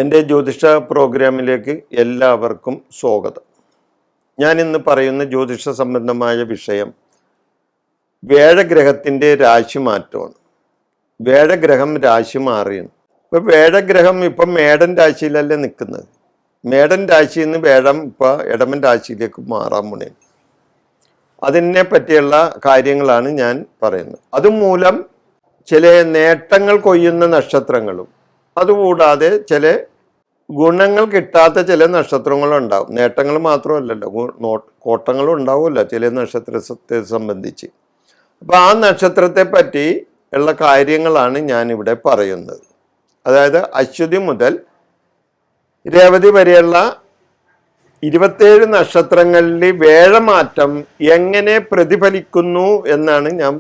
എൻ്റെ ജ്യോതിഷ പ്രോഗ്രാമിലേക്ക് എല്ലാവർക്കും സ്വാഗതം. ഞാൻ ഇന്ന് പറയുന്ന ജ്യോതിഷ സംബന്ധമായ വിഷയം വേഴഗ്രഹത്തിൻ്റെ രാശിമാറ്റമാണ്. വേഴഗ്രഹം രാശി മാറിയാണ്. ഇപ്പം വേഴഗ്രഹം ഇപ്പം മേടൻ രാശിയിലല്ലേ നിൽക്കുന്നത്. മേടൻ രാശിയിൽ നിന്ന് വേഴം ഇപ്പം ഇടമൻ രാശിയിലേക്ക് മാറാൻ പോണേ. അതിനെ പറ്റിയുള്ള കാര്യങ്ങളാണ് ഞാൻ പറയുന്നത്. അതുമൂലം ചില നേട്ടങ്ങൾ കൊയ്യുന്ന നക്ഷത്രങ്ങളും അതുകൂടാതെ ചില ഗുണങ്ങൾ കിട്ടാത്ത ചില നക്ഷത്രങ്ങളുണ്ടാവും. നേട്ടങ്ങൾ മാത്രമല്ലല്ലോ, കോട്ടങ്ങളും ഉണ്ടാവുമല്ലോ ചില നക്ഷത്രത്തെ സംബന്ധിച്ച്. അപ്പം ആ നക്ഷത്രത്തെ പറ്റി ഉള്ള കാര്യങ്ങളാണ് ഞാനിവിടെ പറയുന്നത്. അതായത് അശ്വതി മുതൽ രേവതി വരെയുള്ള 27 നക്ഷത്രങ്ങളിൽ വേഴമാറ്റം എങ്ങനെ പ്രതിഫലിക്കുന്നു എന്നാണ് ഞാൻ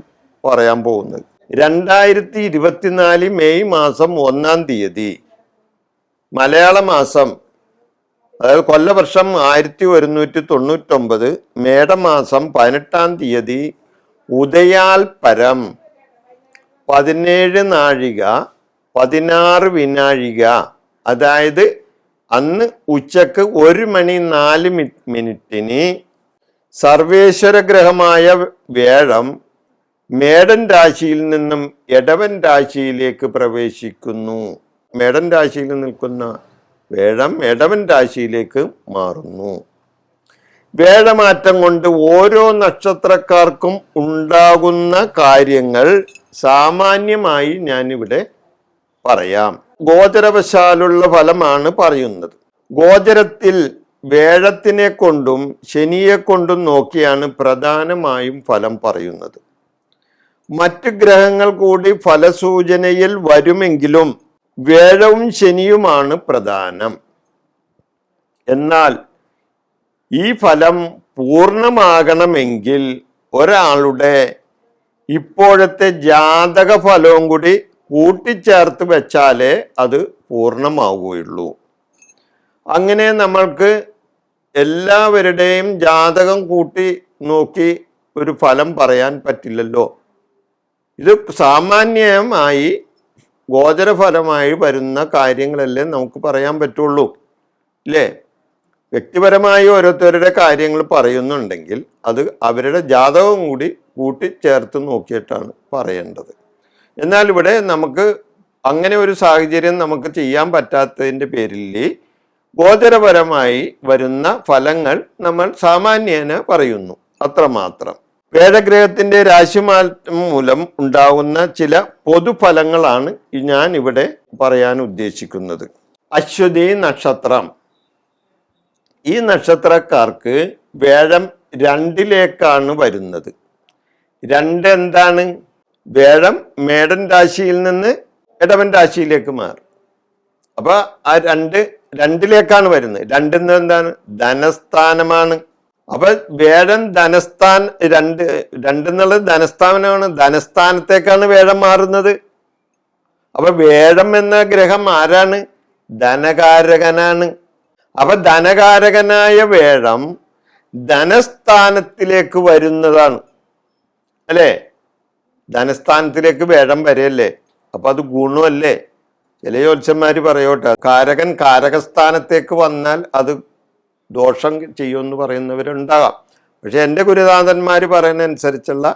പറയാൻ പോകുന്നത്. 2024 മെയ് മാസം 1-ാം തീയതി മലയാള മാസം, അതായത് കൊല്ലവർഷം 1199 മേടമാസം 18-ാം തീയതി ഉദയാൽ പരം 17 നാഴിക 16 വിനാഴിക, അതായത് അന്ന് ഉച്ചക്ക് 1 മണി 4 മിനിറ്റിന് സർവേശ്വര ഗ്രഹമായ വേഴം മേടൻ രാശിയിൽ നിന്നും ഇടവൻ രാശിയിലേക്ക് പ്രവേശിക്കുന്നു. മേടൻ രാശിയിൽ നിൽക്കുന്ന വേഴം ഇടവൻ രാശിയിലേക്ക് മാറുന്നു. വേഴമാറ്റം കൊണ്ട് ഓരോ നക്ഷത്രക്കാർക്കും ഉണ്ടാകുന്ന കാര്യങ്ങൾ സാമാന്യമായി ഞാനിവിടെ പറയാം. ഗോചരവശാലുള്ള ഫലമാണ് പറയുന്നത്. ഗോചരത്തിൽ വേഴത്തിനെ കൊണ്ടും ശനിയെ കൊണ്ടും നോക്കിയാണ് പ്രധാനമായും ഫലം പറയുന്നത്. മറ്റ് ഗ്രഹങ്ങൾ കൂടി ഫലസൂചനയിൽ വരുമെങ്കിലും വേഴവും ശനിയുമാണ് പ്രധാനം. എന്നാൽ ഈ ഫലം പൂർണ്ണമാകണമെങ്കിൽ ഒരാളുടെ ഇപ്പോഴത്തെ ജാതക ഫലവും കൂടി കൂട്ടിച്ചേർത്ത് വെച്ചാലേ അത് പൂർണ്ണമാവുകയുള്ളൂ. അങ്ങനെ നമ്മൾക്ക് എല്ലാവരുടെയും ജാതകം കൂട്ടി നോക്കി ഒരു ഫലം പറയാൻ പറ്റില്ലല്ലോ. ഇത് സാമാന്യമായി ഗോചരഫലമായി വരുന്ന കാര്യങ്ങളല്ലേ നമുക്ക് പറയാൻ പറ്റുള്ളൂ, ഇല്ലേ? വ്യക്തിപരമായി ഓരോരുത്തരുടെ കാര്യങ്ങൾ പറയുന്നുണ്ടെങ്കിൽ അത് അവരുടെ ജാതകം കൂടി കൂട്ടിച്ചേർത്ത് നോക്കിയിട്ടാണ് പറയേണ്ടത്. എന്നാൽ ഇവിടെ നമുക്ക് അങ്ങനെ ഒരു സാഹചര്യം നമുക്ക് ചെയ്യാൻ പറ്റാത്തതിൻ്റെ പേരിൽ ഗോചരപരമായി വരുന്ന ഫലങ്ങൾ നമ്മൾ സാമാന്യേന പറയുന്നു, അത്രമാത്രം. വേഴഗ്രഹത്തിന്റെ രാശിമാറ്റം മൂലം ഉണ്ടാകുന്ന ചില പൊതുഫലങ്ങളാണ് ഞാൻ ഇവിടെ പറയാൻ ഉദ്ദേശിക്കുന്നത്. അശ്വതി നക്ഷത്രം, ഈ നക്ഷത്രക്കാർക്ക് വേഴം 2-ലേക്കാണ് വരുന്നത്. 2 എന്താണ്? വേഴം മേടൻ രാശിയിൽ നിന്ന് ഇടവൻ രാശിയിലേക്ക് മാറും. അപ്പൊ ആ 2-ലേക്കാണ് വരുന്നത്. 2 എന്താണ്? ധനസ്ഥാനമാണ്. അപ്പൊ വേഴം ധനസ്ഥാൻ 2 എന്നുള്ളത് ധനസ്ഥാനമാണ്. ധനസ്ഥാനത്തേക്കാണ് വേഴം മാറുന്നത്. അപ്പൊ വേഴം എന്ന ഗ്രഹം ആരാണ്? ധനകാരകനാണ്. അപ്പൊ ധനകാരകനായ വേഴം ധനസ്ഥാനത്തിലേക്ക് വരുന്നതാണ്, അല്ലേ? ധനസ്ഥാനത്തിലേക്ക് വേഴം വരെയല്ലേ? അപ്പൊ അത് ഗുണമല്ലേ? ചില ജ്യോത്സ്യന്മാര് പറയോട്ടെ, കാരകൻ കാരകസ്ഥാനത്തേക്ക് വന്നാൽ അത് ദോഷം ചെയ്യുമെന്ന് പറയുന്നവരുണ്ടാകാം. പക്ഷെ എൻ്റെ ഗുരുനാഥന്മാർ പറയുന്ന അനുസരിച്ചുള്ള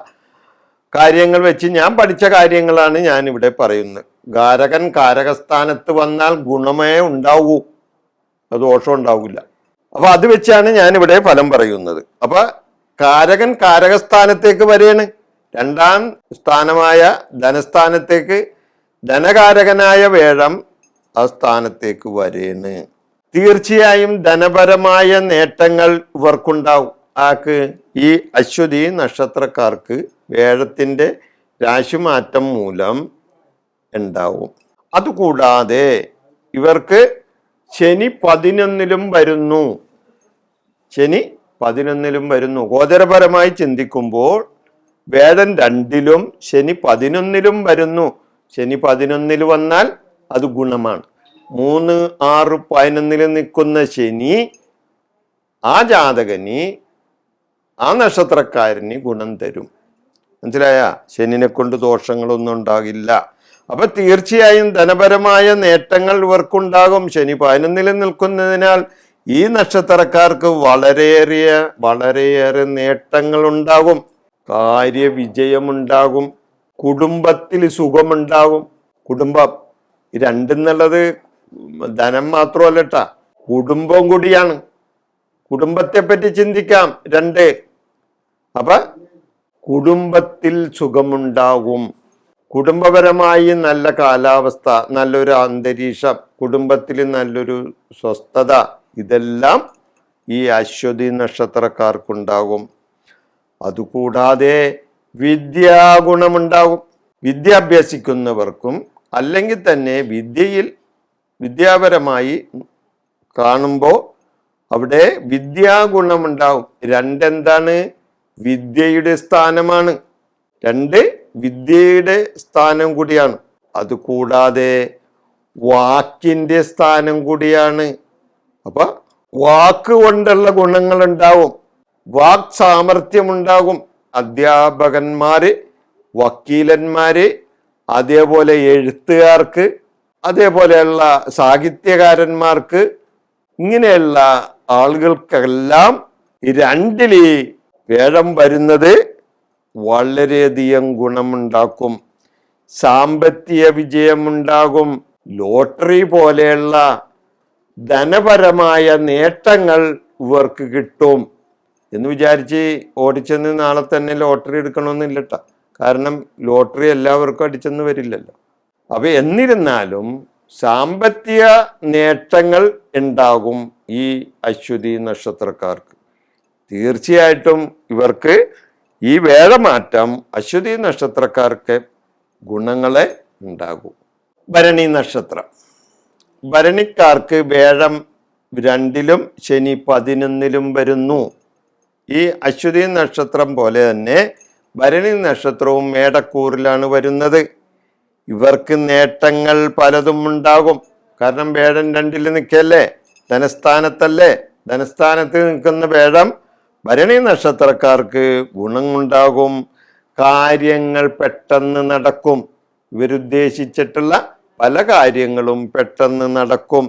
കാര്യങ്ങൾ വെച്ച് ഞാൻ പഠിച്ച കാര്യങ്ങളാണ് ഞാൻ ഇവിടെ പറയുന്നത്. കാരകൻ കാരകസ്ഥാനത്ത് വന്നാൽ ഗുണമേ ഉണ്ടാവൂ, അത് ദോഷം ഉണ്ടാവില്ല. അപ്പൊ അത് വെച്ചാണ് ഞാനിവിടെ ഫലം പറയുന്നത്. അപ്പൊ കാരകൻ കാരകസ്ഥാനത്തേക്ക് വരെയാണ്. 2-ാം സ്ഥാനമായ ധനസ്ഥാനത്തേക്ക് ധനകാരകനായ വേഴം ആ സ്ഥാനത്തേക്ക് വരേണ്. തീർച്ചയായും ധനപരമായ നേട്ടങ്ങൾ ഇവർക്കുണ്ടാവും. ആക്ക് ഈ അശ്വതി നക്ഷത്രക്കാർക്ക് വേഴത്തിന്റെ രാശിമാറ്റം മൂലം ഉണ്ടാവും. അതുകൂടാതെ ഇവർക്ക് ശനി 11-ലും വരുന്നു. ശനി 11-ലും വരുന്നു. ഗോചരപരമായി ചിന്തിക്കുമ്പോൾ വേഴൻ 2-ലും ശനി 11-ലും വരുന്നു. ശനി 11-ൽ വന്നാൽ അത് ഗുണമാണ്. 3, 6, 11 നിൽക്കുന്ന ശനി ആ ജാതകന്, ആ നക്ഷത്രക്കാരന് ഗുണം തരും. മനസ്സിലായ? ശനിനെ കൊണ്ട് ദോഷങ്ങളൊന്നും ഉണ്ടാകില്ല. അപ്പൊ തീർച്ചയായും ധനപരമായ നേട്ടങ്ങൾ ഇവർക്കുണ്ടാകും. ശനി 11-ൽ നിൽക്കുന്നതിനാൽ ഈ നക്ഷത്രക്കാർക്ക് വളരെയേറെ നേട്ടങ്ങൾ ഉണ്ടാകും. കാര്യവിജയമുണ്ടാകും. കുടുംബത്തിൽ സുഖമുണ്ടാകും. കുടുംബം രണ്ടെന്നുള്ളത് ധനം മാത്രമല്ലട്ടാ, കുടുംബം കൂടിയാണ്. കുടുംബത്തെ പറ്റി ചിന്തിക്കാം. 2. അപ്പൊ കുടുംബത്തിൽ സുഖമുണ്ടാകും. കുടുംബപരമായി നല്ല കാലാവസ്ഥ, നല്ലൊരു അന്തരീക്ഷം, കുടുംബത്തിൽ നല്ലൊരു സ്വസ്ഥത, ഇതെല്ലാം ഈ അശ്വതി നക്ഷത്രക്കാർക്കുണ്ടാകും. അതുകൂടാതെ വിദ്യാഗുണമുണ്ടാകും. വിദ്യ അഭ്യസിക്കുന്നവർക്കും അല്ലെങ്കിൽ തന്നെ വിദ്യാപരമായി കാണുമ്പോൾ അവിടെ വിദ്യാഗുണമുണ്ടാവും. 2 എന്താണ്? വിദ്യയുടെ സ്ഥാനമാണ്. 2 വിദ്യയുടെ സ്ഥാനം കൂടിയാണ്. അതുകൂടാതെ വാക്കിന്റെ സ്ഥാനം കൂടിയാണ്. അപ്പൊ വാക്ക് കൊണ്ടുള്ള ഗുണങ്ങൾ ഉണ്ടാവും. വാക് സാമർഥ്യമുണ്ടാകും. അധ്യാപകന്മാര്, വക്കീലന്മാര്, അതേപോലെ എഴുത്തുകാർക്ക്, അതേപോലെയുള്ള സാഹിത്യകാരന്മാർക്ക്, ഇങ്ങനെയുള്ള ആളുകൾക്കെല്ലാം 2-ല് വേഴം വരുന്നത് വളരെയധികം ഗുണമുണ്ടാക്കും. സാമ്പത്തിക വിജയമുണ്ടാകും. ലോട്ടറി പോലെയുള്ള ധനപരമായ നേട്ടങ്ങൾ ഇവർക്ക് കിട്ടും എന്ന് വിചാരിച്ച് ഓടിച്ചെന്ന് നാളെ തന്നെ ലോട്ടറി എടുക്കണമെന്നില്ലട്ട. കാരണം ലോട്ടറി എല്ലാവർക്കും അടിച്ചെന്ന് വരില്ലല്ലോ. അപ്പൊ എന്നിരുന്നാലും സാമ്പത്തിക നേട്ടങ്ങൾ ഉണ്ടാകും ഈ അശ്വതി നക്ഷത്രക്കാർക്ക്. തീർച്ചയായിട്ടും ഇവർക്ക് ഈ വേഴമാറ്റം അശ്വതി നക്ഷത്രക്കാർക്ക് ഗുണങ്ങളെ ഉണ്ടാകും. ഭരണി നക്ഷത്രം. ഭരണിക്കാർക്ക് വേഴം 2-ലും ശനി 11-ലും വരുന്നു. ഈ അശ്വതി നക്ഷത്രം പോലെ തന്നെ ഭരണി നക്ഷത്രവും മേടക്കൂറിലാണ് വരുന്നത്. ഇവർക്ക് നേട്ടങ്ങൾ പലതും ഉണ്ടാകും. കാരണം വേഴം 2-ൽ നിൽക്കല്ലേ, ധനസ്ഥാനത്തല്ലേ. ധനസ്ഥാനത്ത് നിൽക്കുന്ന വേഴം ഭരണി നക്ഷത്രക്കാർക്ക് ഗുണമുണ്ടാകും. കാര്യങ്ങൾ പെട്ടെന്ന് നടക്കും. ഇവരുദ്ദേശിച്ചിട്ടുള്ള പല കാര്യങ്ങളും പെട്ടെന്ന് നടക്കും.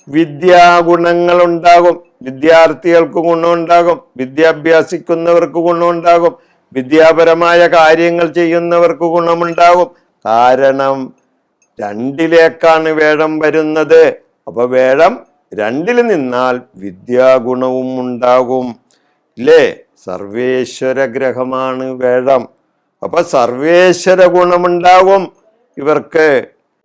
വിദ്യാഗുണങ്ങൾ ഉണ്ടാകും. വിദ്യാർത്ഥികൾക്ക് ഗുണമുണ്ടാകും. വിദ്യാഭ്യാസിക്കുന്നവർക്ക് ഗുണമുണ്ടാകും. വിദ്യാപരമായ കാര്യങ്ങൾ ചെയ്യുന്നവർക്ക് ഗുണമുണ്ടാകും. കാരണം 2-ലേക്കാണ് വേഴം വരുന്നത്. അപ്പൊ വേഴം 2-ൽ നിന്നാൽ വിദ്യാഗുണവും ഉണ്ടാകും. ഇല്ലേ? സർവേശ്വര ഗ്രഹമാണ് വേഴം. അപ്പൊ സർവേശ്വര ഗുണമുണ്ടാകും. ഇവർക്ക്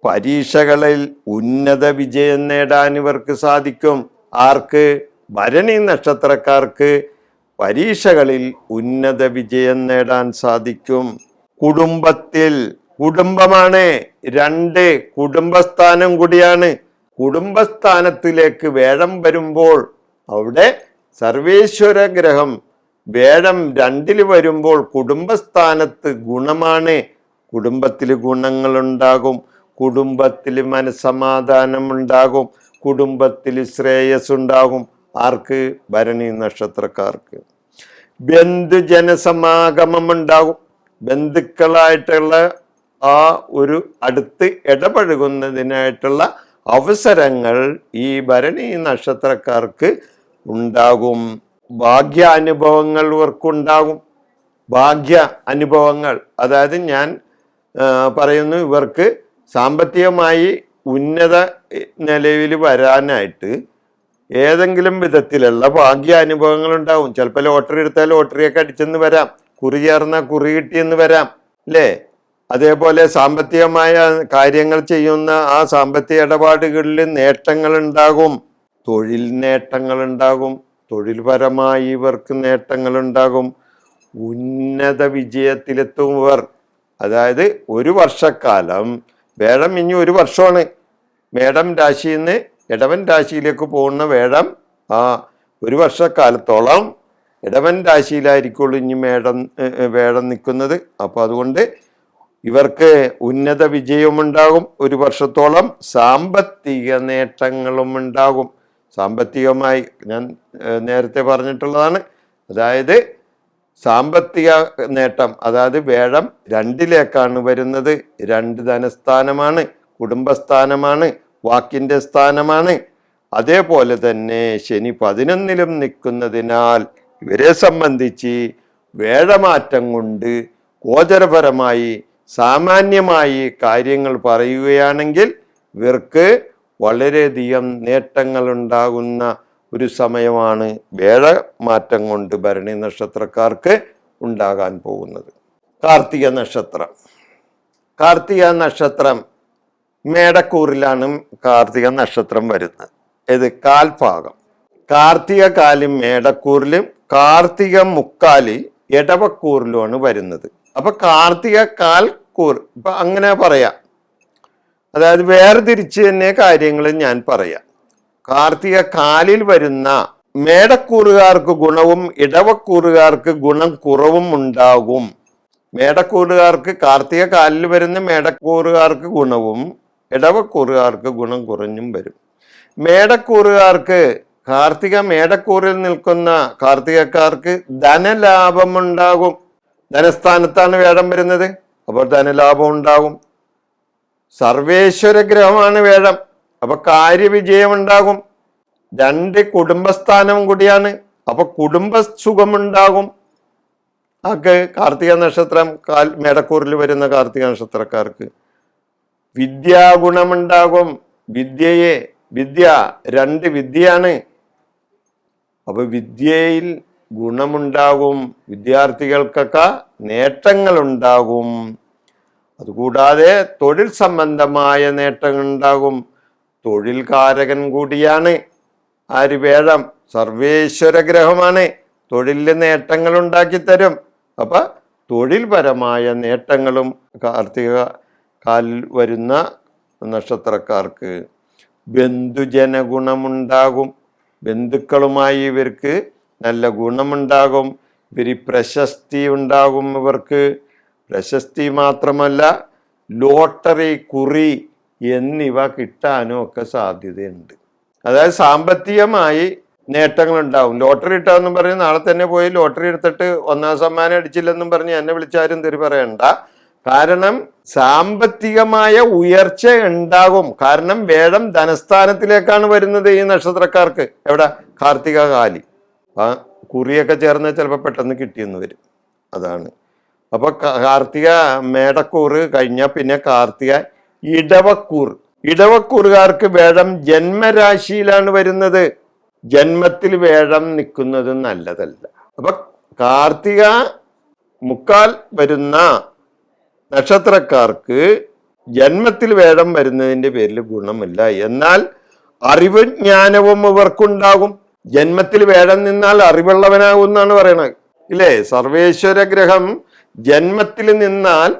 പരീക്ഷകളിൽ ഉന്നത വിജയം നേടാൻ ഇവർക്ക് സാധിക്കും. ആർക്ക്? ഭരണി നക്ഷത്രക്കാർക്ക് പരീക്ഷകളിൽ ഉന്നത വിജയം നേടാൻ സാധിക്കും. കുടുംബമാണ് 2, കുടുംബസ്ഥാനം കൂടിയാണ്. കുടുംബസ്ഥാനത്തിലേക്ക് വേഴം വരുമ്പോൾ അവിടെ സർവേശ്വര ഗ്രഹം വേഴം 2-ൽ വരുമ്പോൾ കുടുംബസ്ഥാനത്ത് ഗുണമാണ്. കുടുംബത്തിൽ ഗുണങ്ങളുണ്ടാകും. കുടുംബത്തിൽ മനസ്സമാധാനം ഉണ്ടാകും. കുടുംബത്തിൽ ശ്രേയസ് ഉണ്ടാകും. ആർക്ക്? ഭരണി നക്ഷത്രക്കാർക്ക്. ബന്ധുജനസമാഗമം ഉണ്ടാകും. ബന്ധുക്കളായിട്ടുള്ള ആ ഒരു അടുത്ത് ഇടപഴകുന്നതിനായിട്ടുള്ള അവസരങ്ങൾ ഈ ഭരണി നക്ഷത്രക്കാർക്ക് ഉണ്ടാകും. ഭാഗ്യ അനുഭവങ്ങൾ ഇവർക്കുണ്ടാകും. ഭാഗ്യ അനുഭവങ്ങൾ, അതായത് ഞാൻ പറയുന്നു, ഇവർക്ക് സാമ്പത്തികമായി ഉന്നത നിലയിൽ വരാനായിട്ട് ഏതെങ്കിലും വിധത്തിലുള്ള ഭാഗ്യ അനുഭവങ്ങൾ ഉണ്ടാവും. ചിലപ്പോൾ ലോട്ടറി എടുത്താൽ ലോട്ടറിയൊക്കെ അടിച്ചെന്ന് വരാം. കുറി ചേർന്നാൽ കുറി കിട്ടിയെന്ന് വരാം, അല്ലേ? അതേപോലെ സാമ്പത്തികമായ കാര്യങ്ങൾ ചെയ്യുന്ന ആ സാമ്പത്തിക ഇടപാടുകളിൽ നേട്ടങ്ങൾ ഉണ്ടാകും. തൊഴിൽ നേട്ടങ്ങൾ ഉണ്ടാകും. തൊഴിൽപരമായി ഇവർക്ക് നേട്ടങ്ങൾ ഉണ്ടാകും. ഉന്നത വിജയത്തിലെത്തുന്നവർ, അതായത് 1 വർഷക്കാലം വേഴം ഇനി 1 വർഷമാണ്. മേടം രാശിയിൽ നിന്ന് ഇടവൻ രാശിയിലേക്ക് പോകുന്ന വേഴം 1 വർഷക്കാലത്തോളം ഇടവൻ രാശിയിലായിരിക്കുള്ളൂ ഇനി വേഴം നിൽക്കുന്നത്. അപ്പോൾ അതുകൊണ്ട് ഇവർക്ക് ഉന്നത വിജയമുണ്ടാകും. 1 വർഷത്തോളം സാമ്പത്തിക നേട്ടങ്ങളും ഉണ്ടാകും. സാമ്പത്തികമായി ഞാൻ നേരത്തെ പറഞ്ഞിട്ടുള്ളതാണ്. അതായത് സാമ്പത്തിക നേട്ടം, അതായത് വേഴം 2ലേക്കാണ് വരുന്നത്. 2 ധനസ്ഥാനമാണ്, കുടുംബസ്ഥാനമാണ്, വാക്കിന്റെ സ്ഥാനമാണ്. അതേപോലെ തന്നെ ശനി 11ലും നിൽക്കുന്നതിനാൽ ഇവരെ സംബന്ധിച്ച് വേഴമാറ്റം കൊണ്ട് ഗോചരപരമായി സാമാന്യമായി കാര്യങ്ങൾ പറയുകയാണെങ്കിൽ ഇവർക്ക് വളരെയധികം നേട്ടങ്ങൾ ഉണ്ടാകുന്ന ഒരു സമയമാണ് വേഴമാറ്റം കൊണ്ട് ഭരണി നക്ഷത്രക്കാർക്ക് ഉണ്ടാകാൻ പോകുന്നത്. കാർത്തിക നക്ഷത്രം. കാർത്തിക നക്ഷത്രം മേടക്കൂറിലാണ് കാർത്തിക നക്ഷത്രം വരുന്നത്. ഇത് കാൽഭാഗം. കാർത്തിക കാല് മേടക്കൂറിലും കാർത്തിക മുക്കാല് ഇടവക്കൂറിലുമാണ് വരുന്നത്. അപ്പൊ കാർത്തിക കാൽ കൂർ ഇപ്പൊ അങ്ങനെ പറയാം. അതായത് വേർതിരിച്ച് തന്നെ കാര്യങ്ങൾ ഞാൻ പറയാം. കാർത്തിക കാലിൽ വരുന്ന മേടക്കൂറുകാർക്ക് ഗുണവും ഇടവക്കൂറുകാർക്ക് ഗുണം കുറവും ഉണ്ടാകും. മേടക്കൂറുകാർക്ക് കാർത്തിക കാലിൽ വരുന്ന മേടക്കൂറുകാർക്ക് ഗുണവും ഇടവക്കൂറുകാർക്ക് ഗുണം കുറഞ്ഞും വരും. മേടക്കൂറുകാർക്ക് കാർത്തിക മേടക്കൂറിൽ നിൽക്കുന്ന കാർത്തികക്കാർക്ക് ധനലാഭം ഉണ്ടാകും. ധനസ്ഥാനത്താണ് വേഴം വരുന്നത്, അപ്പോൾ ധനലാഭം ഉണ്ടാകും. സർവേശ്വര ഗ്രഹമാണ് വേഴം, അപ്പൊ കാര്യവിജയം ഉണ്ടാകും. 2 കുടുംബസ്ഥാനം കൂടിയാണ്, അപ്പൊ കുടുംബ സുഖമുണ്ടാകും. ആക്ക് കാർത്തിക നക്ഷത്രം മേടക്കൂറിൽ വരുന്ന കാർത്തിക നക്ഷത്രക്കാർക്ക് വിദ്യാഗുണമുണ്ടാകും. വിദ്യ 2 വിദ്യയാണ്, അപ്പൊ വിദ്യയിൽ ഗുണമുണ്ടാകും. വിദ്യാർത്ഥികൾക്കൊക്കെ നേട്ടങ്ങൾ ഉണ്ടാകും. അതുകൂടാതെ തൊഴിൽ സംബന്ധമായ നേട്ടങ്ങൾ ഉണ്ടാകും. തൊഴിൽകാരകൻ കൂടിയാണ് ആര് വേഴം, സർവേശ്വര ഗ്രഹമാണ്. തൊഴിലിൽ നേട്ടങ്ങൾ ഉണ്ടാക്കി തരും. അപ്പൊ തൊഴിൽപരമായ നേട്ടങ്ങളും കാർത്തിക കാലിൽ വരുന്ന നക്ഷത്രക്കാർക്ക് ബന്ധുജന ഗുണമുണ്ടാകും. ബന്ധുക്കളുമായി ഇവർക്ക് നല്ല ഗുണമുണ്ടാകും. പ്രശസ്തി ഉണ്ടാകും. ഇവർക്ക് പ്രശസ്തി മാത്രമല്ല ലോട്ടറി, കുറി എന്നിവ കിട്ടാനും ഒക്കെ സാധ്യതയുണ്ട്. അതായത് സാമ്പത്തികമായി നേട്ടങ്ങൾ ഉണ്ടാവും. ലോട്ടറി ഇട്ടാന്നും പറഞ്ഞ് നാളെ തന്നെ പോയി ലോട്ടറി എടുത്തിട്ട് 1ാം സമ്മാനം അടിച്ചില്ലെന്നും പറഞ്ഞ് എന്നെ വിളിച്ചാരും തെറി പറയണ്ട. കാരണം സാമ്പത്തികമായ ഉയർച്ച ഉണ്ടാകും. കാരണം വേഴം ധനസ്ഥാനത്തിലേക്കാണ് വരുന്നത് ഈ നക്ഷത്രക്കാർക്ക്. എവിടെ? കാർത്തിക കാലി. കുറിയൊക്കെ ചേർന്ന് ചിലപ്പോൾ പെട്ടെന്ന് കിട്ടിയെന്ന് വരും. അതാണ്. അപ്പൊ കാർത്തിക മേടക്കൂറ് കഴിഞ്ഞാൽ പിന്നെ കാർത്തിക ഇടവക്കൂർ. ഇടവക്കൂറുകാർക്ക് വേഴം ജന്മരാശിയിലാണ് വരുന്നത്. ജന്മത്തിൽ വേഴം നിൽക്കുന്നത് നല്ലതല്ല. അപ്പൊ കാർത്തിക മുക്കാൽ വരുന്ന നക്ഷത്രക്കാർക്ക് ജന്മത്തിൽ വേഴം വരുന്നതിന്റെ പേരിൽ ഗുണമില്ല. എന്നാൽ അറിവ് ജ്ഞാനവും ഇവർക്കുണ്ടാകും. ജന്മത്തിൽ വേഴം നിന്നാൽ അറിവുള്ളവനാകും എന്നാണ് പറയണത്, ഇല്ലേ? സർവേശ്വര ഗ്രഹം ജന്മത്തിൽ നിന്നാൽ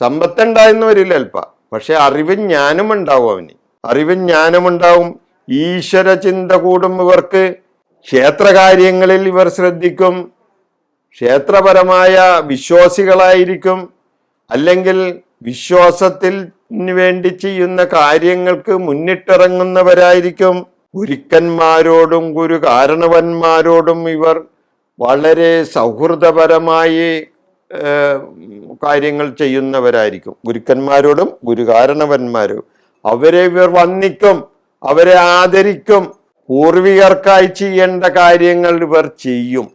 സമ്പത്തുണ്ടായെന്ന് വരില്ല അല്പ, പക്ഷെ അറിവ് ജ്ഞാനം ഉണ്ടാവും. അവന് അറിവ് ജ്ഞാനമുണ്ടാവും. ഈശ്വര ചിന്ത കൂടും ഇവർക്ക്. ക്ഷേത്രകാര്യങ്ങളിൽ ഇവർ ശ്രദ്ധിക്കും. ക്ഷേത്രപരമായ വിശ്വാസികളായിരിക്കും. അല്ലെങ്കിൽ വിശ്വാസത്തിന് വേണ്ടി ചെയ്യുന്ന കാര്യങ്ങൾക്ക് മുന്നിട്ടിറങ്ങുന്നവരായിരിക്കും. ഗുരുക്കന്മാരോടും ഗുരുകാരണവന്മാരോടും ഇവർ വളരെ സൗഹൃദപരമായി കാര്യങ്ങൾ ചെയ്യുന്നവരായിരിക്കും. ഗുരുക്കന്മാരോടും ഗുരുകാരണവന്മാരും അവരെ ഇവർ വന്ദിക്കും, അവരെ ആദരിക്കും. പൂർവികർക്കായി ചെയ്യേണ്ട കാര്യങ്ങൾ ഇവർ ചെയ്യും.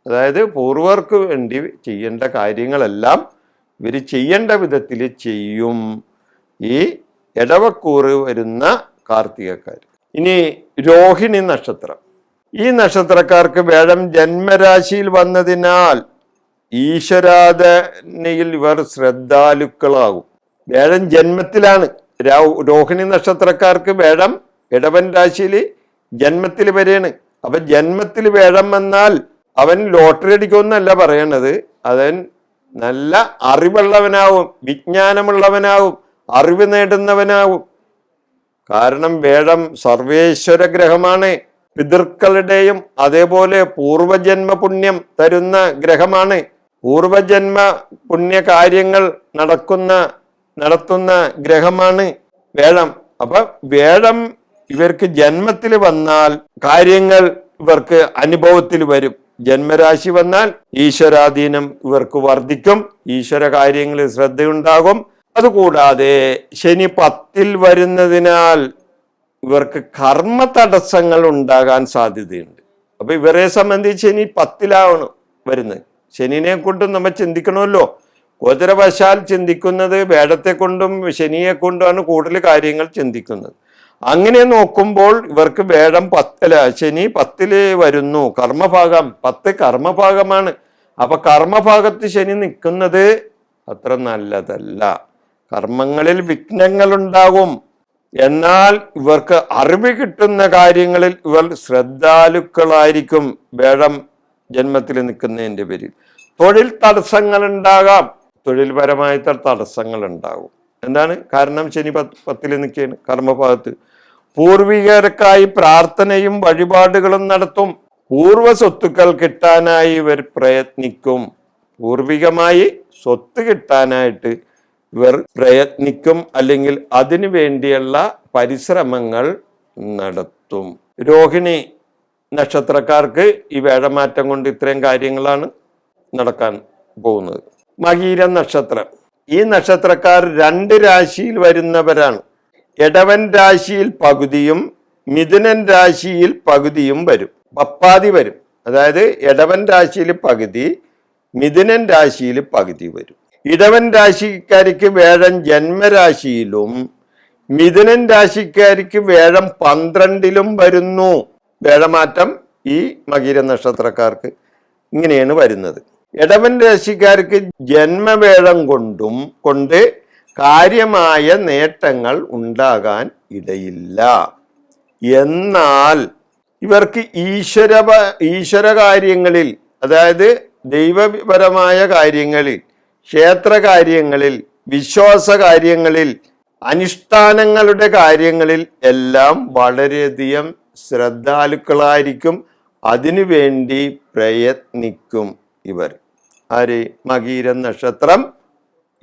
അതായത് പൂർവർക്ക് വേണ്ടി ചെയ്യേണ്ട കാര്യങ്ങളെല്ലാം ഇവർ ചെയ്യേണ്ട വിധത്തിൽ ചെയ്യും. ഈ ഇടവക്കൂറ് വരുന്ന കാർത്തികക്കാർ. ഇനി രോഹിണി നക്ഷത്രം. ഈ നക്ഷത്രക്കാർക്ക് വേഴം ജന്മരാശിയിൽ വന്നതിനാൽ ഈശ്വരാധനയിൽ ഇവർ ശ്രദ്ധാലുക്കളാകും. വേഴം ജന്മത്തിലാണ്. രോഹിണി നക്ഷത്രക്കാർക്ക് വേഴം ഇടവൻ രാശിയിൽ ജന്മത്തിൽ വരെയാണ്. അപ്പൊ ജന്മത്തിൽ വേഴം വന്നാൽ അവൻ ലോട്ടറി അടിക്കുമെന്നല്ല പറയണത്, അവൻ നല്ല അറിവുള്ളവനാവും, വിജ്ഞാനമുള്ളവനാവും, അറിവ് നേടുന്നവനാവും. കാരണം വേഴം സർവേശ്വര ഗ്രഹമാണ്. പിതൃക്കളുടെയും അതേപോലെ പൂർവജന്മ പുണ്യം തരുന്ന ഗ്രഹമാണ്. പൂർവജന്മ പുണ്യ കാര്യങ്ങൾ നടത്തുന്ന ഗ്രഹമാണ് വേഴം. അപ്പൊ വേഴം ഇവർക്ക് ജന്മത്തിൽ വന്നാൽ കാര്യങ്ങൾ ഇവർക്ക് അനുഭവത്തിൽ വരും. ജന്മരാശി വന്നാൽ ഈശ്വരാധീനം ഇവർക്ക് വർദ്ധിക്കും, ഈശ്വര കാര്യങ്ങളിൽ ശ്രദ്ധയുണ്ടാകും. അതുകൂടാതെ ശനി 10-ൽ വരുന്നതിനാൽ ഇവർക്ക് കർമ്മ തടസ്സങ്ങൾ ഉണ്ടാകാൻ സാധ്യതയുണ്ട്. അപ്പൊ ഇവരെ സംബന്ധിച്ച് ശനി 10-ലാണ് വരുന്നത്. ശനിനെ കൊണ്ടും നമ്മൾ ചിന്തിക്കണമല്ലോ. ഗോചരവശാൽ ചിന്തിക്കുന്നത് വേടത്തെ കൊണ്ടും ശനിയെ കൊണ്ടുമാണ് കൂടുതൽ കാര്യങ്ങൾ ചിന്തിക്കുന്നത്. അങ്ങനെ നോക്കുമ്പോൾ ഇവർക്ക് വേടം 10-ല, ശനി 10-ല് വരുന്നു. കർമ്മഭാഗം 10 കർമ്മഭാഗമാണ്. അപ്പൊ കർമ്മഭാഗത്ത് ശനി നിൽക്കുന്നത് അത്ര നല്ലതല്ല. കർമ്മങ്ങളിൽ വിഘ്നങ്ങൾ ഉണ്ടാകും. എന്നാൽ ഇവർക്ക് അറിവ് കിട്ടുന്ന കാര്യങ്ങളിൽ ഇവർ ശ്രദ്ധാലുക്കളായിരിക്കും. വേടം ജന്മത്തിൽ നിൽക്കുന്നതിൻ്റെ പേരിൽ തൊഴിൽ തടസ്സങ്ങൾ ഉണ്ടാകാം. തൊഴിൽപരമായ തടസ്സങ്ങൾ ഉണ്ടാകും. എന്താണ് കാരണം? ശനി 10-ല് നിൽക്കുകയാണ് കർമ്മഭാഗത്ത്. പൂർവികർക്കായി പ്രാർത്ഥനയും വഴിപാടുകളും നടത്തും. പൂർവ്വ സ്വത്തുക്കൾ കിട്ടാനായി ഇവർ പ്രയത്നിക്കും. പൂർവികമായി സ്വത്ത് കിട്ടാനായിട്ട് ഇവർ പ്രയത്നിക്കും, അല്ലെങ്കിൽ അതിനു വേണ്ടിയുള്ള പരിശ്രമങ്ങൾ നടത്തും. രോഹിണി നക്ഷത്രക്കാർക്ക് ഈ വേഴമാറ്റം കൊണ്ട് ഇത്രയും കാര്യങ്ങളാണ് നടക്കാൻ പോകുന്നത്. മകീര നക്ഷത്രം, ഈ നക്ഷത്രക്കാർ 2 രാശിയിൽ വരുന്നവരാണ്. ഇടവൻ രാശിയിൽ പകുതിയും മിഥുനൻ രാശിയിൽ പകുതിയും വരും. പപ്പാതി വരും. അതായത് ഇടവൻ രാശിയിൽ പകുതി, മിഥുനൻ രാശിയിൽ പകുതി വരും. ഇടവൻ രാശിക്കാർക്ക് വേഴം ജന്മരാശിയിലും മിഥുനൻ രാശിക്കാർക്ക് വേഴം 12-ലും വരുന്നു. വേഴമാറ്റം ഈ മകീര നക്ഷത്രക്കാർക്ക് ഇങ്ങനെയാണ് വരുന്നത്. ഇടവൻ രാശിക്കാർക്ക് ജന്മവേഴം കൊണ്ട് കാര്യമായ നേട്ടങ്ങൾ ഉണ്ടാകാൻ ഇടയില്ല. എന്നാൽ ഇവർക്ക് ഈശ്വര കാര്യങ്ങളിൽ, അതായത് ദൈവപരമായ കാര്യങ്ങളിൽ, ക്ഷേത്രകാര്യങ്ങളിൽ, വിശ്വാസ കാര്യങ്ങളിൽ, അനുഷ്ഠാനങ്ങളുടെ കാര്യങ്ങളിൽ എല്ലാം വളരെയധികം ശ്രദ്ധാലുക്കളായിരിക്കും. അതിനുവേണ്ടി പ്രയത്നിക്കും ഇവർ. ആര്? മകീര നക്ഷത്രം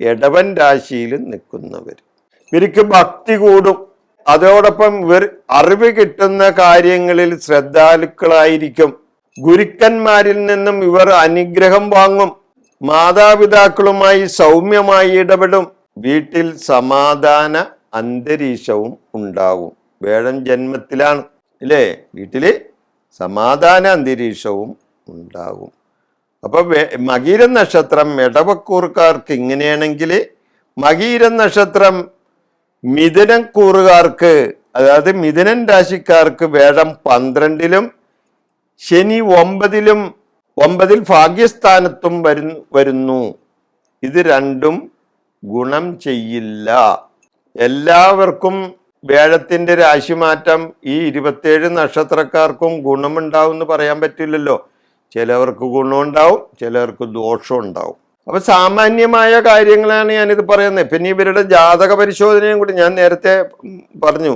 ഇടവൻ രാശിയിൽ നിൽക്കുന്നവർ. ഇവർക്ക് ഭക്തി കൂടും. അതോടൊപ്പം ഇവർ അറിവ് കിട്ടുന്ന കാര്യങ്ങളിൽ ശ്രദ്ധാലുക്കളായിരിക്കും. ഗുരുക്കന്മാരിൽ നിന്നും ഇവർ അനുഗ്രഹം വാങ്ങും. മാതാപിതാക്കളുമായി സൗമ്യമായി ഇടപെടും. വീട്ടിൽ സമാധാന അന്തരീക്ഷവും ഉണ്ടാകും. വേഴം ജന്മത്തിലാണ് അല്ലേ? വീട്ടില് സമാധാന അന്തരീക്ഷവും ഉണ്ടാകും. അപ്പൊ മകീര നക്ഷത്രം ഇടവക്കൂറുകാർക്ക് ഇങ്ങനെയാണെങ്കിൽ, മകീര നക്ഷത്രം മിഥുനക്കൂറുകാർക്ക്, അതായത് മിഥുനൻ രാശിക്കാർക്ക് വേഴം 12-ലും ശനി 9-ൽ ഭാഗ്യസ്ഥാനത്തും വരുന്നു. ഇത് രണ്ടും ഗുണം ചെയ്യില്ല. എല്ലാവർക്കും വേഴത്തിന്റെ രാശിമാറ്റം ഈ 27 നക്ഷത്രക്കാർക്കും ഗുണമുണ്ടാവും എന്ന് പറയാൻ പറ്റില്ലല്ലോ. ചിലവർക്ക് ഗുണമുണ്ടാവും, ചിലവർക്ക് ദോഷം ഉണ്ടാവും. അപ്പൊ സാമാന്യമായ കാര്യങ്ങളാണ് ഞാനിത് പറയുന്നത്. പിന്നെ ഇവരുടെ ജാതക പരിശോധനയും കൂടി ഞാൻ നേരത്തെ പറഞ്ഞു.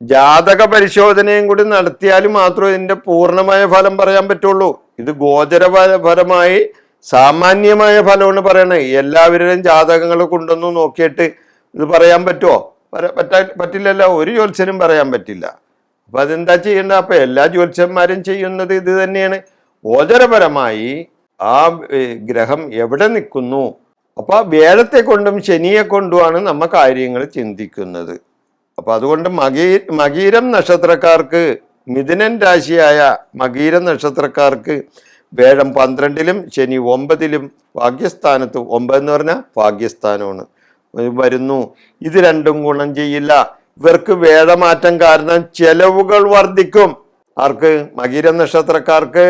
ജാതക പരിശോധനയും കൂടി നടത്തിയാൽ മാത്രമേ ഇതിന്റെ പൂർണ്ണമായ ഫലം പറയാൻ പറ്റുള്ളൂ. ഇത് ഗോചരപരമായി സാമാന്യമായ ഫലമാണ് പറയണേ. എല്ലാവരുടെയും ജാതകങ്ങൾ കൊണ്ടൊന്നും നോക്കിയിട്ട് ഇത് പറയാൻ പറ്റുമോ? പറ്റില്ലല്ലോ. ഒരു ജ്യോത്സ്യനും പറയാൻ പറ്റില്ല. അപ്പൊ അതെന്താ ചെയ്യേണ്ട? അപ്പൊ എല്ലാ ജ്യോത്സ്യന്മാരും ചെയ്യുന്നത് ഇത് തന്നെയാണ്. ഗോചരപരമായി ആ ഗ്രഹം എവിടെ നിൽക്കുന്നു, അപ്പൊ വേഴത്തെ കൊണ്ടും ശനിയെ കൊണ്ടുമാണ് നമ്മ കാര്യങ്ങൾ ചിന്തിക്കുന്നത്. അപ്പൊ അതുകൊണ്ട് മകീരം നക്ഷത്രക്കാർക്ക്, മിഥുനൻ രാശിയായ മകീര നക്ഷത്രക്കാർക്ക് വേഴം 12-ലും ശനി 9-ലും ഭാഗ്യസ്ഥാനത്ത്, 9 എന്ന് പറഞ്ഞാൽ ഭാഗ്യസ്ഥാനമാണ്, വരുന്നു. ഇത് രണ്ടും ഗുണം ചെയ്യില്ല. ഇവർക്ക് വേഴമാറ്റം കാരണം ചെലവുകൾ വർദ്ധിക്കും. ആർക്ക്? മകീര നക്ഷത്രക്കാർക്ക്,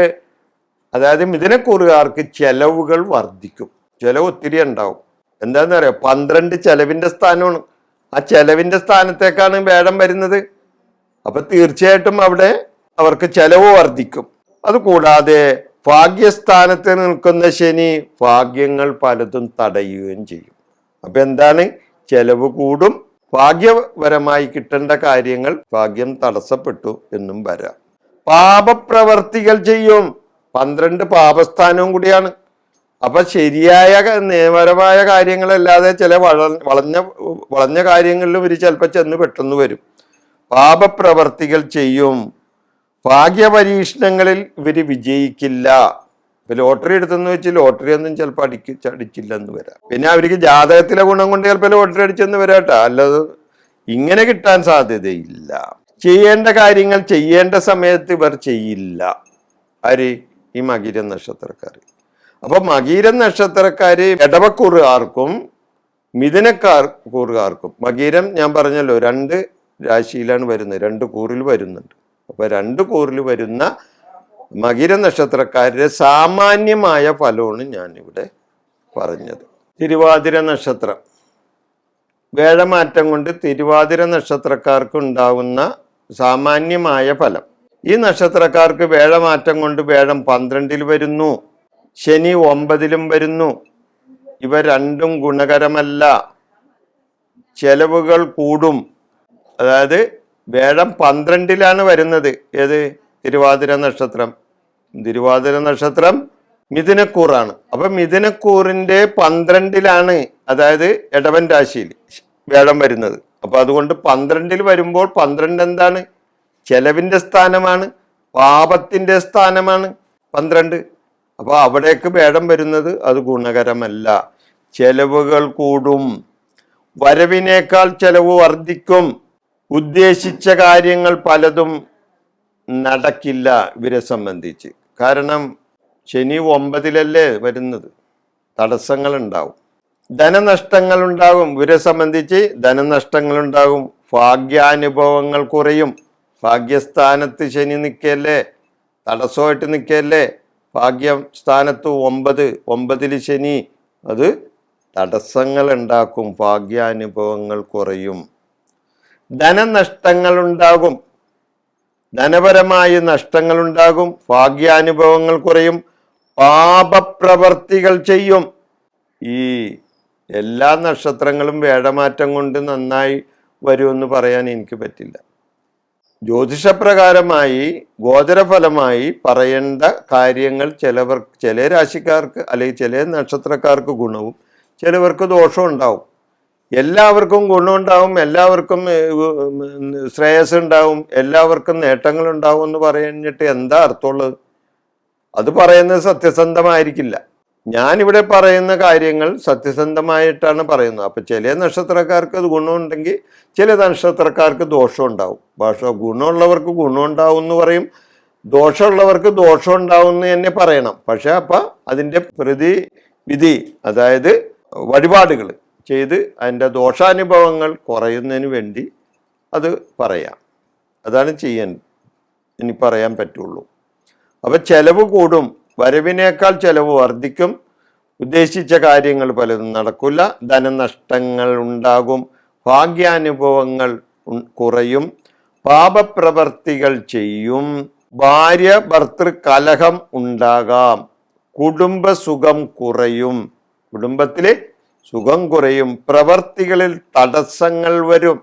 അതായത് മിഥുനക്കൂറുകാർക്ക് ചെലവുകൾ വർദ്ധിക്കും. ചെലവ് ഒത്തിരി ഉണ്ടാവും. എന്താന്ന് പറയാ, 12 ചെലവിന്റെ സ്ഥാനമാണ്. ആ ചെലവിന്റെ സ്ഥാനത്തേക്കാണ് വേഴം വരുന്നത്. അപ്പൊ തീർച്ചയായിട്ടും അവിടെ അവർക്ക് ചെലവ് വർദ്ധിക്കും. അതുകൂടാതെ ഭാഗ്യസ്ഥാനത്ത് നിൽക്കുന്ന ശനി ഭാഗ്യങ്ങൾ പലതും തടയുകയും ചെയ്യും. അപ്പൊ എന്താണ്? ചെലവ് കൂടും. ഭാഗ്യപരമായി കിട്ടേണ്ട കാര്യങ്ങൾ ഭാഗ്യം തടസ്സപ്പെട്ടു എന്നും വരാം. പാപപ്രവർത്തികൾ ചെയ്യും. 12 പാപസ്ഥാനവും കൂടിയാണ്. അപ്പൊ ശരിയായ നിയമപരമായ കാര്യങ്ങളല്ലാതെ ചില വളഞ്ഞ കാര്യങ്ങളിലും ഇവർ ചിലപ്പോൾ ചെന്ന് പെട്ടെന്ന് വരും. പാപപ്രവർത്തികൾ ചെയ്യും. ഭാഗ്യപരീക്ഷണങ്ങളിൽ ഇവർ വിജയിക്കില്ല. ഇപ്പൊ ലോട്ടറി എടുത്തെന്ന് വെച്ച് ലോട്ടറി ഒന്നും ചിലപ്പോൾ അടിച്ചില്ലെന്ന് വരാം. പിന്നെ അവർക്ക് ജാതകത്തിലെ ഗുണം കൊണ്ട് ചിലപ്പോൾ ലോട്ടറി അടിച്ചെന്ന് വരാട്ടോ, അല്ലാതെ ഇങ്ങനെ കിട്ടാൻ സാധ്യതയില്ല. ചെയ്യേണ്ട കാര്യങ്ങൾ ചെയ്യേണ്ട സമയത്ത് ഇവർ ചെയ്യില്ല. ആര്? ഈ മകീരം നക്ഷത്രക്കാർ. അപ്പൊ മകീരം നക്ഷത്രക്കാര് ഇടവക്കൂറുകാർക്കും മിഥുനക്കൂറുകാർക്കും, മകീരം ഞാൻ പറഞ്ഞല്ലോ 2 രാശിയിലാണ് വരുന്നത്, 2 കൂറിൽ വരുന്നുണ്ട്. അപ്പൊ 2 കൂറിൽ വരുന്ന മകീര നക്ഷത്രക്കാരുടെ സാമാന്യമായ ഫലമാണ് ഞാനിവിടെ പറഞ്ഞത്. തിരുവാതിര നക്ഷത്രം, വേഴമാറ്റം കൊണ്ട് തിരുവാതിര നക്ഷത്രക്കാർക്ക് ഉണ്ടാവുന്ന സാമാന്യമായ ഫലം. ഈ നക്ഷത്രക്കാർക്ക് വേഴമാറ്റം കൊണ്ട് വേഴം 12-ൽ വരുന്നു, ശനി 9-ലും വരുന്നു. ഇവ രണ്ടും ഗുണകരമല്ല, ചെലവുകൾ കൂടും. അതായത് വേഴം 12-ലാണ് വരുന്നത്. ഏത്? തിരുവാതിര നക്ഷത്രം. തിരുവാതിര നക്ഷത്രം മിഥുനക്കൂറാണ്. അപ്പൊ മിഥുനക്കൂറിന്റെ 12-ലാണ്, അതായത് ഇടവൻ രാശിയിൽ വേഴം വരുന്നത്. അപ്പൊ അതുകൊണ്ട് 12-ൽ വരുമ്പോൾ 12 എന്താണ്? ചെലവിന്റെ സ്ഥാനമാണ്, പാപത്തിന്റെ സ്ഥാനമാണ് 12. അപ്പൊ അവിടേക്ക് വേഴം വരുന്നത് അത് ഗുണകരമല്ല. ചെലവുകൾ കൂടും, വരവിനേക്കാൾ ചെലവ് വർദ്ധിക്കും, ഉദ്ദേശിച്ച കാര്യങ്ങൾ പലതും നടക്കില്ല ഇവരെ സംബന്ധിച്ച്. കാരണം ശനി 9-ലല്ലേ വരുന്നത്, തടസ്സങ്ങൾ ഉണ്ടാവും, ധനനഷ്ടങ്ങൾ ഉണ്ടാകും. ഇവരെ സംബന്ധിച്ച് ധനനഷ്ടങ്ങൾ ഉണ്ടാകും, ഭാഗ്യാനുഭവങ്ങൾ കുറയും. ഭാഗ്യസ്ഥാനത്ത് ശനി നിൽക്കല്ലേ, തടസ്സമായിട്ട് നിൽക്കല്ലേ. ഭാഗ്യം സ്ഥാനത്ത് 9-ൽ ശനി, അത് തടസ്സങ്ങൾ ഉണ്ടാക്കും, ഭാഗ്യാനുഭവങ്ങൾ കുറയും, ധനനഷ്ടങ്ങൾ ഉണ്ടാകും, ധനപരമായ നഷ്ടങ്ങൾ ഉണ്ടാകും, ഭാഗ്യാനുഭവങ്ങൾ കുറയും, പാപപ്രവർത്തികൾ ചെയ്യും. ഈ എല്ലാ നക്ഷത്രങ്ങളും വേഴമാറ്റം കൊണ്ട് നന്നായി വരുമെന്ന് പറയാൻ എനിക്ക് പറ്റില്ല. ജ്യോതിഷപ്രകാരമായി ഗോചരഫലമായി പറയേണ്ട കാര്യങ്ങൾ ചില രാശിക്കാർക്ക് അല്ലെങ്കിൽ ചില നക്ഷത്രക്കാർക്ക് ഗുണവും ചിലവർക്ക് ദോഷവും ഉണ്ടാവും. എല്ലാവർക്കും ഗുണമുണ്ടാവും, എല്ലാവർക്കും ശ്രേയസ് ഉണ്ടാവും, എല്ലാവർക്കും നേട്ടങ്ങൾ ഉണ്ടാവും എന്ന് പറഞ്ഞിട്ട് എന്താ അർത്ഥമുള്ളത്? അത് പറയുന്നത് സത്യസന്ധമായിരിക്കില്ല. ഞാനിവിടെ പറയുന്ന കാര്യങ്ങൾ സത്യസന്ധമായിട്ടാണ് പറയുന്നത്. അപ്പൊ ചില നക്ഷത്രക്കാർക്ക് അത് ഗുണമുണ്ടെങ്കിൽ ചില നക്ഷത്രക്കാർക്ക് ദോഷം ഉണ്ടാവും. പക്ഷെ ഗുണമുള്ളവർക്ക് ഗുണം ഉണ്ടാവും എന്ന് പറയും, ദോഷമുള്ളവർക്ക് ദോഷം ഉണ്ടാവും എന്ന് തന്നെ പറയണം. പക്ഷെ അപ്പൊ അതിൻ്റെ പ്രതിവിധി, അതായത് വഴിപാടുകൾ ചെയ്ത് അതിൻ്റെ ദോഷാനുഭവങ്ങൾ കുറയുന്നതിന് വേണ്ടി അത് പറയാം. അതാണ് ഇനി പറയാൻ പറ്റുള്ളൂ. അപ്പം ചെലവ് കൂടും, വരവിനേക്കാൾ ചെലവ് വർദ്ധിക്കും, ഉദ്ദേശിച്ച കാര്യങ്ങൾ പലതും നടക്കില്ല, ധനനഷ്ടങ്ങൾ ഉണ്ടാകും, ഭാഗ്യാനുഭവങ്ങൾ കുറയും, പാപപ്രവർത്തികൾ ചെയ്യും, ഭാര്യ ഭർത്തൃ കലഹം ഉണ്ടാകാം, കുടുംബസുഖം കുറയും, കുടുംബത്തിലെ സുഖം കുറയും, പ്രവർത്തികളിൽ തടസ്സങ്ങൾ വരും,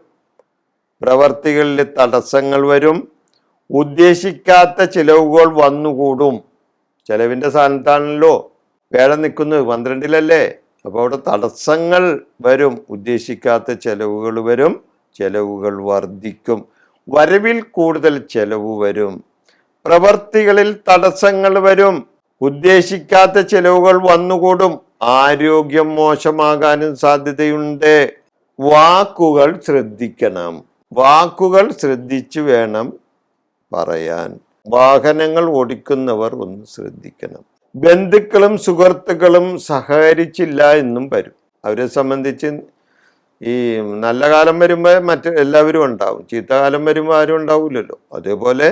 ഉദ്ദേശിക്കാത്ത ചിലവുകൾ വന്നുകൂടും. ചെലവിൻ്റെ സ്ഥാനത്താണല്ലോ വേഴം നിൽക്കുന്നത്, 12-ലല്ലേ. അപ്പോൾ അവിടെ തടസ്സങ്ങൾ വരും, ഉദ്ദേശിക്കാത്ത ചെലവുകൾ വരും, ചെലവുകൾ വർദ്ധിക്കും, വരവിൽ കൂടുതൽ ചെലവ് വരും, പ്രവർത്തികളിൽ തടസ്സങ്ങൾ വരും, ഉദ്ദേശിക്കാത്ത ചെലവുകൾ വന്നുകൂടും, ആരോഗ്യം മോശമാകാനും സാധ്യതയുണ്ട്. വാക്കുകൾ ശ്രദ്ധിക്കണം, വാക്കുകൾ ശ്രദ്ധിച്ചു വേണം പറയാൻ. വാഹനങ്ങൾ ഓടിക്കുന്നവർ ഒന്ന് ശ്രദ്ധിക്കണം. ബന്ധുക്കളും സുഹൃത്തുക്കളും സഹകരിച്ചില്ല എന്നും വരും. അവരെ സംബന്ധിച്ച് ഈ നല്ല കാലം വരുമ്പോൾ എല്ലാവരും ഉണ്ടാവും, ചീത്തകാലം വരുമ്പോൾ ആരും ഉണ്ടാവില്ലല്ലോ. അതേപോലെ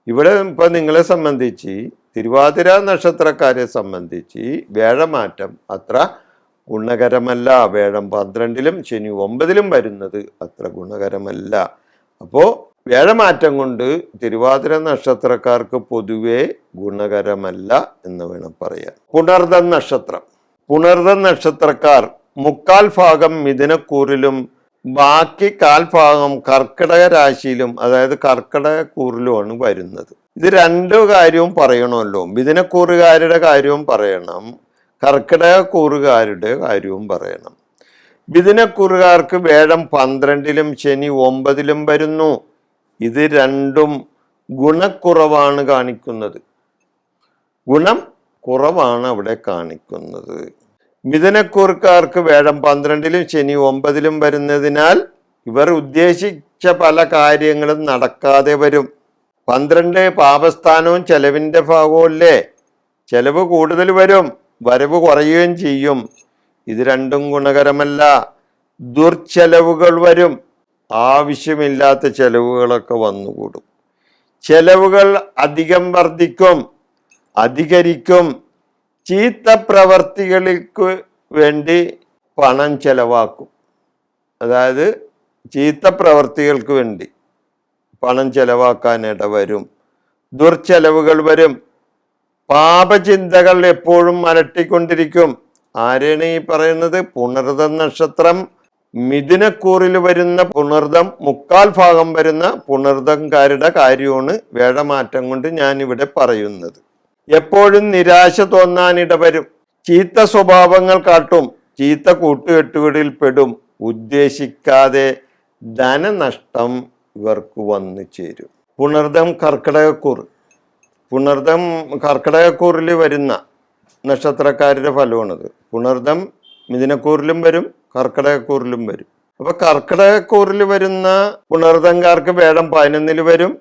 ഇവിടെ ഇപ്പം നിങ്ങളെ സംബന്ധിച്ച് തിരുവാതിര നക്ഷത്രക്കാരെ സംബന്ധിച്ച് വേഴമാറ്റം അത്ര ഗുണകരമല്ല. വേഴം 12-ലും ശനി 9-ലും വരുന്നത് അത്ര ഗുണകരമല്ല. അപ്പോൾ വേഴമാറ്റം കൊണ്ട് തിരുവാതിര നക്ഷത്രക്കാർക്ക് പൊതുവെ ഗുണകരമല്ല എന്ന് വേണം പറയാൻ. പുണർദം നക്ഷത്രം, പുണർദം നക്ഷത്രക്കാർ 3/4 ഭാഗം മിഥുനക്കൂറിലും ബാക്കി 1/4 ഭാഗം കർക്കിടക രാശിയിലും, അതായത് കർക്കിടക കൂറിലുമാണ് വരുന്നത്. ഇത് 2 കാര്യവും പറയണമല്ലോ. മിഥുനക്കൂറുകാരുടെ കാര്യവും പറയണം, കർക്കിടക കൂറുകാരുടെ കാര്യവും പറയണം. മിഥുനക്കൂറുകാർക്ക് വേഴം 12-ലും ശനി 9-ലും വരുന്നു. ഇത് രണ്ടും ഗുണക്കുറവാണ് കാണിക്കുന്നത്. ഗുണം കുറവാണ് അവിടെ കാണിക്കുന്നത്. മിഥുനക്കൂറുകാർക്ക് വേഴം 12-ലും ശനി 9-ലും വരുന്നതിനാൽ ഇവർ ഉദ്ദേശിച്ച പല കാര്യങ്ങളും നടക്കാതെ വരും. 12 പാപസ്ഥാനവും ചെലവിന്റെ ഭാഗവും അല്ലേ? ചെലവ് കൂടുതൽ വരും, വരവ് കുറയുകയും ചെയ്യും. ഇത് രണ്ടും ഗുണകരമല്ല. ദുർച്ചെലവുകൾ വരും. ആവശ്യമില്ലാത്ത ചെലവുകളൊക്കെ വന്നുകൂടും. ചെലവുകൾ അധികം വർദ്ധിക്കും, അധികരിക്കും. ചീത്ത പ്രവർത്തികൾക്ക് വേണ്ടി പണം ചെലവാക്കും. അതായത് ചീത്ത പ്രവർത്തികൾക്ക് വേണ്ടി പണം ചെലവാക്കാൻ ഇടവരും. ദുർച്ചെലവുകൾ വരും. പാപചിന്തകൾ എപ്പോഴും അലട്ടിക്കൊണ്ടിരിക്കും. ആരെയാണ് ഈ പറയുന്നത്? പുണർദം നക്ഷത്രം മിഥുനക്കൂറിൽ വരുന്ന പുണർദം 3/4 വരുന്ന പുണർദംകാരുടെ കാര്യമാണ് വേഴമാറ്റം കൊണ്ട് ഞാൻ ഇവിടെ പറയുന്നത്. എപ്പോഴും നിരാശ തോന്നാനിടവരും. ചീത്ത സ്വഭാവങ്ങൾ കാട്ടും. ചീത്ത കൂട്ടുകെട്ടുകളിൽ പെടും. ഉദ്ദേശിക്കാതെ ധനനഷ്ടം ഇവർക്ക് വന്നു ചേരും. പുണർദം കർക്കിടകക്കൂർ. പുണർദം കർക്കിടകക്കൂറിൽ വരുന്ന നക്ഷത്രക്കാരുടെ ഫലമാണത്. പുണർദം മിഥുനക്കൂറിലും വരും, കർക്കിടകക്കൂറിലും വരും. അപ്പൊ കർക്കിടകക്കൂറിൽ വരുന്ന പുണർദംകാർക്ക് വേഴം 11-ൽ വരും.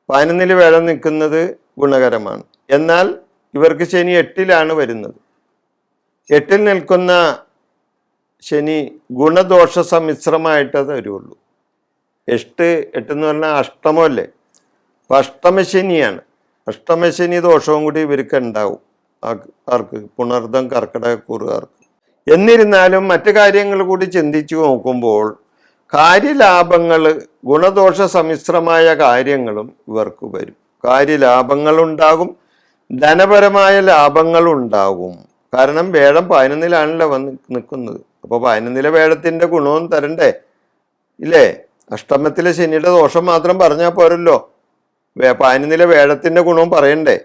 11-ൽ വേഴം നിൽക്കുന്നത് ഗുണകരമാണ്. എന്നാൽ ഇവർക്ക് ശനി 8-ലാണ് വരുന്നത്. 8-ൽ നിൽക്കുന്ന ശനി ഗുണദോഷ സമ്മിശ്രമായിട്ടേ വരുള്ളൂ. 8 എന്ന് പറഞ്ഞാൽ അഷ്ടമല്ലേ? അപ്പൊ അഷ്ടമശനിയാണ്. അഷ്ടമശനി ദോഷവും കൂടി ഇവർക്ക് ഉണ്ടാവും. ആർക്ക്? പുണർദം കർക്കിടകക്കൂറുകാർക്ക്. എന്നിരുന്നാലും മറ്റു കാര്യങ്ങൾ കൂടി ചിന്തിച്ചു നോക്കുമ്പോൾ കാര്യലാഭങ്ങൾ, ഗുണദോഷ സമ്മിശ്രമായ കാര്യങ്ങളും ഇവർക്ക് വരും. കാര്യലാഭങ്ങളുണ്ടാകും, ധനപരമായ ലാഭങ്ങളുണ്ടാകും. കാരണം വേഴം 11-ലാണല്ലോ വന്ന് നിൽക്കുന്നത്. അപ്പോൾ 11-ലെ വേഴത്തിന്റെ ഗുണവും തരണ്ടേ? ഇല്ലേ? അഷ്ടമത്തിലെ ശനിയുടെ ദോഷം മാത്രം പറഞ്ഞാൽ പോരല്ലോ, 11-ലെ വേഴത്തിന്റെ ഗുണവും പറയണ്ടേ?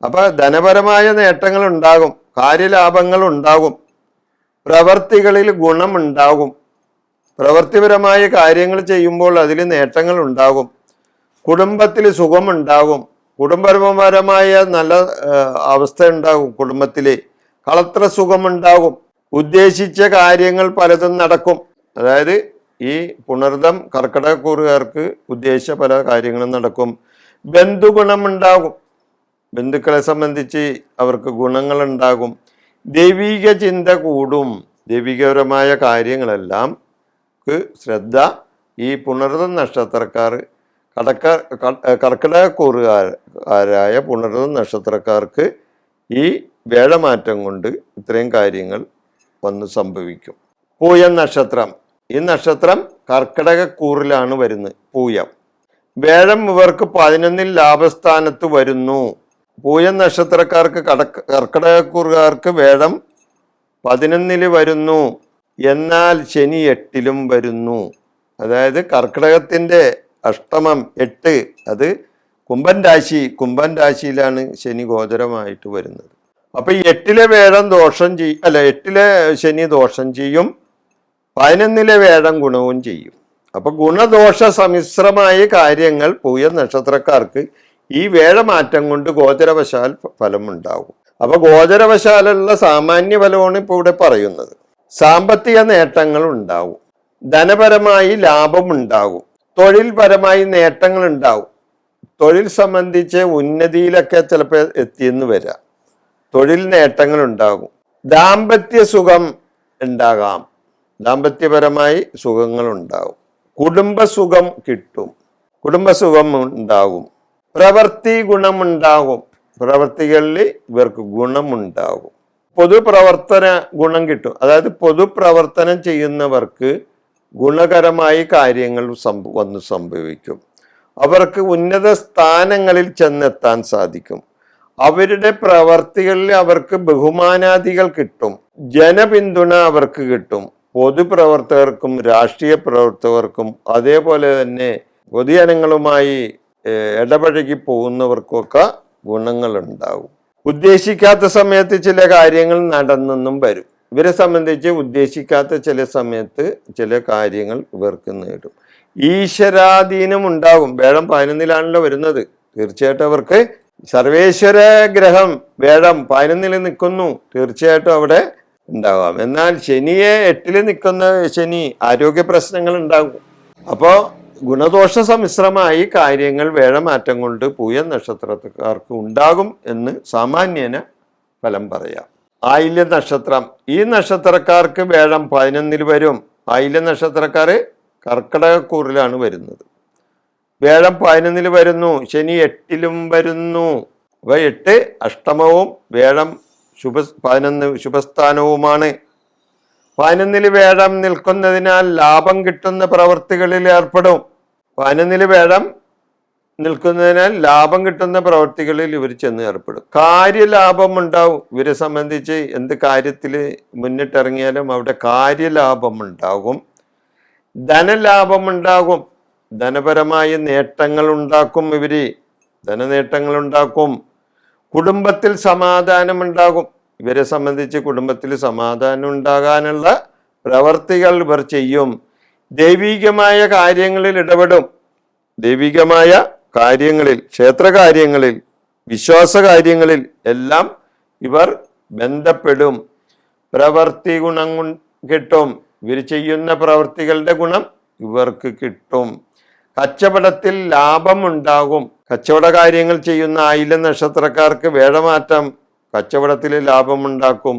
അപ്പൊ ധനപരമായ നേട്ടങ്ങൾ ഉണ്ടാകും, കാര്യലാഭങ്ങൾ ഉണ്ടാകും, പ്രവർത്തികളിൽ ഗുണമുണ്ടാകും. പ്രവൃത്തിപരമായ കാര്യങ്ങൾ ചെയ്യുമ്പോൾ അതിൽ നേട്ടങ്ങൾ ഉണ്ടാകും. കുടുംബത്തിൽ സുഖമുണ്ടാകും. കുടുംബപരമായ നല്ല അവസ്ഥ ഉണ്ടാകും. കുടുംബത്തിലെ കളത്ര സുഖമുണ്ടാകും. ഉദ്ദേശിച്ച കാര്യങ്ങൾ പലതും നടക്കും. അതായത് ഈ പുണർദം കർക്കിടകക്കൂറുകാർക്ക് ഉദ്ദേശിച്ച പല കാര്യങ്ങളും നടക്കും. ബന്ധുഗുണമുണ്ടാകും. ബന്ധുക്കളെ സംബന്ധിച്ച് അവർക്ക് ഗുണങ്ങളുണ്ടാകും. ദൈവിക ചിന്ത കൂടും. ദൈവികപരമായ കാര്യങ്ങളെല്ലാം ശ്രദ്ധ ഈ പുണർദം നക്ഷത്രക്കാർ കർക്കിടകക്കൂറുകാരായ പുണർദം നക്ഷത്രക്കാർക്ക് ഈ വേഴമാറ്റം കൊണ്ട് ഇത്രയും കാര്യങ്ങൾ വന്ന് സംഭവിക്കും. പൂയം നക്ഷത്രം. ഈ നക്ഷത്രം കർക്കിടകക്കൂറിലാണ് വരുന്നത്. പൂയം വേഴം ഇവർക്ക് 11-ൽ ലാഭസ്ഥാനത്ത് വരുന്നു. പൂയം നക്ഷത്രക്കാർക്ക് കർക്കിടകക്കൂറുകാർക്ക് വേഴം 11-ൽ വരുന്നു. എന്നാൽ ശനി 8-ലും വരുന്നു. അതായത് കർക്കിടകത്തിന്റെ അഷ്ടമം 8, അത് കുംഭൻ രാശി. കുംഭൻ രാശിയിലാണ് ശനി ഗോചരമായിട്ട് വരുന്നത്. അപ്പൊ 8-ലെ വേഴം ദോഷം ചെയ്യും, 8-ലെ ശനി ദോഷം ചെയ്യും, 11-ലെ വേഴം ഗുണവും ചെയ്യും. അപ്പൊ ഗുണദോഷ സമ്മിശ്രമായ കാര്യങ്ങൾ പൂയം നക്ഷത്രക്കാർക്ക് ഈ വേഴമാറ്റം കൊണ്ട് ഗോചരവശാൽ ഫലമുണ്ടാകും. അപ്പൊ ഗോചരവശാലുള്ള സാമാന്യ ഫലമാണ് ഇപ്പൊ ഇവിടെ പറയുന്നത്. സാമ്പത്തിക നേട്ടങ്ങൾ ഉണ്ടാവും, ധനപരമായി ലാഭമുണ്ടാകും, തൊഴിൽപരമായി നേട്ടങ്ങൾ ഉണ്ടാവും. തൊഴിൽ സംബന്ധിച്ച് ഉന്നതിയിലൊക്കെ ചിലപ്പോൾ എത്തിയെന്ന് വരാം. തൊഴിൽ നേട്ടങ്ങൾ ഉണ്ടാകും. ദാമ്പത്യ സുഖം ഉണ്ടാകാം. ദാമ്പത്യപരമായി സുഖങ്ങൾ ഉണ്ടാകും. കുടുംബസുഖം കിട്ടും. കുടുംബസുഖം ഉണ്ടാകും. പ്രവൃത്തി ഗുണമുണ്ടാകും. പ്രവൃത്തികളിൽ ഇവർക്ക് ഗുണമുണ്ടാകും. പൊതുപ്രവർത്തന ഗുണം കിട്ടും. അതായത് പൊതുപ്രവർത്തനം ചെയ്യുന്നവർക്ക് ഗുണകരമായി കാര്യങ്ങൾ വന്ന് സംഭവിക്കും. അവർക്ക് ഉന്നത സ്ഥാനങ്ങളിൽ ചെന്നെത്താൻ സാധിക്കും. അവരുടെ പ്രവർത്തികളിൽ അവർക്ക് ബഹുമാനാദികൾ കിട്ടും. ജനപിന്തുണ അവർക്ക് കിട്ടും. പൊതുപ്രവർത്തകർക്കും രാഷ്ട്രീയ പ്രവർത്തകർക്കും അതേപോലെ തന്നെ പൊതുജനങ്ങളുമായി ഇടപഴകി പോകുന്നവർക്കൊക്കെ ഗുണങ്ങളുണ്ടാകും. ഉദ്ദേശിക്കാത്ത സമയത്ത് ചില കാര്യങ്ങൾ നടന്നെന്നും വരും. ഇവരെ സംബന്ധിച്ച് ഉദ്ദേശിക്കാത്ത ചില സമയത്ത് ചില കാര്യങ്ങൾ ഇവർക്ക് നേടും. ഈശ്വരാധീനം ഉണ്ടാകും. വേഴം 11-ലാണല്ലോ വരുന്നത്. തീർച്ചയായിട്ടും അവർക്ക് സർവേശ്വര ഗ്രഹം വേഴം 11-ൽ നിൽക്കുന്നു, തീർച്ചയായിട്ടും അവിടെ ഉണ്ടാവാം. എന്നാൽ ശനിയെ 8-ൽ നിൽക്കുന്ന ശനി ആരോഗ്യ പ്രശ്നങ്ങൾ ഉണ്ടാകും. അപ്പോ ഗുണദോഷ സമ്മിശ്രമായി കാര്യങ്ങൾ വേഴമാറ്റം കൊണ്ട് പൂയം നക്ഷത്രക്കാർക്ക് ഉണ്ടാകും എന്ന് സാമാന്യന ഫലം പറയാം. ആയില്യ നക്ഷത്രം, ഈ നക്ഷത്രക്കാർക്ക് വേഴം 11-ൽ വരും. ആയില്യ നക്ഷത്രക്കാര് കർക്കിടകക്കൂറിലാണ് വരുന്നത്. വേഴം 11-ൽ വരുന്നു, ശനി 8-ലും വരുന്നു. അപ്പൊ 8 അഷ്ടമവും വേഴം 11 ശുഭസ്ഥാനവുമാണ്. 11-ൽ വേഴം നിൽക്കുന്നതിനാൽ ലാഭം കിട്ടുന്ന പ്രവൃത്തികളിൽ ഏർപ്പെടും. 11-ൽ വേഴം നിൽക്കുന്നതിനാൽ ലാഭം കിട്ടുന്ന പ്രവൃത്തികളിൽ ഇവർ ചെന്ന് ഏർപ്പെടും. കാര്യലാഭം ഉണ്ടാവും. ഇവരെ സംബന്ധിച്ച് എന്ത് കാര്യത്തിൽ മുന്നിട്ടിറങ്ങിയാലും അവിടെ കാര്യലാഭം ഉണ്ടാകും, ധനലാഭം ഉണ്ടാകും, ധനപരമായ നേട്ടങ്ങൾ ഉണ്ടാക്കും. ഇവര് ധനനേട്ടങ്ങൾ ഉണ്ടാക്കും. കുടുംബത്തിൽ സമാധാനം ഉണ്ടാകും. ഇവരെ സംബന്ധിച്ച് കുടുംബത്തിൽ സമാധാനം ഉണ്ടാകാനുള്ള പ്രവർത്തികൾ ഇവർ ചെയ്യും. ദൈവികമായ കാര്യങ്ങളിൽ ഇടപെടും. ദൈവികമായ കാര്യങ്ങളിൽ, ക്ഷേത്രകാര്യങ്ങളിൽ, വിശ്വാസ കാര്യങ്ങളിൽ എല്ലാം ഇവർ ബന്ധപ്പെടും. പ്രവൃത്തി ഗുണം കിട്ടും. ഇവർ ചെയ്യുന്ന പ്രവൃത്തികളുടെ ഗുണം ഇവർക്ക് കിട്ടും. കച്ചവടത്തിൽ ലാഭം ഉണ്ടാകും. കച്ചവട കാര്യങ്ങൾ ചെയ്യുന്ന ആയില്യ നക്ഷത്രക്കാർക്ക് വേഴമാറ്റം കച്ചവടത്തിൽ ലാഭമുണ്ടാക്കും.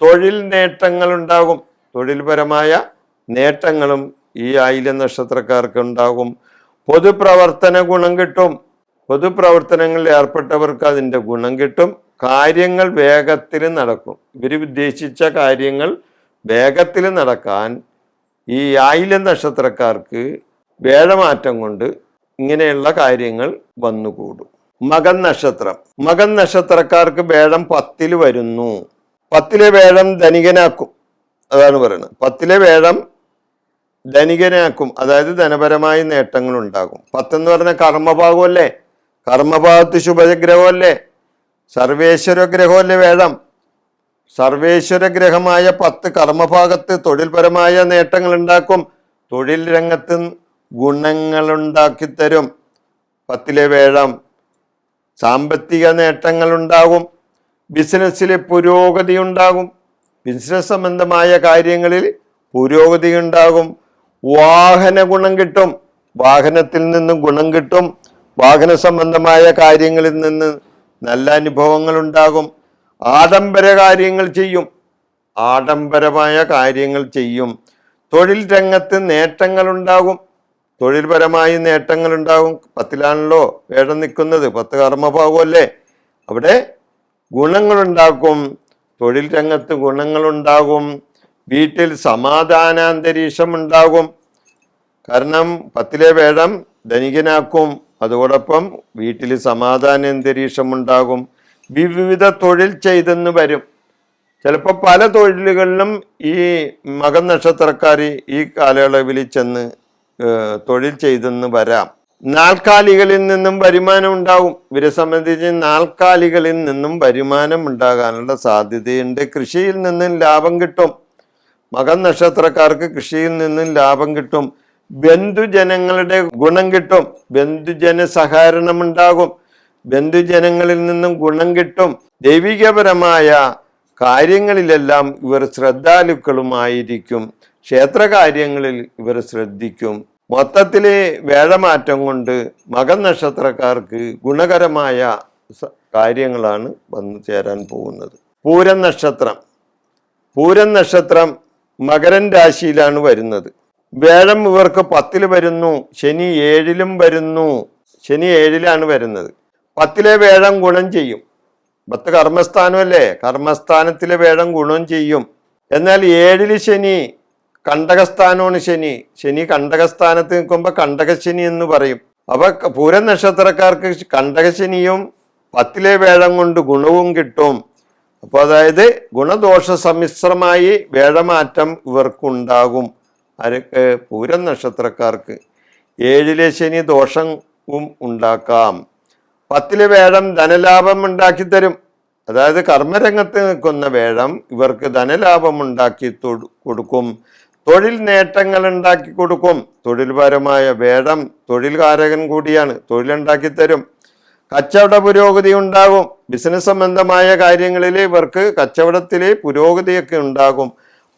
തൊഴിൽ നേട്ടങ്ങൾ ഉണ്ടാകും. തൊഴിൽപരമായ നേട്ടങ്ങളും ഈ ആയില്യ നക്ഷത്രക്കാർക്ക് ഉണ്ടാകും. പൊതുപ്രവർത്തന ഗുണം കിട്ടും. പൊതുപ്രവർത്തനങ്ങളിൽ ഏർപ്പെട്ടവർക്ക് അതിൻ്റെ ഗുണം കിട്ടും. കാര്യങ്ങൾ വേഗത്തിൽ നടക്കും. ഇവർ ഉദ്ദേശിച്ച കാര്യങ്ങൾ വേഗത്തിൽ നടക്കാൻ ഈ ആയില്യ നക്ഷത്രക്കാർക്ക് വേഴമാറ്റം കൊണ്ട് ഇങ്ങനെയുള്ള കാര്യങ്ങൾ വന്നുകൂടും. മകൻ നക്ഷത്രം, മകൻ നക്ഷത്രക്കാർക്ക് വേഴം 10-ൽ വരുന്നു. 10-ലെ വേഴം ധനികനാക്കും. അതാണ് പറയുന്നത്. 10-ലെ വേഴം ധനികനാക്കും, അതായത് ധനപരമായ നേട്ടങ്ങൾ ഉണ്ടാകും. 10 എന്ന് പറഞ്ഞാൽ കർമ്മഭാഗമല്ലേ? കർമ്മഭാഗത്ത് ശുഭഗ്രഹമല്ലേ? സർവേശ്വര ഗ്രഹമല്ലേ വേഴം? സർവേശ്വര ഗ്രഹമായ 10 കർമ്മഭാഗത്ത് തൊഴിൽപരമായ നേട്ടങ്ങൾ ഉണ്ടാക്കും. തൊഴിൽ രംഗത്ത് ഗുണങ്ങൾ ഉണ്ടാക്കിത്തരും 10-ലെ വേഴം. സാമ്പത്തിക നേട്ടങ്ങൾ ഉണ്ടാകും. ബിസിനസ്സിൽ പുരോഗതി ഉണ്ടാകും. ബിസിനസ് സംബന്ധമായ കാര്യങ്ങളിൽ പുരോഗതി ഉണ്ടാകും. വാഹന ഗുണം കിട്ടും. വാഹനത്തിൽ നിന്നും ഗുണം കിട്ടും. വാഹന സംബന്ധമായ കാര്യങ്ങളിൽ നിന്ന് നല്ല അനുഭവങ്ങൾ ഉണ്ടാകും. ആഡംബര കാര്യങ്ങൾ ചെയ്യും. ആഡംബരമായ കാര്യങ്ങൾ ചെയ്യും. തൊഴിൽ രംഗത്ത് നേട്ടങ്ങൾ ഉണ്ടാകും. തൊഴിൽപരമായി നേട്ടങ്ങൾ ഉണ്ടാകും. 10-ലാണല്ലോ വേഴം നിൽക്കുന്നത്. 10 കർമ്മഭാഗമല്ലേ? അവിടെ ഗുണങ്ങളുണ്ടാക്കും. തൊഴിൽ രംഗത്ത് ഗുണങ്ങളുണ്ടാകും. വീട്ടിൽ സമാധാനാന്തരീക്ഷം ഉണ്ടാകും. കാരണം 10-ലെ വേഴം ധനികനാക്കും. അതോടൊപ്പം വീട്ടിൽ സമാധാനാന്തരീക്ഷം ഉണ്ടാകും. വിവിധ തൊഴിൽ ചെയ്തെന്ന് വരും. ചിലപ്പോൾ പല തൊഴിലുകളിലും ഈ മകൻ നക്ഷത്രക്കാർ ഈ കാലയളവിൽ ചെന്ന് തൊഴിൽ ചെയ്തെന്ന് വരാം. നാൽക്കാലികളിൽ നിന്നും വരുമാനം ഉണ്ടാകും. ഇവരെ സംബന്ധിച്ച് നാൽക്കാലികളിൽ നിന്നും വരുമാനം ഉണ്ടാകാനുള്ള സാധ്യതയുണ്ട്. കൃഷിയിൽ നിന്നും ലാഭം കിട്ടും. മകൻ നക്ഷത്രക്കാർക്ക് കൃഷിയിൽ നിന്നും ലാഭം കിട്ടും. ബന്ധുജനങ്ങളുടെ ഗുണം കിട്ടും. ബന്ധുജന സഹകരണം ഉണ്ടാകും. ബന്ധുജനങ്ങളിൽ നിന്നും ഗുണം കിട്ടും. ദൈവികപരമായ കാര്യങ്ങളിലെല്ലാം ഇവർ ശ്രദ്ധാലുക്കളുമായിരിക്കും. ക്ഷേത്രകാര്യങ്ങളിൽ ഇവർ ശ്രദ്ധിക്കും. മൊത്തത്തില് വേഴമാറ്റം കൊണ്ട് മകൻ നക്ഷത്രക്കാർക്ക് ഗുണകരമായ കാര്യങ്ങളാണ് വന്നു ചേരാൻ പോകുന്നത്. പൂരം നക്ഷത്രം, പൂരം നക്ഷത്രം മകരൻ രാശിയിലാണ് വരുന്നത്. വേഴം ഇവർക്ക് 10-ൽ വരുന്നു. ശനി 7-ലും വരുന്നു. ശനി 7-ലാണ് വരുന്നത്. 10-ലെ വേഴം ഗുണം ചെയ്യും. 10 കർമ്മസ്ഥാനമല്ലേ? കർമ്മസ്ഥാനത്തിലെ വേഴം ഗുണം ചെയ്യും. എന്നാൽ 7-ൽ ശനി കണ്ടകസ്ഥാനമാണ്. ശനി കണ്ടകസ്ഥാനത്ത് നിൽക്കുമ്പോൾ കണ്ടകശനി എന്ന് പറയും. അപ്പൊ പൂരം നക്ഷത്രക്കാർക്ക് കണ്ടകശനിയും 10-ലെ വേഴം കൊണ്ട് ഗുണവും കിട്ടും. അപ്പോൾ അതായത് ഗുണദോഷ സമ്മിശ്രമായി വേഴമാറ്റം ഇവർക്കുണ്ടാകും. ആർക്ക്? പൂരം നക്ഷത്രക്കാർക്ക്. 7-ലെ ശനി ദോഷവും ഉണ്ടാക്കാം. 10-ലെ വേഴം ധനലാഭം ഉണ്ടാക്കി തരും. അതായത് കർമ്മരംഗത്ത് നിൽക്കുന്ന വേഴം ഇവർക്ക് ധനലാഭം ഉണ്ടാക്കി കൊടുക്കും. തൊഴിൽ നേട്ടങ്ങൾ ഉണ്ടാക്കി കൊടുക്കും. തൊഴിൽപരമായ വേഴം തൊഴിൽകാരകൻ കൂടിയാണ്, തൊഴിലുണ്ടാക്കി തരും. കച്ചവട പുരോഗതി ഉണ്ടാകും. ബിസിനസ് സംബന്ധമായ കാര്യങ്ങളിൽ ഇവർക്ക് കച്ചവടത്തിലെ പുരോഗതിയൊക്കെ ഉണ്ടാകും.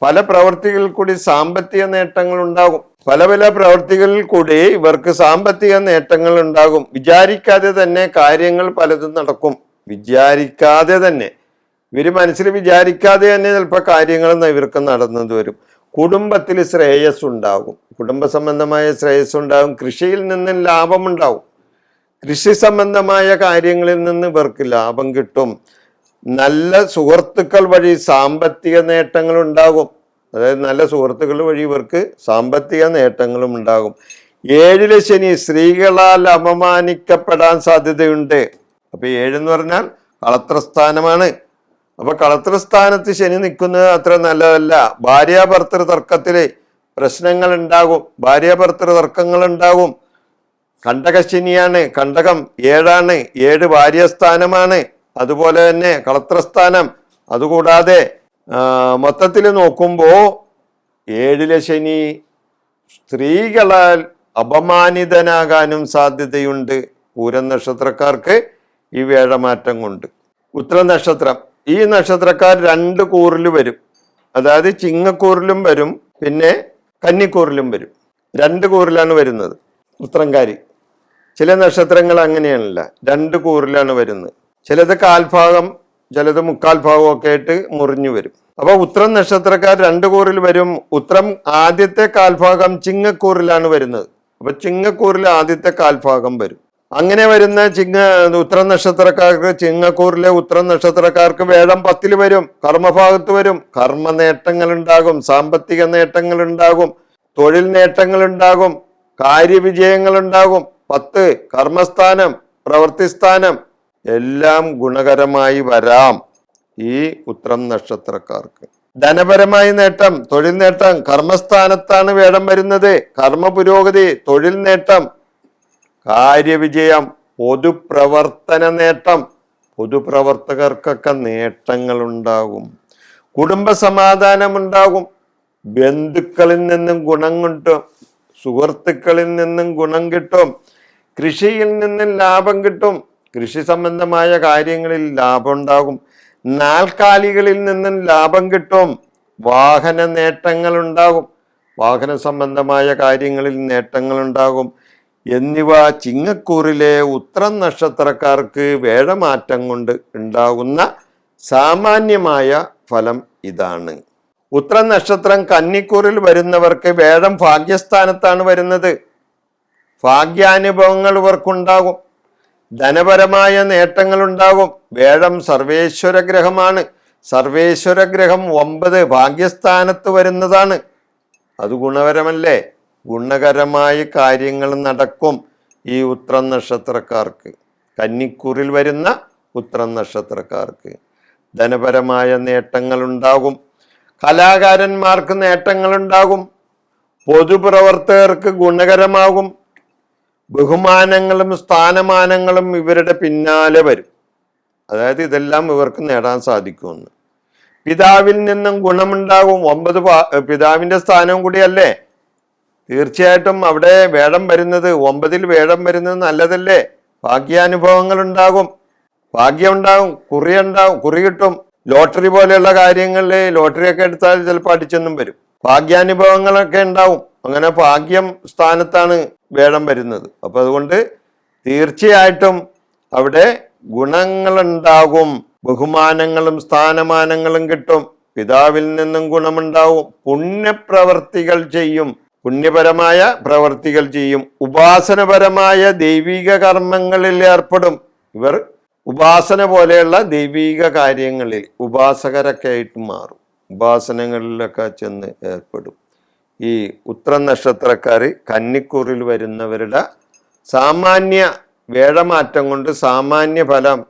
പല പ്രവർത്തികളിൽ കൂടി സാമ്പത്തിക നേട്ടങ്ങൾ ഉണ്ടാകും. പല പല പ്രവർത്തികളിൽ കൂടി ഇവർക്ക് സാമ്പത്തിക നേട്ടങ്ങൾ ഉണ്ടാകും. വിചാരിക്കാതെ തന്നെ കാര്യങ്ങൾ പലതും നടക്കും. വിചാരിക്കാതെ തന്നെ, ഇവര് മനസ്സിൽ വിചാരിക്കാതെ തന്നെ ചിലപ്പോൾ കാര്യങ്ങൾ ഇവർക്ക് നടന്നത് വരും. കുടുംബത്തിൽ ശ്രേയസ് ഉണ്ടാകും. കുടുംബ സംബന്ധമായ ശ്രേയസ് ഉണ്ടാകും. കൃഷിയിൽ നിന്നും ലാഭമുണ്ടാവും. കൃഷി സംബന്ധമായ കാര്യങ്ങളിൽ നിന്ന് ഇവർക്ക് ലാഭം കിട്ടും. നല്ല സുഹൃത്തുക്കൾ വഴി സാമ്പത്തിക നേട്ടങ്ങൾ ഉണ്ടാകും. അതായത് നല്ല സുഹൃത്തുക്കൾ വഴി ഇവർക്ക് സാമ്പത്തിക നേട്ടങ്ങളും ഉണ്ടാകും. 7 ശനി സ്ത്രീകളാൽ അപമാനിക്കപ്പെടാൻ സാധ്യതയുണ്ട്. അപ്പൊ 7 എന്ന് പറഞ്ഞാൽ കളത്രസ്ഥാനമാണ്. അപ്പൊ കളത്രസ്ഥാനത്ത് ശനി നിൽക്കുന്നത് അത്ര നല്ലതല്ല. ഭാര്യാഭർത്തൃ തർക്കത്തില് പ്രശ്നങ്ങൾ ഉണ്ടാകും. ഭാര്യാഭർത്തൃ തർക്കങ്ങൾ ഉണ്ടാകും. കണ്ടകശനിയാണ്. കണ്ടകം 7 7 ഭാര്യസ്ഥാനമാണ്. അതുപോലെ തന്നെ കളത്രസ്ഥാനം. അതുകൂടാതെ മൊത്തത്തിൽ നോക്കുമ്പോൾ 7 ശനി സ്ത്രീകളാൽ അപമാനിതനാകാനും സാധ്യതയുണ്ട്. പൂരം നക്ഷത്രക്കാർക്ക് ഈ വേഴമാറ്റം കൊണ്ട്. ഉത്തര നക്ഷത്രം, ഈ നക്ഷത്രക്കാർ 2 കൂറിൽ വരും. അതായത് ചിങ്ങക്കൂറിലും വരും, പിന്നെ കന്നിക്കൂറിലും വരും. 2 കൂറിലാണ് വരുന്നത് ഉത്തരംകാരി. ചില നക്ഷത്രങ്ങൾ അങ്ങനെയാണല്ല, 2 കൂറിലാണ് വരുന്നത്. ചിലത് കാൽഭാഗം, ചിലത് മുക്കാൽ ഭാഗം ഒക്കെ ആയിട്ട് മുറിഞ്ഞു വരും. അപ്പൊ ഉത്രം നക്ഷത്രക്കാർ 2 കൂറിൽ വരും. ഉത്രം ആദ്യത്തെ കാൽഭാഗം ചിങ്ങക്കൂറിലാണ് വരുന്നത്. അപ്പൊ ചിങ്ങക്കൂറിൽ ആദ്യത്തെ കാൽഭാഗം വരും. അങ്ങനെ വരുന്ന ഉത്രം നക്ഷത്രക്കാർക്ക്, ചിങ്ങക്കൂറിലെ ഉത്രം നക്ഷത്രക്കാർക്ക് വേഴം 10 വരും, കർമ്മഭാഗത്ത് വരും. കർമ്മ നേട്ടങ്ങൾ ഉണ്ടാകും, സാമ്പത്തിക നേട്ടങ്ങൾ ഉണ്ടാകും, തൊഴിൽ നേട്ടങ്ങൾ ഉണ്ടാകും, കാര്യവിജയങ്ങൾ ഉണ്ടാകും. 10 കർമ്മസ്ഥാനം, പ്രവൃത്തിസ്ഥാനം എല്ലാം ഗുണകരമായി വരാം ഈ ഉത്രം നക്ഷത്രക്കാർക്ക്. ധനപരമായി നേട്ടം, തൊഴിൽ നേട്ടം, കർമ്മസ്ഥാനത്താണ് വേഴം വരുന്നത്. കർമ്മ പുരോഗതി, തൊഴിൽ നേട്ടം, കാര്യവിജയം, പൊതുപ്രവർത്തന നേട്ടം. പൊതുപ്രവർത്തകർക്കൊക്കെ നേട്ടങ്ങൾ ഉണ്ടാകും. കുടുംബ സമാധാനം ഉണ്ടാകും. ബന്ധുക്കളിൽ നിന്നും ഗുണം കിട്ടും. സുഹൃത്തുക്കളിൽ നിന്നും ഗുണം കിട്ടും. കൃഷിയിൽ നിന്നും ലാഭം കിട്ടും. കൃഷി സംബന്ധമായ കാര്യങ്ങളിൽ ലാഭം ഉണ്ടാകും. നാൽക്കാലികളിൽ നിന്നും ലാഭം കിട്ടും. വാഹന നേട്ടങ്ങൾ ഉണ്ടാകും. വാഹന സംബന്ധമായ കാര്യങ്ങളിൽ നേട്ടങ്ങൾ ഉണ്ടാകും. എന്നിവ ചിങ്ങക്കൂറിലെ ഉത്രം നക്ഷത്രക്കാർക്ക് വേഴമാറ്റം കൊണ്ട് ഉണ്ടാകുന്ന സാമാന്യമായ ഫലം ഇതാണ്. ഉത്രം നക്ഷത്രം കന്നിക്കൂറിൽ വരുന്നവർക്ക് വേഴം ഭാഗ്യസ്ഥാനത്താണ് വരുന്നത്. ഭാഗ്യാനുഭവങ്ങൾ ഇവർക്കുണ്ടാകും. ധനപരമായ നേട്ടങ്ങൾ ഉണ്ടാകും. വേഴം സർവേശ്വര ഗ്രഹമാണ്. സർവേശ്വര ഗ്രഹം 9 ഭാഗ്യസ്ഥാനത്ത് വരുന്നതാണ്. അത് ഗുണകരമല്ലേ? ഗുണകരമായ കാര്യങ്ങൾ നടക്കും ഈ ഉത്രം നക്ഷത്രക്കാർക്ക്. കന്നിക്കൂറിൽ വരുന്ന ഉത്രം നക്ഷത്രക്കാർക്ക് ധനപരമായ നേട്ടങ്ങൾ ഉണ്ടാകും. കലാകാരന്മാർക്ക് നേട്ടങ്ങൾ ഉണ്ടാകും. പൊതുപ്രവർത്തകർക്ക് ഗുണകരമാകും. ബഹുമാനങ്ങളും സ്ഥാനമാനങ്ങളും ഇവരുടെ പിന്നാലെ വരും. അതായത് ഇതെല്ലാം ഇവർക്ക് നേടാൻ സാധിക്കുമെന്ന്. പിതാവിൽ നിന്നും ഗുണമുണ്ടാകും. 9 പിതാവിന്റെ സ്ഥാനവും കൂടിയല്ലേ. തീർച്ചയായിട്ടും അവിടെ വേഴം വരുന്നത്, 9 വേഴം വരുന്നത് നല്ലതല്ലേ. ഭാഗ്യാനുഭവങ്ങൾ ഉണ്ടാകും, ഭാഗ്യം ഉണ്ടാകും, കുറി കിട്ടും. ലോട്ടറി പോലെയുള്ള കാര്യങ്ങളിൽ ലോട്ടറിയൊക്കെ എടുത്താൽ ചിലപ്പോൾ അടിച്ചെന്നും വരും. ഭാഗ്യാനുഭവങ്ങളൊക്കെ ഉണ്ടാവും. അങ്ങനെ ഭാഗ്യം സ്ഥാനത്താണ് വേഴം വരുന്നത്. അപ്പൊ അതുകൊണ്ട് തീർച്ചയായിട്ടും അവിടെ ഗുണങ്ങളുണ്ടാകും. ബഹുമാനങ്ങളും സ്ഥാനമാനങ്ങളും കിട്ടും. പിതാവിൽ നിന്നും ഗുണമുണ്ടാവും. പുണ്യപ്രവർത്തികൾ ചെയ്യും. പുണ്യപരമായ പ്രവർത്തികൾ ചെയ്യും. ഉപാസനപരമായ ദൈവിക കർമ്മങ്ങളിൽ ഏർപ്പെടും. ഇവർ ഉപാസന പോലെയുള്ള ദൈവിക കാര്യങ്ങളിൽ ഉപാസകരൊക്കെ ആയിട്ട് മാറും. ഉപാസനകളിലൊക്കെ ചെന്ന് ഏർപ്പെടും. ഈ ഉത്രം നക്ഷത്രക്കാർ കന്നിക്കൂറിൽ വരുന്നവരുടെ സാമാന്യ വേഴമാറ്റം കൊണ്ട് സാമാന്യ ഫലം.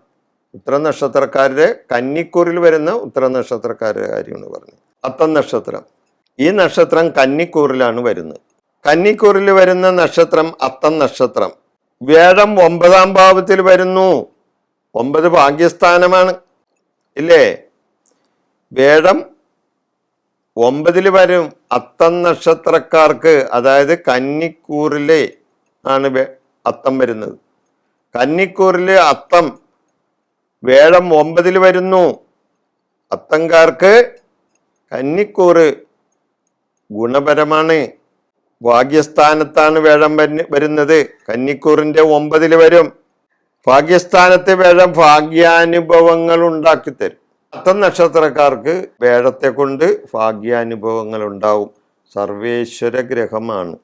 ഉത്രം നക്ഷത്രക്കാരുടെ കന്നിക്കൂറിൽ വരുന്ന ഉത്രം നക്ഷത്രക്കാരുടെ കാര്യമാണ് പറഞ്ഞത്. അത്തം നക്ഷത്രം, ഈ നക്ഷത്രം കന്നിക്കൂറിലാണ് വരുന്നത്. കന്നിക്കൂറിൽ വരുന്ന നക്ഷത്രം അത്തം നക്ഷത്രം. വേഴം 9-ാം ഭാവത്തിൽ വരുന്നു. 9 ഭാഗ്യസ്ഥാനമാണ് ഇല്ലേ. വേഴം 9 വരും അത്തം നക്ഷത്രക്കാർക്ക്, അതായത് കന്നിക്കൂറിലെ ആണ് അത്തം വരുന്നത്. കന്നിക്കൂറിലെ അത്തം വേഴം 9 വരുന്നു. അത്തംകാർക്ക് കന്നിക്കൂറ് ഗുണപരമാണ്. ഭാഗ്യസ്ഥാനത്താണ് വേഴം വരുന്നത്. കന്നിക്കൂറിന്റെ 9 വരും. ഭാഗ്യസ്ഥാനത്തെ വേഴം ഭാഗ്യാനുഭവങ്ങൾ ഉണ്ടാക്കി തരും. അത്തം നക്ഷത്രക്കാർക്ക് വേഴത്തെ കൊണ്ട് ഭാഗ്യാനുഭവങ്ങൾ ഉണ്ടാവും. സർവേശ്വര ഗ്രഹമാണ്,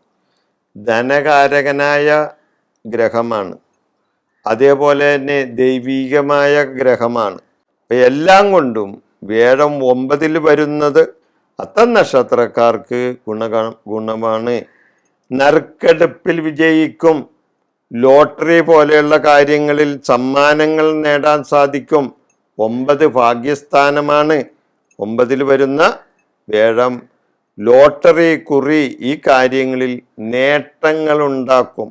ധനകാരകനായ ഗ്രഹമാണ്, അതേപോലെ തന്നെ ദൈവീകമായ ഗ്രഹമാണ്. എല്ലാം കൊണ്ടും വേഴം 9 വരുന്നത് അത്തം നക്ഷത്രക്കാർക്ക് ഗുണമാണ്. നറുക്കെടുപ്പിൽ വിജയിക്കും. ലോട്ടറി പോലെയുള്ള കാര്യങ്ങളിൽ സമ്മാനങ്ങൾ നേടാൻ സാധിക്കും. 9 ഭാഗ്യസ്ഥാനമാണ്. 9 വരുന്ന വേഴം ലോട്ടറി, കുറി ഈ കാര്യങ്ങളിൽ നേട്ടങ്ങൾ ഉണ്ടാക്കും.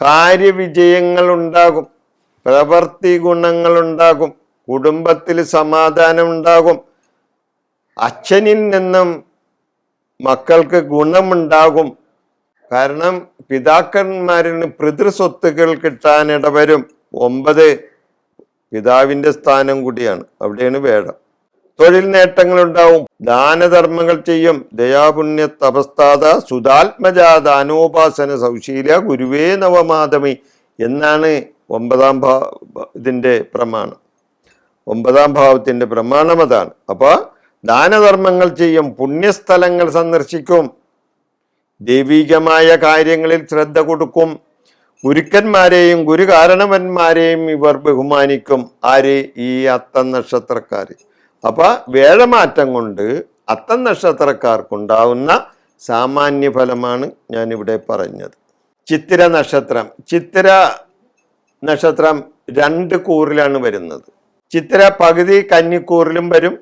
കാര്യവിജയങ്ങൾ ഉണ്ടാകും. പ്രവൃത്തി ഗുണങ്ങൾ ഉണ്ടാകും. കുടുംബത്തിൽ സമാധാനം ഉണ്ടാകും. അച്ഛനിൽ നിന്നും മക്കൾക്ക് ഗുണമുണ്ടാകും. കാരണം പിതാക്കന്മാരിന് പിതൃസ്വത്തുക്കൾ കിട്ടാനിടവരും. 9 പിതാവിന്റെ സ്ഥാനം കൂടിയാണ്, അവിടെയാണ് വേഴം. തൊഴിൽ നേട്ടങ്ങൾ ഉണ്ടാവും. ദാനധർമ്മങ്ങൾ ചെയ്യും. ദയാപുണ്യ തപസ്താത സുതാത്മജാത അനോപാസന സൗശീല ഗുരുവേ നവമാധമി എന്നാണ് 9ാം ഇതിന്റെ പ്രമാണം. 9ാം ഭാവത്തിന്റെ പ്രമാണം അതാണ്. അപ്പൊ ദാനധർമ്മങ്ങൾ ചെയ്യും. പുണ്യസ്ഥലങ്ങൾ സന്ദർശിക്കും. ദൈവികമായ കാര്യങ്ങളിൽ ശ്രദ്ധ കൊടുക്കും. ഗുരുക്കന്മാരെയും ഗുരുകാരണവന്മാരെയും ഇവർ ബഹുമാനിക്കും. ആര്? ഈ അത്തം നക്ഷത്രക്കാർ. അപ്പൊ വേഴമാറ്റം കൊണ്ട് അത്തം നക്ഷത്രക്കാർക്കുണ്ടാവുന്ന സാമാന്യ ഫലമാണ് ഞാനിവിടെ പറഞ്ഞത്. ചിത്തിര നക്ഷത്രം. ചിത്തിര നക്ഷത്രം 2 കൂറിലാണ് വരുന്നത്. ചിത്തിര പകുതി കന്നിക്കൂറിലും വരും,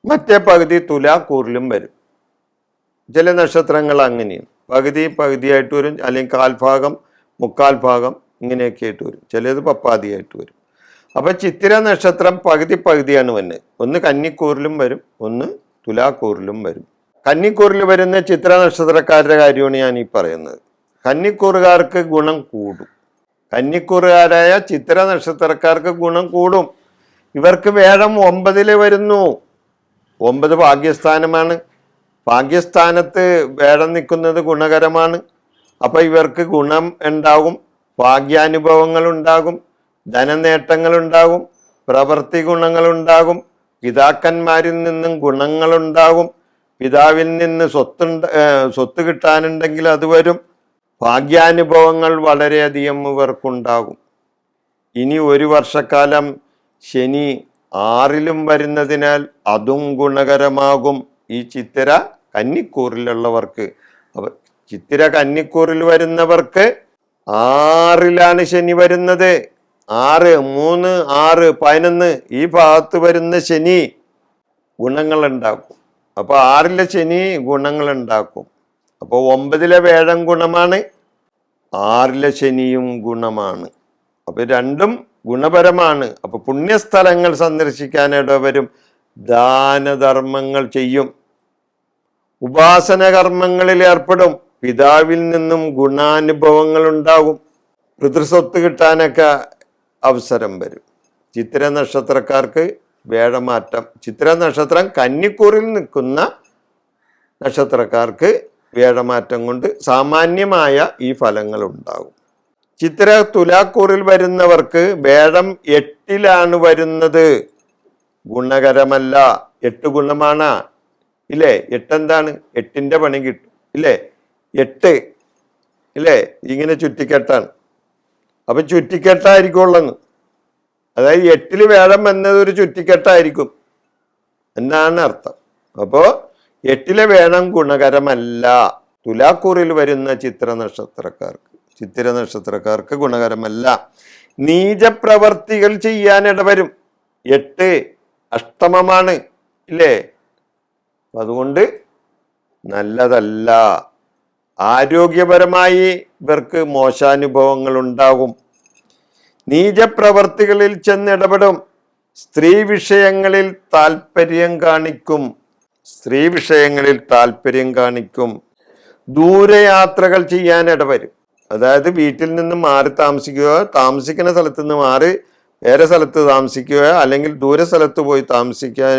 മറ്റേ പകുതി തുലാക്കൂറിലും വരും. ചില നക്ഷത്രങ്ങൾ അങ്ങനെയാണ്, പകുതിയായിട്ട് വരും, അല്ലെങ്കിൽ കാൽഭാഗം, മുക്കാൽ ഭാഗം ഇങ്ങനെയൊക്കെ ആയിട്ട് വരും. ചിലത് പപ്പാതിയായിട്ട് വരും. അപ്പൊ ചിത്തിര നക്ഷത്രം പകുതിയാണ് വരുന്നത്. ഒന്ന് കന്നിക്കൂറിലും വരും, ഒന്ന് തുലാക്കൂറിലും വരും. കന്നിക്കൂറിൽ വരുന്ന ചിത്ര നക്ഷത്രക്കാരുടെ കാര്യമാണ് ഞാൻ ഈ പറയുന്നത്. കന്നിക്കൂറുകാർക്ക് ഗുണം കൂടും. കന്നിക്കൂറുകാരായ ചിത്ര നക്ഷത്രക്കാർക്ക് ഗുണം കൂടും. ഇവർക്ക് വേഴം 9 വരുന്നു. 9 ഭാഗ്യസ്ഥാനമാണ്. ഭാഗ്യസ്ഥാനത്ത് വേഴം നിൽക്കുന്നത് ഗുണകരമാണ്. അപ്പൊ ഇവർക്ക് ഗുണം ഉണ്ടാകും. ഭാഗ്യാനുഭവങ്ങൾ ഉണ്ടാകും. ധനനേട്ടങ്ങൾ ഉണ്ടാകും. പ്രവൃത്തി ഗുണങ്ങൾ ഉണ്ടാകും. പിതാക്കന്മാരിൽ നിന്നും ഗുണങ്ങളുണ്ടാകും. പിതാവിൽ നിന്ന് സ്വത്ത് കിട്ടാനുണ്ടെങ്കിൽ അത് വരും. ഭാഗ്യാനുഭവങ്ങൾ വളരെയധികം ഇവർക്കുണ്ടാകും. ഇനി 1 വർഷക്കാലം ശനി 6ലും വരുന്നതിനാൽ അതും ഗുണകരമാകും ഈ ചിത്തിര കന്നിക്കൂറിലുള്ളവർക്ക്. ചിത്തിര കന്നിക്കൂറിൽ വരുന്നവർക്ക് 6ലാണ് ശനി വരുന്നത്. 6, 3, 6, 11 ഈ ഭാഗത്ത് വരുന്ന ശനി ഗുണങ്ങൾ ഉണ്ടാക്കും. അപ്പൊ 6ലെ ശനി ഗുണങ്ങൾ ഉണ്ടാക്കും. അപ്പൊ 9ലെ വേഴം ഗുണമാണ്, 6ലെ ശനിയും ഗുണമാണ്. അപ്പൊ രണ്ടും ഗുണപരമാണ്. അപ്പൊ പുണ്യസ്ഥലങ്ങൾ സന്ദർശിക്കാനിടവരും. ദാനധർമ്മങ്ങൾ ചെയ്യും. ഉപാസന കർമ്മങ്ങളിൽ ഏർപ്പെടും. പിതാവിൽ നിന്നും ഗുണാനുഭവങ്ങൾ ഉണ്ടാകും. പിതൃസ്വത്ത് കിട്ടാനൊക്കെ അവസരം വരും. ചിത്തിര നക്ഷത്രക്കാർക്ക് വേഴമാറ്റം. ചിത്തിര നക്ഷത്രം കന്നിക്കൂറിൽ നിൽക്കുന്ന നക്ഷത്രക്കാർക്ക് വേഴമാറ്റം കൊണ്ട് സാമാന്യമായ ഈ ഫലങ്ങൾ ഉണ്ടാകും. ചിത്തിര തുലാക്കൂറിൽ വരുന്നവർക്ക് വേഴം 8ലാണ് വരുന്നത്. ഗുണകരമല്ല. 8 ഗുണമാണ് ഇല്ലേ? 8 എന്താണ്? 8ന്റെ പണി കിട്ടും ഇല്ലേ? 8 ഇല്ലേ? ഇങ്ങനെ ചുറ്റിക്കെട്ടാണ്. അപ്പൊ ചുറ്റിക്കെട്ടായിരിക്കുള്ളന്ന്. അതായത് 8ൽ വേഴം എന്നത് ഒരു ചുറ്റിക്കെട്ടായിരിക്കും എന്നാണ് അർത്ഥം. അപ്പോ 8ലെ വേഴം ഗുണകരമല്ല. തുലാക്കൂറിൽ വരുന്ന ചിത്തിര നക്ഷത്രക്കാർക്ക് ഗുണകരമല്ല. നീചപ്രവർത്തികൾ ചെയ്യാനിടവരും. 8 അഷ്ടമമാണ് ഇല്ലേ? അതുകൊണ്ട് നല്ലതല്ല. ആരോഗ്യപരമായി ഇവർക്ക് മോശാനുഭവങ്ങൾ ഉണ്ടാകും. നീചപ്രവർത്തികളിൽ ചെന്നിടപെടും. സ്ത്രീ വിഷയങ്ങളിൽ താല്പര്യം കാണിക്കും. സ്ത്രീ വിഷയങ്ങളിൽ താല്പര്യം കാണിക്കും. ദൂരയാത്രകൾ ചെയ്യാൻ ഇടവരും. അതായത് വീട്ടിൽ നിന്ന് മാറി താമസിക്കുക, താമസിക്കുന്ന സ്ഥലത്ത് നിന്ന് മാറി വേറെ സ്ഥലത്ത് താമസിക്കുക, അല്ലെങ്കിൽ ദൂര സ്ഥലത്ത് പോയി താമസിക്കുക,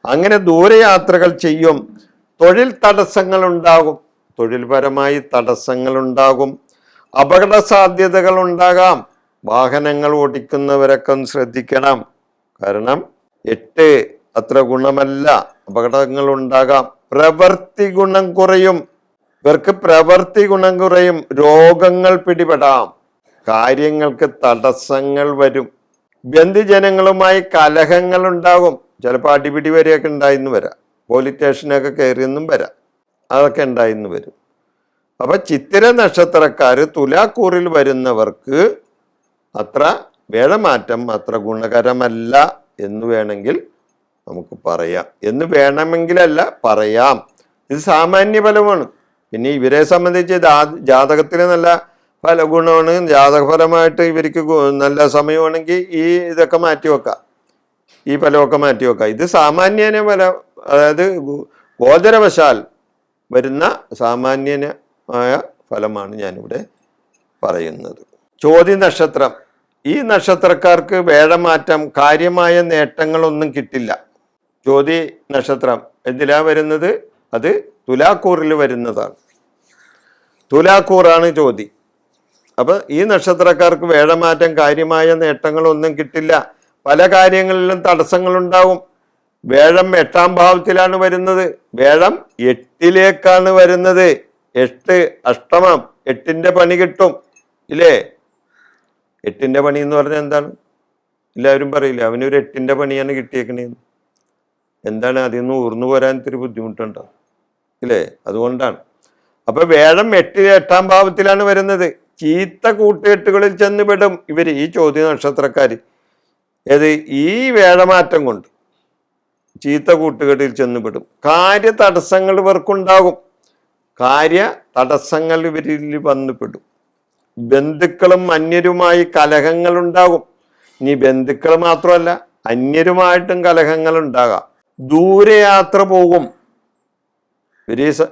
അങ്ങനെ ദൂരയാത്രകൾ ചെയ്യും. തൊഴിൽ തടസ്സങ്ങൾ ഉണ്ടാകും, തൊഴിൽപരമായി തടസ്സങ്ങൾ ഉണ്ടാകും. അപകട സാധ്യതകൾ ഉണ്ടാകാം. വാഹനങ്ങൾ ഓടിക്കുന്നവരൊക്കെ ശ്രദ്ധിക്കണം. കാരണം 8 അത്ര ഗുണമല്ല, അപകടങ്ങൾ ഉണ്ടാകാം. പ്രവൃത്തി ഗുണം കുറയും. ഇവർക്ക് പ്രവൃത്തി ഗുണം കുറയും. രോഗങ്ങൾ പിടിപെടാം. കാര്യങ്ങൾക്ക് തടസ്സങ്ങൾ വരും. ബന്ധുജനങ്ങളുമായി കലഹങ്ങൾ ഉണ്ടാകും. ചിലപ്പോൾ അടിപിടി വരെയൊക്കെ ഉണ്ടായിന്ന് വരാം. പോലീസ് സ്റ്റേഷനൊക്കെ കയറിയെന്നും വരാം. അതൊക്കെ ഉണ്ടായിന്ന് വരും. അപ്പൊ ചിത്തിര നക്ഷത്രക്കാര് തുലാക്കൂറിൽ വരുന്നവർക്ക് അത്ര വേഴമാറ്റം അത്ര ഗുണകരമല്ല എന്ന് വേണമെങ്കിൽ നമുക്ക് പറയാം. എന്ന് വേണമെങ്കിലല്ല, പറയാം. ഇത് സാമാന്യ ഫലമാണ്. പിന്നെ ഇവരെ സംബന്ധിച്ച് ജാതകത്തിൽ നല്ല ഗുണമാണ്. ജാതകഫലമായിട്ട് ഇവർക്ക് നല്ല സമയമാണെങ്കിൽ ഈ ഇതൊക്കെ മാറ്റിവെക്കാം, ഈ ഫലമൊക്കെ മാറ്റിവെക്കാം. ഇത് സാമാന്യന ഫലം, അതായത് ഗോചരവശാൽ വരുന്ന സാമാന്യമായ ഫലമാണ് ഞാനിവിടെ പറയുന്നത്. ചോതി നക്ഷത്രം. ഈ നക്ഷത്രക്കാർക്ക് വേഴമാറ്റം കാര്യമായ നേട്ടങ്ങളൊന്നും കിട്ടില്ല. ചോതി നക്ഷത്രം എന്തിലാ വരുന്നത്? അത് തുലാക്കൂറിൽ വരുന്നതാണ്. തുലാക്കൂറാണ് ചോതി. അപ്പൊ ഈ നക്ഷത്രക്കാർക്ക് വേഴമാറ്റം കാര്യമായ നേട്ടങ്ങളൊന്നും കിട്ടില്ല. പല കാര്യങ്ങളിലും തടസ്സങ്ങളുണ്ടാവും. വേഴം 8-ാം ഭാവത്തിലാണ് വരുന്നത്. വേഴം 8-ലേക്കാണ് വരുന്നത്. 8 അഷ്ടമം, 8ന്റെ പണി കിട്ടും ഇല്ലേ? 8ന്റെ പണി എന്ന് പറഞ്ഞാൽ എന്താണ്? എല്ലാവരും പറയില്ല, അവനൊരു 8ന്റെ പണിയാണ് കിട്ടിയേക്കണേന്ന്. എന്താണ്? അതിൽ നിന്ന് ഊർന്നു പോരാൻ ഇത്തിരി ബുദ്ധിമുട്ടുണ്ടാവും ഇല്ലേ? അതുകൊണ്ടാണ്. അപ്പൊ വേഴം 8-ാം ഭാവത്തിലാണ് വരുന്നത്. ചീത്ത കൂട്ടുകെട്ടുകളിൽ ചെന്ന് പെടും ഇവര്, ഈ ചോദ്യ നക്ഷത്രക്കാര്. ഏത്? ഈ വേഴമാറ്റം കൊണ്ട് ചീത്ത കൂട്ടുകെട്ടിൽ ചെന്ന് പെടും. കാര്യ തടസ്സങ്ങൾ ഇവർക്കുണ്ടാകും. കാര്യ തടസ്സങ്ങൾ ഇവരിൽ വന്നു പെടും. ബന്ധുക്കളും അന്യരുമായി കലഹങ്ങൾ ഉണ്ടാകും. ഇനി ബന്ധുക്കൾ മാത്രമല്ല, അന്യരുമായിട്ടും കലഹങ്ങൾ ഉണ്ടാകാം. ദൂരയാത്ര പോകും.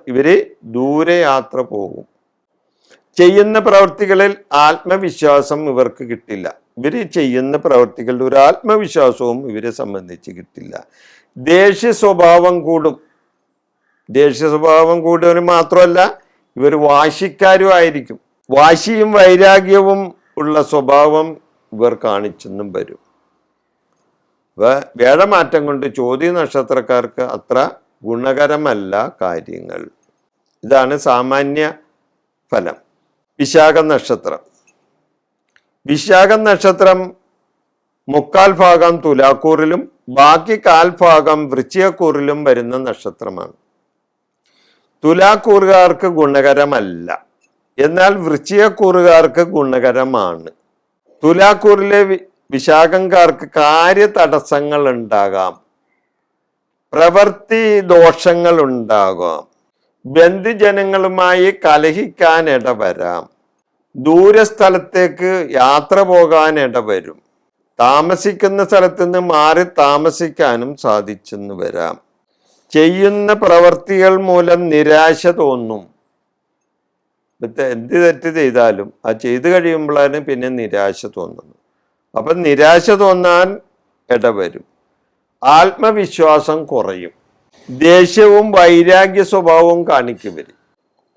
ഇവര് ദൂരയാത്ര പോകും. ചെയ്യുന്ന പ്രവൃത്തികളിൽ ആത്മവിശ്വാസം ഇവർക്ക് കിട്ടില്ല. ഇവര് ചെയ്യുന്ന പ്രവൃത്തികളുടെ ഒരു ആത്മവിശ്വാസവും ഇവരെ സംബന്ധിച്ച് കിട്ടില്ല. ദേഷ്യ സ്വഭാവം കൂടും. ദേഷ്യ സ്വഭാവം കൂടുന്നതിന് മാത്രമല്ല, ഇവർ വാശിക്കാരും ആയിരിക്കും. വാശിയും വൈരാഗ്യവും ഉള്ള സ്വഭാവം ഇവർ കാണിച്ചെന്നും വരും. വേഴമാറ്റം കൊണ്ട് ചോദ്യ നക്ഷത്രക്കാർക്ക് അത്ര ഗുണകരമല്ല കാര്യങ്ങൾ. ഇതാണ് സാമാന്യ ഫലം. വിശാഖ നക്ഷത്രം. വിശാഖ നക്ഷത്രം 3/4 ഭാഗം തുലാക്കൂറിലും ബാക്കി 1/4 ഭാഗം വൃശ്ചികക്കൂറിലും വരുന്ന നക്ഷത്രമാണ്. തുലാക്കൂറുകാർക്ക് ഗുണകരമല്ല, എന്നാൽ വൃശ്ചികക്കൂറുകാർക്ക് ഗുണകരമാണ്. തുലാക്കൂറിലെ വിശാഖംകാർക്ക് കാര്യ തടസ്സങ്ങൾ ഉണ്ടാകാം. പ്രവൃത്തി ദോഷങ്ങൾ ഉണ്ടാകാം. ബന്ധുജനങ്ങളുമായി കലഹിക്കാൻ ഇടവരാം. ദൂരസ്ഥലത്തേക്ക് യാത്ര പോകാൻ ഇടവരും. താമസിക്കുന്ന സ്ഥലത്ത് നിന്ന് മാറി താമസിക്കാനും സാധിച്ചെന്ന് വരാം. ചെയ്യുന്ന പ്രവർത്തികൾ മൂലം നിരാശ തോന്നും. എന്ത് തെറ്റ് ചെയ്താലും ആ ചെയ്തു കഴിയുമ്പോഴാണ് പിന്നെ നിരാശ തോന്നുന്നത്. അപ്പം നിരാശ തോന്നാൻ ഇടവരും. ആത്മവിശ്വാസം കുറയും. ദേഷ്യവും വൈരാഗ്യ സ്വഭാവവും കാണിക്കും ഇവര്.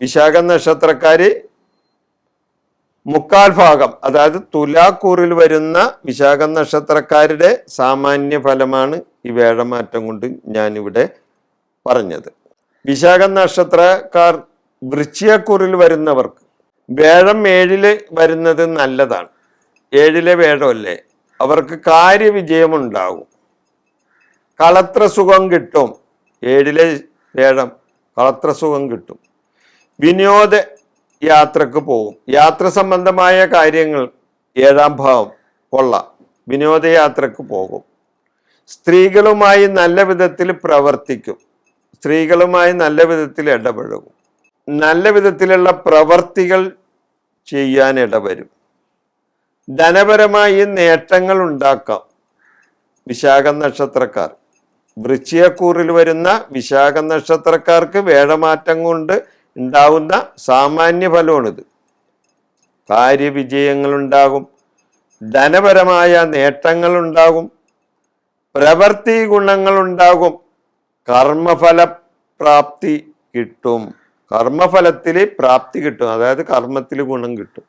വിശാഖ നക്ഷത്രക്കാര് 3/4 ഭാഗം, അതായത് തുലാക്കൂറിൽ വരുന്ന വിശാഖ നക്ഷത്രക്കാരുടെ സാമാന്യ ഫലമാണ് ഈ വേഴമാറ്റം കൊണ്ട് ഞാനിവിടെ പറഞ്ഞത്. വിശാഖ നക്ഷത്രക്കാർ വൃശ്ചികക്കൂറിൽ വരുന്നവർക്ക് വേഴം 7-ല് വരുന്നത് നല്ലതാണ്. 7-ലെ വേഴമല്ലേ, അവർക്ക് കാര്യവിജയമുണ്ടാകും. കളത്ര സുഖം കിട്ടും. 7-ലെ വേഴം കളത്ര സുഖം കിട്ടും. വിനോദ യാത്രക്ക് പോകും. യാത്ര സംബന്ധമായ കാര്യങ്ങൾ 7-ാം ഭാവം കൊള്ളാം. വിനോദയാത്രക്ക് പോകും. സ്ത്രീകളുമായി നല്ല വിധത്തിൽ പ്രവർത്തിക്കും. സ്ത്രീകളുമായി നല്ല വിധത്തിൽ ഇടപഴകും. നല്ല വിധത്തിലുള്ള പ്രവർത്തികൾ ചെയ്യാൻ ഇടവരും. ധനപരമായി നേട്ടങ്ങൾ ഉണ്ടാക്കാം വിശാഖ നക്ഷത്രക്കാർ. വൃശ്ചികക്കൂറിൽ വരുന്ന വിശാഖ നക്ഷത്രക്കാർക്ക് വേഴമാറ്റം കൊണ്ട് ഉണ്ടാവുന്ന സാമാന്യ ഫലമാണിത്. കാര്യവിജയങ്ങളുണ്ടാകും, ധനപരമായ നേട്ടങ്ങളുണ്ടാകും, പ്രവൃത്തി ഗുണങ്ങളുണ്ടാകും, കർമ്മഫല പ്രാപ്തി കിട്ടും. കർമ്മഫലത്തിൽ പ്രാപ്തി കിട്ടും, അതായത് കർമ്മത്തിൽ ഗുണം കിട്ടും.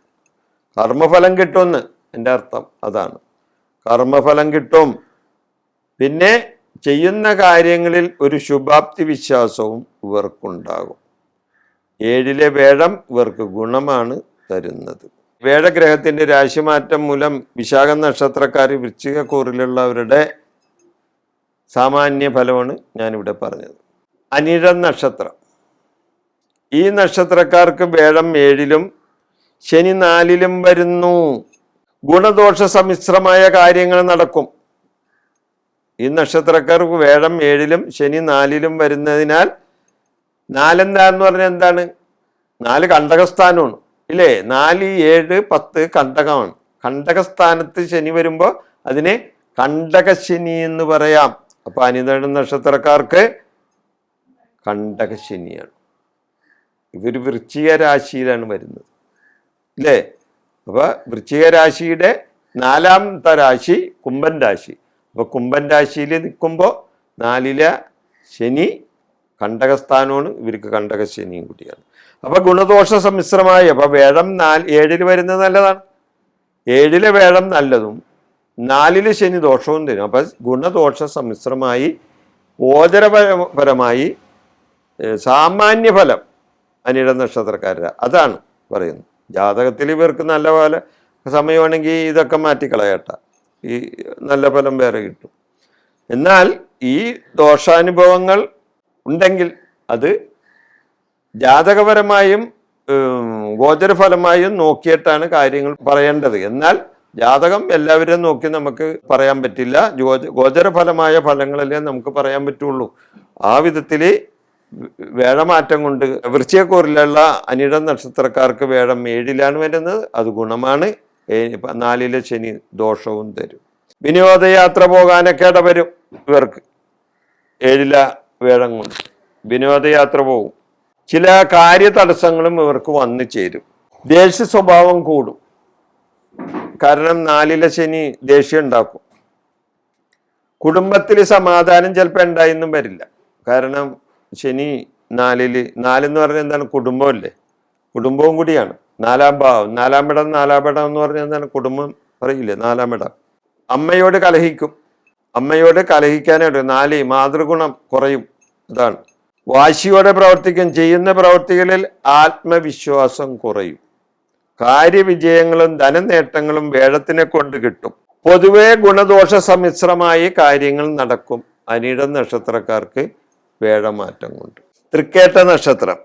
കർമ്മഫലം കിട്ടുമെന്ന് എൻ്റെ അർത്ഥം അതാണ്. കർമ്മഫലം കിട്ടും. പിന്നെ ചെയ്യുന്ന കാര്യങ്ങളിൽ ഒരു ശുഭാപ്തി വിശ്വാസവും ഇവർക്കുണ്ടാകും. 7 വേഴം ഇവർക്ക് ഗുണമാണ് തരുന്നത്. വേഴഗ്രഹത്തിന്റെ രാശിമാറ്റം മൂലം വിശാഖ നക്ഷത്രക്കാർ വൃശ്ചികക്കൂറിലുള്ളവരുടെ സാമാന്യ ഫലമാണ് ഞാനിവിടെ പറഞ്ഞത്. അനിഴം നക്ഷത്രം. ഈ നക്ഷത്രക്കാർക്ക് വേഴം 7-ലും ശനി 4-ലും വരുന്നു. ഗുണദോഷ സമ്മിശ്രമായ കാര്യങ്ങൾ നടക്കും. ഈ നക്ഷത്രക്കാർക്ക് വേഴം 7-ലും ശനി 4-ലും വരുന്നതിനാൽ 4 എന്താന്ന് പറഞ്ഞാൽ എന്താണ്? 4 കണ്ടകസ്ഥാനമാണ് ഇല്ലേ? 4, 7, 10 കണ്ടകമാണ്. കണ്ടകസ്ഥാനത്ത് ശനി വരുമ്പോൾ അതിനെ കണ്ടകശനി എന്ന് പറയാം. അപ്പൊ അനിഴം നക്ഷത്രക്കാർക്ക് കണ്ടകശനിയാണ്. ഇവർ വൃശ്ചിക രാശിയിലാണ് വരുന്നത് ഇല്ലേ? അപ്പൊ വൃശ്ചിക രാശിയുടെ 4ാമത്തെ രാശി കുംഭൻ രാശി. അപ്പൊ കുംഭൻ രാശിയിൽ നിൽക്കുമ്പോൾ 4-ലെ ശനി കണ്ടകസ്ഥാനമാണ്, ഇവർക്ക് കണ്ടകശനിയും കൂടിയാണ്. അപ്പൊ ഗുണദോഷ സമ്മിശ്രമായി. അപ്പൊ വേഴം 7-ൽ വരുന്നത് നല്ലതാണ്. 7-ലെ വേഴം നല്ലതും 4-ലെ ശനി ദോഷവും തരും. അപ്പൊ ഗുണദോഷ സമ്മിശ്രമായി ഗോചരപരമായി സാമാന്യ ഫലം അനിഴം നക്ഷത്രക്കാരുടെ അതാണ് പറയുന്നത്. ജാതകത്തിൽ ഇവർക്ക് നല്ല പോലെ സമയമാണെങ്കിൽ ഇതൊക്കെ മാറ്റിക്കളയട്ട, ഈ നല്ല ഫലം വേറെ കിട്ടും. എന്നാൽ ഈ ദോഷാനുഭവങ്ങൾ ഉണ്ടെങ്കിൽ അത് ജാതകപരമായും ഗോചരഫലമായും നോക്കിയിട്ടാണ് കാര്യങ്ങൾ പറയേണ്ടത്. എന്നാൽ ജാതകം എല്ലാവരും നോക്കി നമുക്ക് പറയാൻ പറ്റില്ല. ഗോചരഫലമായ ഫലങ്ങളല്ലേ നമുക്ക് പറയാൻ പറ്റുള്ളൂ. ആ വിധത്തിൽ വേഴമാറ്റം കൊണ്ട് വൃശ്ചികക്കൂറിലുള്ള അനിഴം നക്ഷത്രക്കാർക്ക് വേഴം 7-ലാണ് വരുന്നത്. അത് ഗുണമാണ്. 4-ലെ ശനി ദോഷവും തരും. വിനോദയാത്ര പോകാനൊക്കെ ഇടവരും ഇവർക്ക്. 7-ലെ വേഴം കൊണ്ട് വിനോദയാത്ര പോകും. ചില കാര്യ തടസ്സങ്ങളും ഇവർക്ക് വന്നു ചേരും. ദേഷ്യ സ്വഭാവം കൂടും. കാരണം 4-ലെ ശനി ദേഷ്യം ഉണ്ടാക്കും. കുടുംബത്തിൽ സമാധാനം ചിലപ്പോൾ ഉണ്ടായിന്നും വരില്ല. കാരണം ശനി 4-ൽ, 4 എന്ന് പറഞ്ഞാൽ എന്താണ്? കുടുംബമല്ലേ, കുടുംബവും കൂടിയാണ്. 4-ാം ഭാവം, 4-ാം ഇടം എന്ന് പറഞ്ഞാൽ എന്താണ്? കുടുംബം പറയില്ലേ, 4-ാം ഇടം. അമ്മയോട് കലഹിക്കും. അമ്മയോട് കലഹിക്കാനായിട്ട് 4 മാതൃഗുണം കുറയും. അതാണ്. വാശിയോടെ പ്രവർത്തിക്കും. ചെയ്യുന്ന പ്രവർത്തികളിൽ ആത്മവിശ്വാസം കുറയും. കാര്യവിജയങ്ങളും ധനനേട്ടങ്ങളും വേഴത്തിനെ കൊണ്ട് കിട്ടും. പൊതുവെ ഗുണദോഷ സമ്മിശ്രമായി കാര്യങ്ങൾ നടക്കും അനിഴം നക്ഷത്രക്കാർക്ക് വേഴമാറ്റം കൊണ്ട്. തൃക്കേട്ട നക്ഷത്രം.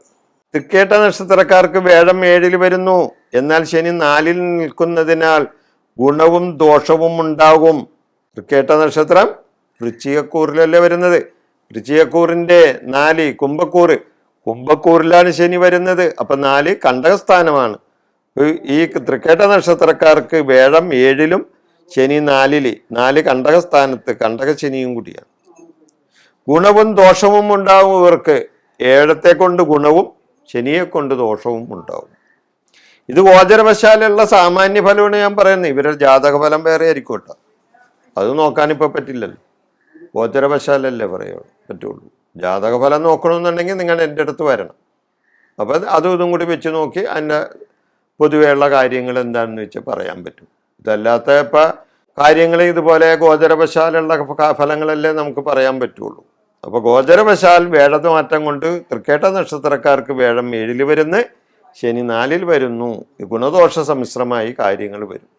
തൃക്കേട്ട നക്ഷത്രക്കാർക്ക് വേഴം 7-ൽ വരുന്നു. എന്നാൽ ശനി 4-ൽ നിൽക്കുന്നതിനാൽ ഗുണവും ദോഷവും ഉണ്ടാകും. തൃക്കേട്ട നക്ഷത്രം വൃശ്ചികക്കൂറിലല്ലേ വരുന്നത്. വൃശ്ചികക്കൂറിന്റെ 4 കുംഭക്കൂറ്. കുംഭക്കൂറിലാണ് ശനി വരുന്നത്. അപ്പൊ 4 കണ്ടകസ്ഥാനമാണ്. ഈ തൃക്കേട്ട നക്ഷത്രക്കാർക്ക് വേഴം 7-ലും ശനി 4-ൽ, 4 കണ്ടകസ്ഥാനത്ത്, കണ്ടകശനിയും കൂടിയാണ്. ഗുണവും ദോഷവും ഉണ്ടാവും ഇവർക്ക്. 7-ത്തെ കൊണ്ട് ഗുണവും ശനിയെ കൊണ്ട് ദോഷവും ഉണ്ടാവും. ഇത് ഗോചരവശാലുള്ള സാമാന്യ ഫലമാണ് ഞാൻ പറയുന്നത്. ഇവരുടെ ജാതകഫലം വേറെ ആയിരിക്കും കേട്ടോ. അത് നോക്കാനിപ്പോ പറ്റില്ലല്ലോ. ഗോചരവശാലല്ലേ പറ്റുള്ളൂ. ജാതകഫലം നോക്കണമെന്നുണ്ടെങ്കിൽ നിങ്ങൾ എൻ്റെ അടുത്ത് വരണം. അപ്പൊ അതും ഇതും കൂടി വെച്ച് നോക്കി അതിൻ്റെ പൊതുവെയുള്ള കാര്യങ്ങൾ എന്താണെന്ന് വെച്ചാൽ പറയാൻ പറ്റും. ഇതല്ലാത്ത ഇപ്പൊ കാര്യങ്ങൾ ഇതുപോലെ ഗോചരവശാലുള്ള ഫലങ്ങളല്ലേ നമുക്ക് പറയാൻ പറ്റുള്ളൂ. അപ്പൊ ഗോചരവശാൽ വേഴമാറ്റം കൊണ്ട് തൃക്കേട്ട നക്ഷത്രക്കാർക്ക് വേഴം 7-ൽ വരുന്നു, ശനി 4-ൽ വരുന്നു. ഗുണദോഷ സമ്മിശ്രമായി കാര്യങ്ങൾ വരും.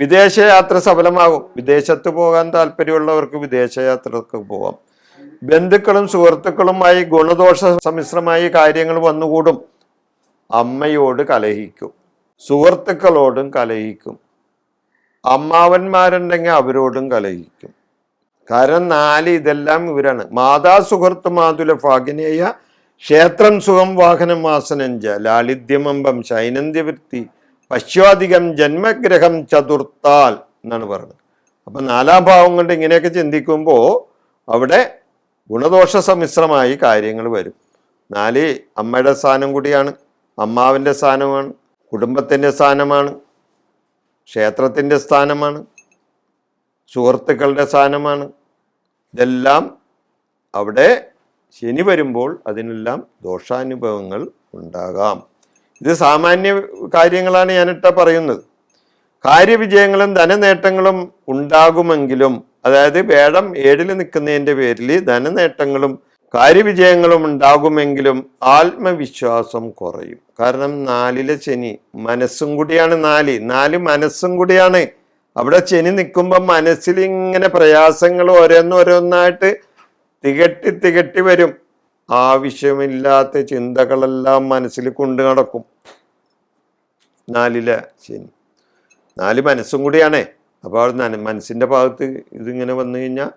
വിദേശയാത്ര സഫലമാകും. വിദേശത്ത് പോകാൻ താല്പര്യമുള്ളവർക്ക് വിദേശയാത്രക്ക് പോകാം. ബന്ധുക്കളും സുഹൃത്തുക്കളുമായി ഗുണദോഷ സമ്മിശ്രമായി കാര്യങ്ങൾ വന്നുകൂടും. അമ്മയോട് കലഹിക്കും, സുഹൃത്തുക്കളോടും കലഹിക്കും, അമ്മാവന്മാരുണ്ടെങ്കിൽ അവരോടും കലഹിക്കും. കാരണം 4 ഇതെല്ലാം ഇവരാണ്. മാതാ സുഹൃത്ത് മാതുല ഭാഗിനേയ ക്ഷേത്രം സുഖം വാഹനം വാസനഞ്ച ലാളിത്യമമ്പം ശൈനന്ത്യവൃത്തി പശ്വാധികം ജന്മഗ്രഹം ചതുർത്താൽ എന്നാണ് പറയുന്നത്. അപ്പൊ 4-ാം ഭാവം കൊണ്ട് ഇങ്ങനെയൊക്കെ ചിന്തിക്കുമ്പോൾ അവിടെ ഗുണദോഷ സമ്മിശ്രമായി കാര്യങ്ങൾ വരും. 4 അമ്മയുടെ സ്ഥാനം കൂടിയാണ്, അമ്മാവിൻ്റെ സ്ഥാനമാണ്, കുടുംബത്തിൻ്റെ സ്ഥാനമാണ്, ക്ഷേത്രത്തിൻ്റെ സ്ഥാനമാണ്, സുഹൃത്തുക്കളുടെ സ്ഥാനമാണ്. ഇതെല്ലാം അവിടെ ശനി വരുമ്പോൾ അതിനെല്ലാം ദോഷാനുഭവങ്ങൾ ഉണ്ടാകാം. ഇത് സാമാന്യ കാര്യങ്ങളാണ് ഞാനിട്ട പറയുന്നത്. കാര്യവിജയങ്ങളും ധനനേട്ടങ്ങളും ഉണ്ടാകുമെങ്കിലും, അതായത് വേഴം 7 നിൽക്കുന്നതിൻ്റെ പേരിൽ ധനനേട്ടങ്ങളും കാര്യവിജയങ്ങളും ഉണ്ടാകുമെങ്കിലും ആത്മവിശ്വാസം കുറയും. കാരണം 4 ശനി മനസ്സും കൂടിയാണ്. 4 മനസ്സും കൂടിയാണ്. അവിടെ ശനി നിൽക്കുമ്പോൾ മനസ്സിൽ ഇങ്ങനെ പ്രയാസങ്ങൾ ഓരോന്നോരോന്നായിട്ട് തികട്ടി വരും. ആവശ്യമില്ലാത്ത ചിന്തകളെല്ലാം മനസ്സിൽ കൊണ്ടു നടക്കും. 4 ശനി 4 മനസ്സും കൂടിയാണേ. അപ്പോൾ മനസ്സിൻ്റെ ഭാഗത്ത് ഇതിങ്ങനെ വന്നു കഴിഞ്ഞാൽ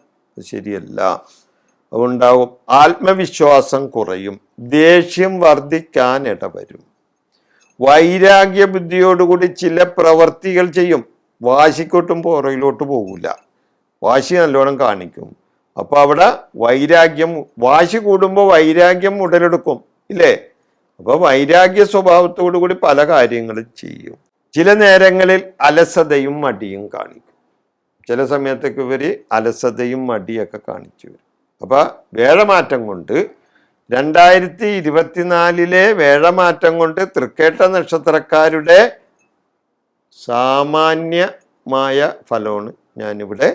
ശരിയല്ല. അതുണ്ടാവും. ആത്മവിശ്വാസം കുറയും, ദേഷ്യം വർദ്ധിക്കാൻ ഇടവരും, വൈരാഗ്യ ബുദ്ധിയോടുകൂടി ചില പ്രവർത്തികൾ ചെയ്യും. വാശിക്കൊട്ടും പുറകിലോട്ട് പോകില്ല, വാശി നല്ലോണം കാണിക്കും. അപ്പൊ അവിടെ വൈരാഗ്യം, വാശി കൂടുമ്പോൾ വൈരാഗ്യം ഉടലെടുക്കും, ഇല്ലേ? അപ്പൊ വൈരാഗ്യ സ്വഭാവത്തോടു കൂടി പല കാര്യങ്ങളും ചെയ്യും. ചില നേരങ്ങളിൽ അലസതയും മടിയും കാണിക്കും. ചില സമയത്തൊക്കെ ഇവര് അലസതയും മടിയൊക്കെ കാണിച്ചു വരും. അപ്പൊ വേഴമാറ്റം കൊണ്ട് 2024 വേഴമാറ്റം കൊണ്ട് തൃക്കേട്ട നക്ഷത്രക്കാരുടെ സാമാന്യമായ ഫലമാണ് ഞാനിവിടെ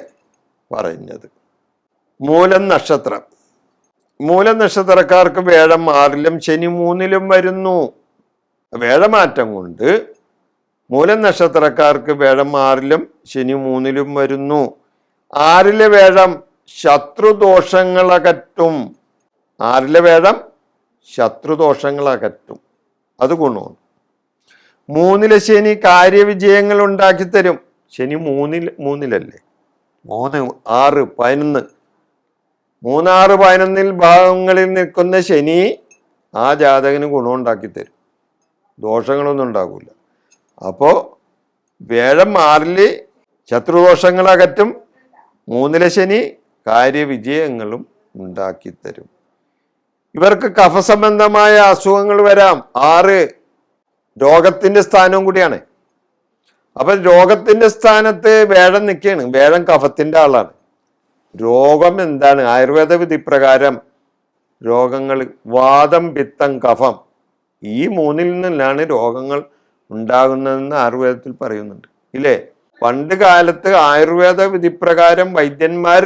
പറഞ്ഞത്. മൂലം നക്ഷത്രം. മൂലം നക്ഷത്രക്കാർക്ക് വേഴം 6 ശനി 3 വരുന്നു. വേഴമാറ്റം കൊണ്ട് മൂലം നക്ഷത്രക്കാർക്ക് വേഴം 6 ശനി 3 വരുന്നു. 6 വേഴം ശത്രുദോഷങ്ങളകറ്റും. 6 വേഴം ശത്രുദോഷങ്ങളകറ്റും, അത് ഗുണമാണ്. 3 ശനി കാര്യവിജയങ്ങൾ ഉണ്ടാക്കിത്തരും. ശനി 3-ല്ലേ? 3, 6, 11. 3, 6, 11 ഭാഗങ്ങളിൽ നിൽക്കുന്ന ശനി ആ ജാതകന് ഗുണം ഉണ്ടാക്കിത്തരും, ദോഷങ്ങളൊന്നും ഉണ്ടാകില്ല. അപ്പോൾ വേഴം 6 ശത്രുദോഷങ്ങളകറ്റും, 3 ശനി കാര്യവിജയങ്ങളും ഉണ്ടാക്കിത്തരും. ഇവർക്ക് കഫസംബന്ധമായ അസുഖങ്ങൾ വരാം. 6 രോഗത്തിന്റെ സ്ഥാനവും കൂടിയാണ്. അപ്പൊ രോഗത്തിന്റെ സ്ഥാനത്ത് വേഴം നിൽക്കുകയാണ്. വേഴം കഫത്തിന്റെ ആളാണ്. രോഗം എന്താണ്? ആയുർവേദ വിധി പ്രകാരം രോഗങ്ങൾ വാതം, പിത്തം, കഫം, ഈ 3-ൽ നിന്നാണ് രോഗങ്ങൾ ഉണ്ടാകുന്നതെന്ന് ആയുർവേദത്തിൽ പറയുന്നുണ്ട്, ഇല്ലേ? പണ്ട് കാലത്ത് ആയുർവേദ വിധിപ്രകാരം വൈദ്യന്മാർ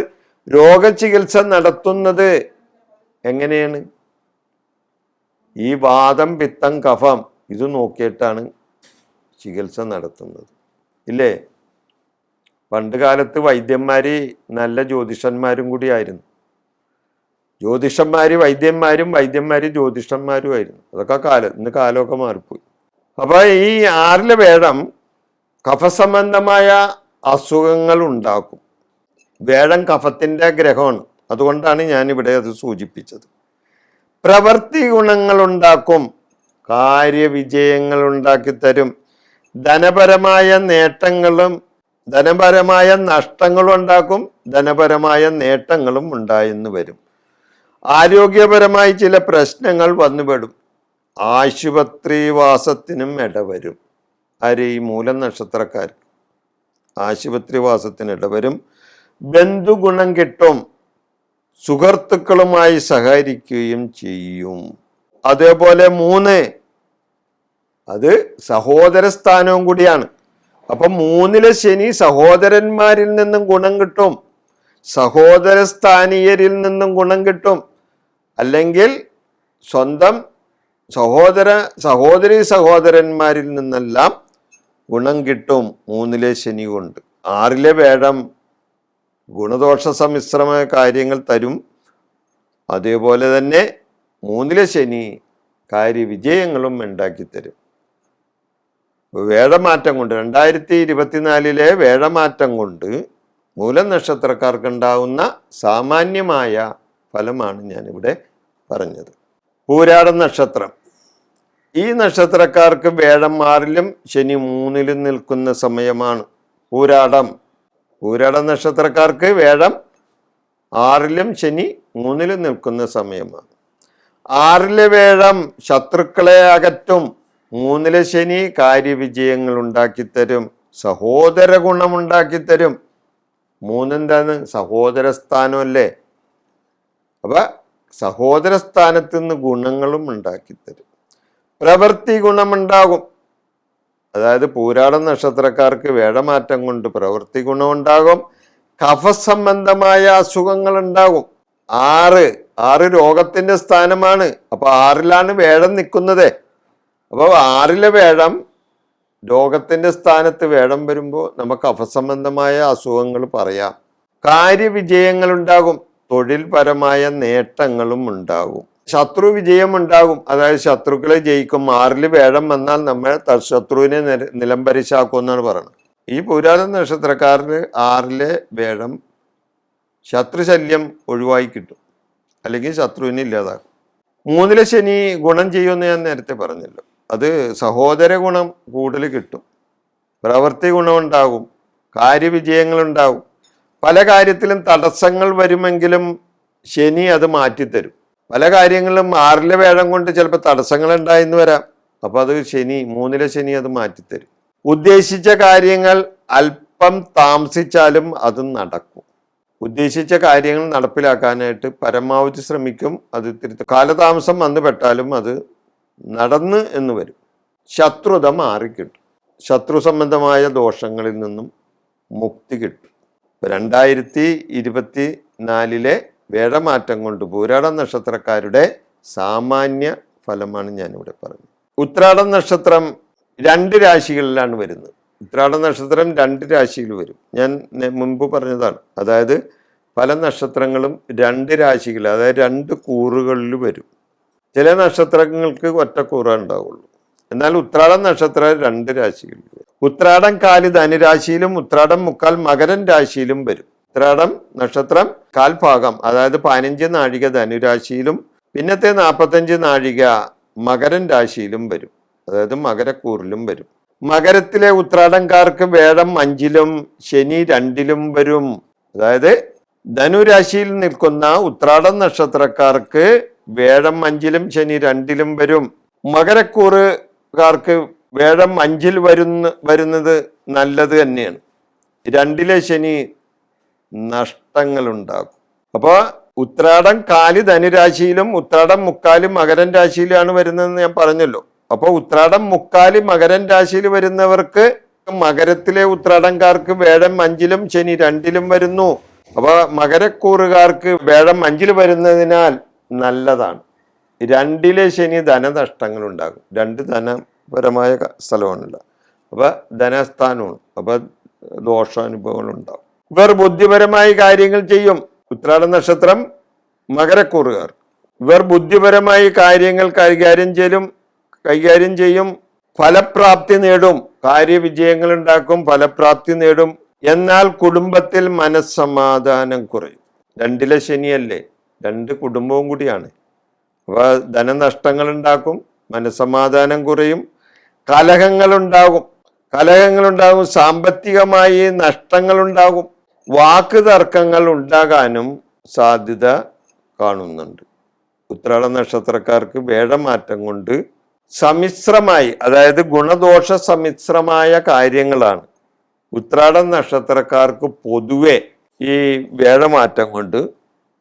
രോഗചികിത്സ നടത്തുന്നത് എങ്ങനെയാണ്? ഈ വാതം, പിത്തം, കഫം ഇത് നോക്കിയിട്ടാണ് ചികിത്സ നടത്തുന്നത്, ഇല്ലേ? പണ്ട് കാലത്ത് വൈദ്യന്മാര് നല്ല ജ്യോതിഷന്മാരും കൂടി ആയിരുന്നു. ജ്യോതിഷന്മാര് വൈദ്യന്മാരും, വൈദ്യന്മാര് ജ്യോതിഷന്മാരും ആയിരുന്നു. അതൊക്കെ കാലം, ഇന്ന് കാലമൊക്കെ മാറിപ്പോയി. അപ്പൊ ഈ 6 വേഴം കഫസംബന്ധമായ അസുഖങ്ങൾ ഉണ്ടാക്കും. വേഴം കഫത്തിന്റെ ഗ്രഹമാണ്, അതുകൊണ്ടാണ് ഞാനിവിടെ അത് സൂചിപ്പിച്ചത്. പ്രവൃത്തി ഗുണങ്ങൾ ഉണ്ടാക്കും, കാര്യവിജയങ്ങൾ ഉണ്ടാക്കിത്തരും, ധനപരമായ നേട്ടങ്ങളും ധനപരമായ നഷ്ടങ്ങളും ഉണ്ടാക്കും, ധനപരമായ നേട്ടങ്ങളും ഉണ്ടായെന്ന് വരും. ആരോഗ്യപരമായി ചില പ്രശ്നങ്ങൾ വന്നുപെടും, ആശുപത്രിവാസത്തിനും ഇടവരും. ആര്? ഈ മൂലം നക്ഷത്രക്കാർ ആശുപത്രിവാസത്തിന് ഇടവരും. ബന്ധുഗുണം കിട്ടും, സുഹൃത്തുക്കളുമായി സഹകരിക്കുകയും ചെയ്യും. അതേപോലെ 3 അത് സഹോദര സ്ഥാനവും കൂടിയാണ്. അപ്പൊ 3 ശനി സഹോദരന്മാരിൽ നിന്നും ഗുണം കിട്ടും, സഹോദര സ്ഥാനീയരിൽ നിന്നും ഗുണം കിട്ടും, അല്ലെങ്കിൽ സ്വന്തം സഹോദരി സഹോദരന്മാരിൽ നിന്നെല്ലാം ഗുണം കിട്ടും 3 ശനി കൊണ്ട്. 6 വേഴം ഗുണദോഷ സമ്മിശ്രമായ കാര്യങ്ങൾ തരും. അതേപോലെ തന്നെ 3 ശനി കാര്യവിജയങ്ങളും ഉണ്ടാക്കിത്തരും. വേഴമാറ്റം കൊണ്ട് 2024 വേഴമാറ്റം കൊണ്ട് മൂലം നക്ഷത്രക്കാർക്ക് ഉണ്ടാവുന്ന സാമാന്യമായ ഫലമാണ് ഞാനിവിടെ പറഞ്ഞത്. പൂരാടം നക്ഷത്രം. ഈ നക്ഷത്രക്കാർക്ക് വേഴം 6 ശനി 3 നിൽക്കുന്ന സമയമാണ് പൂരാടം. പൂരാട നക്ഷത്രക്കാർക്ക് വേഴം ആറിലും ശനി 3-ലും നിൽക്കുന്ന സമയമാണ്. 6-ലെ വേഴം ശത്രുക്കളെ അകറ്റും. 3-ലെ ശനി കാര്യവിജയങ്ങൾ ഉണ്ടാക്കിത്തരും, സഹോദര ഗുണം ഉണ്ടാക്കിത്തരും. 3 എന്താണ്? സഹോദര സ്ഥാനമല്ലേ. അപ്പൊ സഹോദര സ്ഥാനത്ത് നിന്ന് ഗുണങ്ങളും ഉണ്ടാക്കിത്തരും. പ്രവൃത്തി ഗുണമുണ്ടാകും. അതായത് പൂരാടം നക്ഷത്രക്കാർക്ക് വേഴമാറ്റം കൊണ്ട് പ്രവൃത്തി ഗുണമുണ്ടാകും. കഫസംബന്ധമായ അസുഖങ്ങൾ ഉണ്ടാകും. 6 രോഗത്തിന്റെ സ്ഥാനമാണ്. അപ്പൊ 6-ലാണ് വേഴം നിൽക്കുന്നത്. അപ്പൊ 6-ലെ വേഴം രോഗത്തിന്റെ സ്ഥാനത്ത് വേഴം വരുമ്പോൾ നമുക്ക് കഫസംബന്ധമായ അസുഖങ്ങൾ പറയാം. കാര്യവിജയങ്ങൾ ഉണ്ടാകും. തൊഴിൽപരമായ നേട്ടങ്ങളും ഉണ്ടാകും. ശത്രു വിജയം ഉണ്ടാകും. അതായത് ശത്രുക്കളെ ജയിക്കും. 6-ല് വേഴം വന്നാൽ നമ്മൾ ശത്രുവിനെ നിലംപരിശാക്കും എന്നാണ് പറയുന്നത്. ഈ പൂരാട നക്ഷത്രക്കാരിൽ 6-ലെ വേഴം ശത്രുശല്യം ഒഴിവായി കിട്ടും, അല്ലെങ്കിൽ ശത്രുവിനെ ഇല്ലാതാക്കും. 3-ലെ ശനി ഗുണം ചെയ്യുമെന്ന് ഞാൻ നേരത്തെ പറഞ്ഞല്ലോ. അത് സഹോദര ഗുണം കൂടുതൽ കിട്ടും, പ്രവൃത്തി ഗുണമുണ്ടാകും, കാര്യവിജയങ്ങളുണ്ടാകും. പല കാര്യത്തിലും തടസ്സങ്ങൾ വരുമെങ്കിലും ശനി അത് മാറ്റിത്തരും. പല കാര്യങ്ങളിലും 6-ലെ വേഴം കൊണ്ട് ചിലപ്പോൾ തടസ്സങ്ങൾ ഉണ്ടായെന്ന് വരാം. അപ്പൊ അത് ശനി 3-ലെ ശനി അത് മാറ്റിത്തരും. ഉദ്ദേശിച്ച കാര്യങ്ങൾ അല്പം താമസിച്ചാലും അത് നടക്കും. ഉദ്ദേശിച്ച കാര്യങ്ങൾ നടപ്പിലാക്കാനായിട്ട് പരമാവധി ശ്രമിക്കും. അത് കാലതാമസം വന്നു പെട്ടാലും അത് നടന്ന് എന്ന് വരും. ശത്രുത മാറിക്കിട്ടും. ശത്രു സംബന്ധമായ ദോഷങ്ങളിൽ നിന്നും മുക്തി കിട്ടും. 2024-ലെ വേഴമാറ്റം കൊണ്ട് പൂരാടം നക്ഷത്രക്കാരുടെ സാമാന്യ ഫലമാണ് ഞാനിവിടെ പറഞ്ഞത്. ഉത്രാടം നക്ഷത്രം 2 രാശികളിലാണ് വരുന്നത്. ഉത്രാട നക്ഷത്രം 2 രാശിയിൽ വരും. ഞാൻ മുൻപ് പറഞ്ഞതാണ്. അതായത് പല നക്ഷത്രങ്ങളും 2 രാശികൾ, അതായത് 2 കൂറുകളിൽ വരും. ചില നക്ഷത്രങ്ങൾക്ക് ഒറ്റ കൂറേ ഉണ്ടാവുള്ളൂ. എന്നാൽ ഉത്രാടം നക്ഷത്രം 2 രാശികളിൽ വരും. ഉത്രാടം കാല് ധനുരാശിയിലും ഉത്രാടം മുക്കാൽ മകരൻ രാശിയിലും വരും. ഉത്രാടം നക്ഷത്രം കാൽഭാഗം, അതായത് 15 നാഴിക ധനുരാശിയിലും പിന്നത്തെ 45 നാഴിക മകരൻ രാശിയിലും വരും. അതായത് മകരക്കൂറിലും വരും. മകരത്തിലെ ഉത്രാടംകാർക്ക് വേഴം 5-ലും ശനി 2-ലും വരും. അതായത് ധനുരാശിയിൽ നിൽക്കുന്ന ഉത്രാടം നക്ഷത്രക്കാർക്ക് വേഴം 5-ലും ശനി 2-ലും വരും. മകരക്കൂറുകാർക്ക് വേഴം 5-ൽ വരുന്നത് നല്ലത് തന്നെയാണ്. 2-ലെ ശനി നഷ്ടങ്ങൾ ഉണ്ടാകും. അപ്പൊ ഉത്രാടം കാല് ധനുരാശിയിലും ഉത്രാടം മുക്കാല് മകരൻ രാശിയിലാണ് വരുന്നതെന്ന് ഞാൻ പറഞ്ഞല്ലോ. അപ്പൊ ഉത്രാടം മുക്കാല് മകരൻ രാശിയിൽ വരുന്നവർക്ക് മകരത്തിലെ ഉത്രാടംകാർക്ക് വേഴം 5-ലും ശനി 2-ലും വരുന്നു. അപ്പൊ മകരക്കൂറുകാർക്ക് വേഴം 5-ൽ വരുന്നതിനാൽ നല്ലതാണ്. 2-ലെ ശനി ധനനഷ്ടങ്ങൾ ഉണ്ടാകും. 2 ധനപരമായ സ്ഥലമാണല്ലോ. അപ്പൊ ധനസ്ഥാനമാണ്. അപ്പൊ ദോഷാനുഭവങ്ങൾ ഉണ്ടാകും. ഇവർ ബുദ്ധിപരമായി കാര്യങ്ങൾ ചെയ്യും. ഉത്രാട നക്ഷത്രം മകരക്കൂറുകാർ ഇവർ ബുദ്ധിപരമായി കാര്യങ്ങൾ കൈകാര്യം ചെയ്യും. ഫലപ്രാപ്തി നേടും. കാര്യവിജയങ്ങൾ ഉണ്ടാക്കും, ഫലപ്രാപ്തി നേടും. എന്നാൽ കുടുംബത്തിൽ മനസ്സമാധാനം കുറയും. 2-ലെ ശനിയല്ലേ, 2 കുടുംബവും കൂടിയാണ്. അപ്പൊ ധനനഷ്ടങ്ങൾ ഉണ്ടാക്കും, മനസ്സമാധാനം കുറയും, കലഹങ്ങളുണ്ടാകും. സാമ്പത്തികമായി നഷ്ടങ്ങളുണ്ടാകും. വാക്ക് തർക്കങ്ങൾ ഉണ്ടാകാനും സാധ്യത കാണുന്നുണ്ട്. ഉത്രാട നക്ഷത്രക്കാർക്ക് വേഴമാറ്റം കൊണ്ട് സമ്മിശ്രമായി, അതായത് ഗുണദോഷ സമ്മിശ്രമായ കാര്യങ്ങളാണ് ഉത്രാട നക്ഷത്രക്കാർക്ക് പൊതുവെ ഈ വേഴമാറ്റം കൊണ്ട്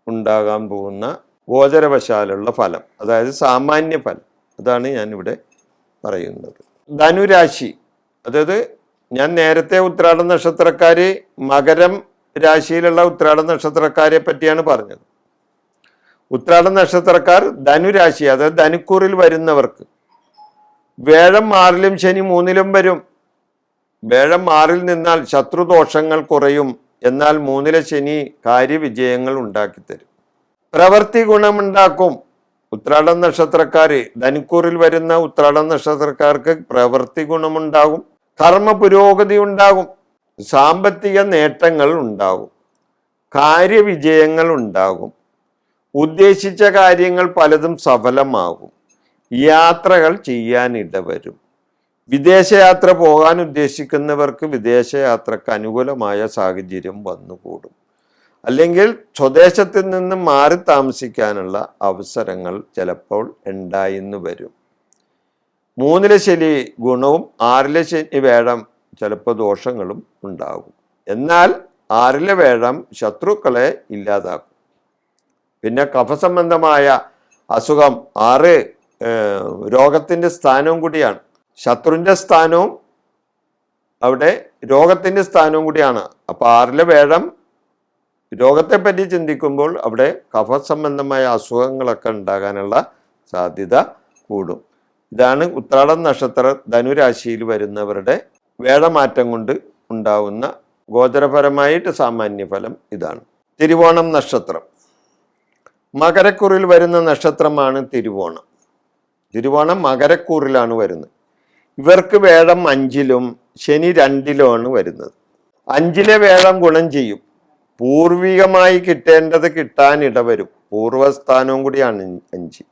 ഉണ്ടാകാൻ പോകുന്ന ഗോചരവശാലുള്ള ഫലം, അതായത് സാമാന്യ ഫലം. അതാണ് ഞാനിവിടെ പറയുന്നത്. ധനുരാശി, അതായത് ഞാൻ നേരത്തെ ഉത്രാട നക്ഷത്രക്കാര് മകരം രാശിയിലുള്ള ഉത്രാട നക്ഷത്രക്കാരെ പറ്റിയാണ് പറഞ്ഞത്. ഉത്രാട നക്ഷത്രക്കാർ ധനുരാശി, അതായത് ധനുക്കൂറിൽ വരുന്നവർക്ക് വേഴം 6-ലും ശനി 3-ലും വരും. വേഴം 6-ൽ നിന്നാൽ ശത്രുദോഷങ്ങൾ കുറയും. എന്നാൽ 3-ലെ ശനി കാര്യവിജയങ്ങൾ ഉണ്ടാക്കിത്തരും. പ്രവൃത്തി ഗുണമുണ്ടാക്കും. ഉത്രാട നക്ഷത്രക്കാര് ധനുക്കൂറിൽ വരുന്ന ഉത്രാട നക്ഷത്രക്കാർക്ക് പ്രവൃത്തി ഗുണമുണ്ടാകും, കർമ്മ പുരോഗതി ഉണ്ടാകും, സാമ്പത്തിക നേട്ടങ്ങൾ ഉണ്ടാകും, കാര്യവിജയങ്ങൾ ഉണ്ടാകും, ഉദ്ദേശിച്ച കാര്യങ്ങൾ പലതും സഫലമാകും, യാത്രകൾ ചെയ്യാൻ ഇടവരും. വിദേശയാത്ര പോകാൻ ഉദ്ദേശിക്കുന്നവർക്ക് വിദേശയാത്രക്ക് അനുകൂലമായ സാഹചര്യം വന്നുകൂടും. അല്ലെങ്കിൽ സ്വദേശത്തിൽ നിന്ന് മാറി താമസിക്കാനുള്ള അവസരങ്ങൾ ചിലപ്പോൾ ഉണ്ടായിന്ന് വരും. 3-ലെ ശനി ഗുണവും 6-ലെ ശനി വേഴം ചിലപ്പോൾ ദോഷങ്ങളും ഉണ്ടാകും. എന്നാൽ 6-ലെ വേഴം ശത്രുക്കളെ ഇല്ലാതാക്കും. പിന്നെ കഫസംബന്ധമായ അസുഖം 6 രോഗത്തിന്റെ സ്ഥാനവും കൂടിയാണ്. ശത്രുവിന്റെ സ്ഥാനവും അവിടെ രോഗത്തിന്റെ സ്ഥാനവും കൂടിയാണ്. അപ്പൊ 6-ലെ വേഴം രോഗത്തെപ്പറ്റി ചിന്തിക്കുമ്പോൾ അവിടെ കഫസംബന്ധമായ അസുഖങ്ങളൊക്കെ ഉണ്ടാകാനുള്ള സാധ്യത കൂടും. ഇതാണ് ഉത്രാടം നക്ഷത്ര ധനുരാശിയിൽ വരുന്നവരുടെ വേഴമാറ്റം കൊണ്ട് ഉണ്ടാവുന്ന ഗോചരപരമായിട്ട് സാമാന്യ ഫലം ഇതാണ്. തിരുവോണം നക്ഷത്രം മകരക്കൂറിൽ വരുന്ന നക്ഷത്രമാണ് തിരുവോണം. തിരുവോണം മകരക്കൂറിലാണ് വരുന്നത്. ഇവർക്ക് വേഴം 5-ലും ശനി 2-ലുമാണ് വരുന്നത്. 5-ലെ വേഴം ഗുണം ചെയ്യും. പൂർവികമായി കിട്ടേണ്ടത് കിട്ടാൻ ഇടവരും. പൂർവസ്ഥാനവും കൂടിയാണ് 5.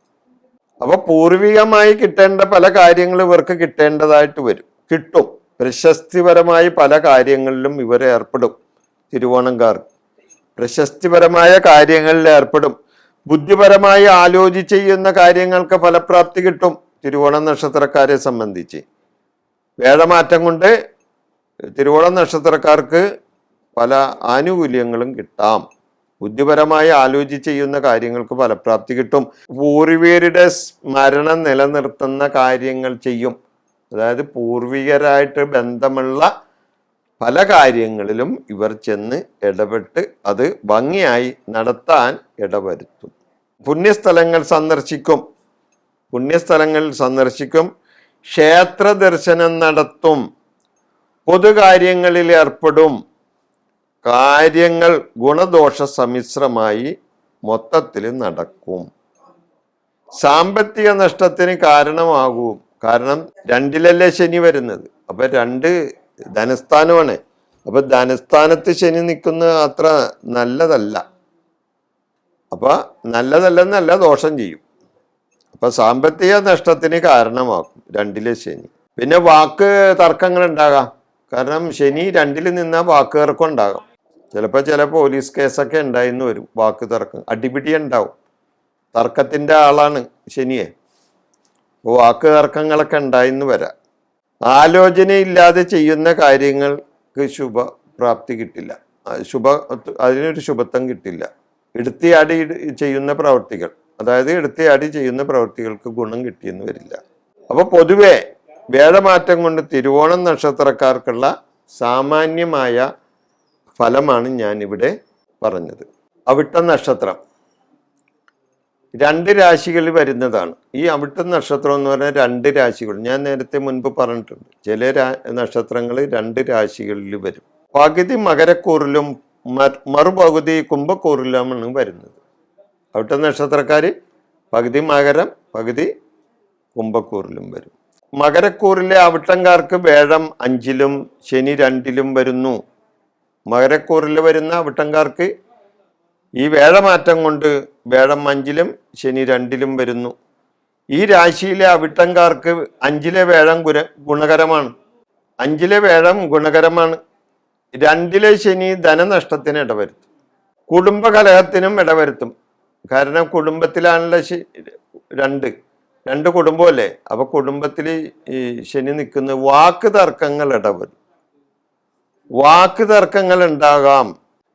അപ്പൊ പൂർവികമായി കിട്ടേണ്ട പല കാര്യങ്ങളും ഇവർക്ക് കിട്ടേണ്ടതായിട്ട് വരും, കിട്ടും. പ്രശസ്തിപരമായി പല കാര്യങ്ങളിലും ഇവർ ഏർപ്പെടും. തിരുവോണംകാർ പ്രശസ്തിപരമായ കാര്യങ്ങളിൽ ഏർപ്പെടും. ബുദ്ധിപരമായി ആലോചിച്ച് ചെയ്യുന്ന കാര്യങ്ങൾക്ക് ഫലപ്രാപ്തി കിട്ടും. തിരുവോണം നക്ഷത്രക്കാരെ സംബന്ധിച്ച് വേഴമാറ്റം കൊണ്ട് തിരുവോണം നക്ഷത്രക്കാർക്ക് പല ആനുകൂല്യങ്ങളും കിട്ടാം. ബുദ്ധിപരമായി ആലോചിച്ച് ചെയ്യുന്ന കാര്യങ്ങൾക്ക് ഫലപ്രാപ്തി കിട്ടും. പൂർവികരുടെ സ്മരണം നിലനിർത്തുന്ന കാര്യങ്ങൾ ചെയ്യും. അതായത് പൂർവികരായിട്ട് ബന്ധമുള്ള പല കാര്യങ്ങളിലും ഇവർ ചെന്ന് ഇടപെട്ട് അത് ഭംഗിയായി നടത്താൻ ഇടവരുത്തും. പുണ്യസ്ഥലങ്ങൾ സന്ദർശിക്കും. ക്ഷേത്ര ദർശനം നടത്തും. പൊതുകാര്യങ്ങളിൽ ഏർപ്പെടും. കാര്യങ്ങൾ ഗുണദോഷ സമ്മിശ്രമായി മൊത്തത്തിൽ നടക്കും. സാമ്പത്തിക നഷ്ടത്തിന് കാരണമാകും. കാരണം 2-ലല്ലേ ശനി വരുന്നത്. അപ്പൊ 2 ധനസ്ഥാനമാണ്. അപ്പൊ ധനസ്ഥാനത്ത് ശനി നിൽക്കുന്നത് അത്ര നല്ലതല്ല. അപ്പൊ നല്ലതല്ലെന്നല്ല, ദോഷം ചെയ്യും. അപ്പൊ സാമ്പത്തിക നഷ്ടത്തിന് കാരണമാക്കും 2-ലെ ശനി. പിന്നെ വാക്ക് തർക്കങ്ങൾ ഉണ്ടാകാം. കാരണം ശനി 2-ൽ നിന്നാൽ വാക്ക് തർക്കം ഉണ്ടാകാം. ചിലപ്പോൾ ചില പോലീസ് കേസൊക്കെ ഉണ്ടായിന്ന് വരും. വാക്ക് തർക്കം, അടിപിടി ഉണ്ടാവും. തർക്കത്തിന്റെ ആളാണ് ശനിയെ. വാക്ക് തർക്കങ്ങളൊക്കെ ഉണ്ടായിന്ന് വരാം. ആലോചനയില്ലാതെ ചെയ്യുന്ന കാര്യങ്ങൾക്ക് ശുഭപ്രാപ്തി കിട്ടില്ല. അതിനൊരു ശുഭത്വം കിട്ടില്ല. എടുത്തിയാടി ചെയ്യുന്ന പ്രവർത്തികൾ, അതായത് എടുത്തിയാടി ചെയ്യുന്ന പ്രവർത്തികൾക്ക് ഗുണം കിട്ടിയെന്ന് വരില്ല. അപ്പൊ പൊതുവെ വേഴമാറ്റം കൊണ്ട് തിരുവോണം നക്ഷത്രക്കാർക്കുള്ള സാമാന്യമായ ഫലമാണ് ഞാൻ ഇവിടെ പറഞ്ഞത്. അവിട്ടം നക്ഷത്രം 2 രാശികളിൽ വരുന്നതാണ്. ഈ അവിട്ടം നക്ഷത്രം എന്ന് പറഞ്ഞാൽ 2 രാശികൾ ഞാൻ നേരത്തെ മുൻപ് പറഞ്ഞിട്ടുണ്ട്. ചില നക്ഷത്രങ്ങൾ 2 രാശികളിൽ വരും. പകുതി മകരക്കൂറിലും മറുപകുതി കുംഭക്കൂറിലുമാണ് വരുന്നത്. അവിട്ടം നക്ഷത്രക്കാര് പകുതി മകരം പകുതി കുംഭക്കൂറിലും വരും. മകരക്കൂറിലെ അവിട്ടംകാർക്ക് വേഴം 5-ലും ശനി 2-ലും വരുന്നു. മകരക്കൂറിൽ വരുന്ന അവിട്ടംകാർക്ക് ഈ വേഴമാറ്റം കൊണ്ട് വേഴം 5-ലും ശനി 2-ലും വരുന്നു. ഈ രാശിയിലെ അവിട്ടംകാർക്ക് 5-ലെ വേഴം ഗുണകരമാണ്. 5-ലെ വേഴം ഗുണകരമാണ്. 2-ലെ ശനി ധനനഷ്ടത്തിന് ഇടവരുത്തും. കുടുംബകലഹത്തിനും ഇടവരുത്തും. കാരണം കുടുംബത്തിലാണല്ലോ രണ്ട് കുടുംബമല്ലേ. അപ്പൊ കുടുംബത്തിൽ ഈ ശനി നിൽക്കുന്ന വാക്ക് തർക്കങ്ങൾ ഇടവരും. വാക്ക് തർക്കങ്ങൾ ഉണ്ടാകാം.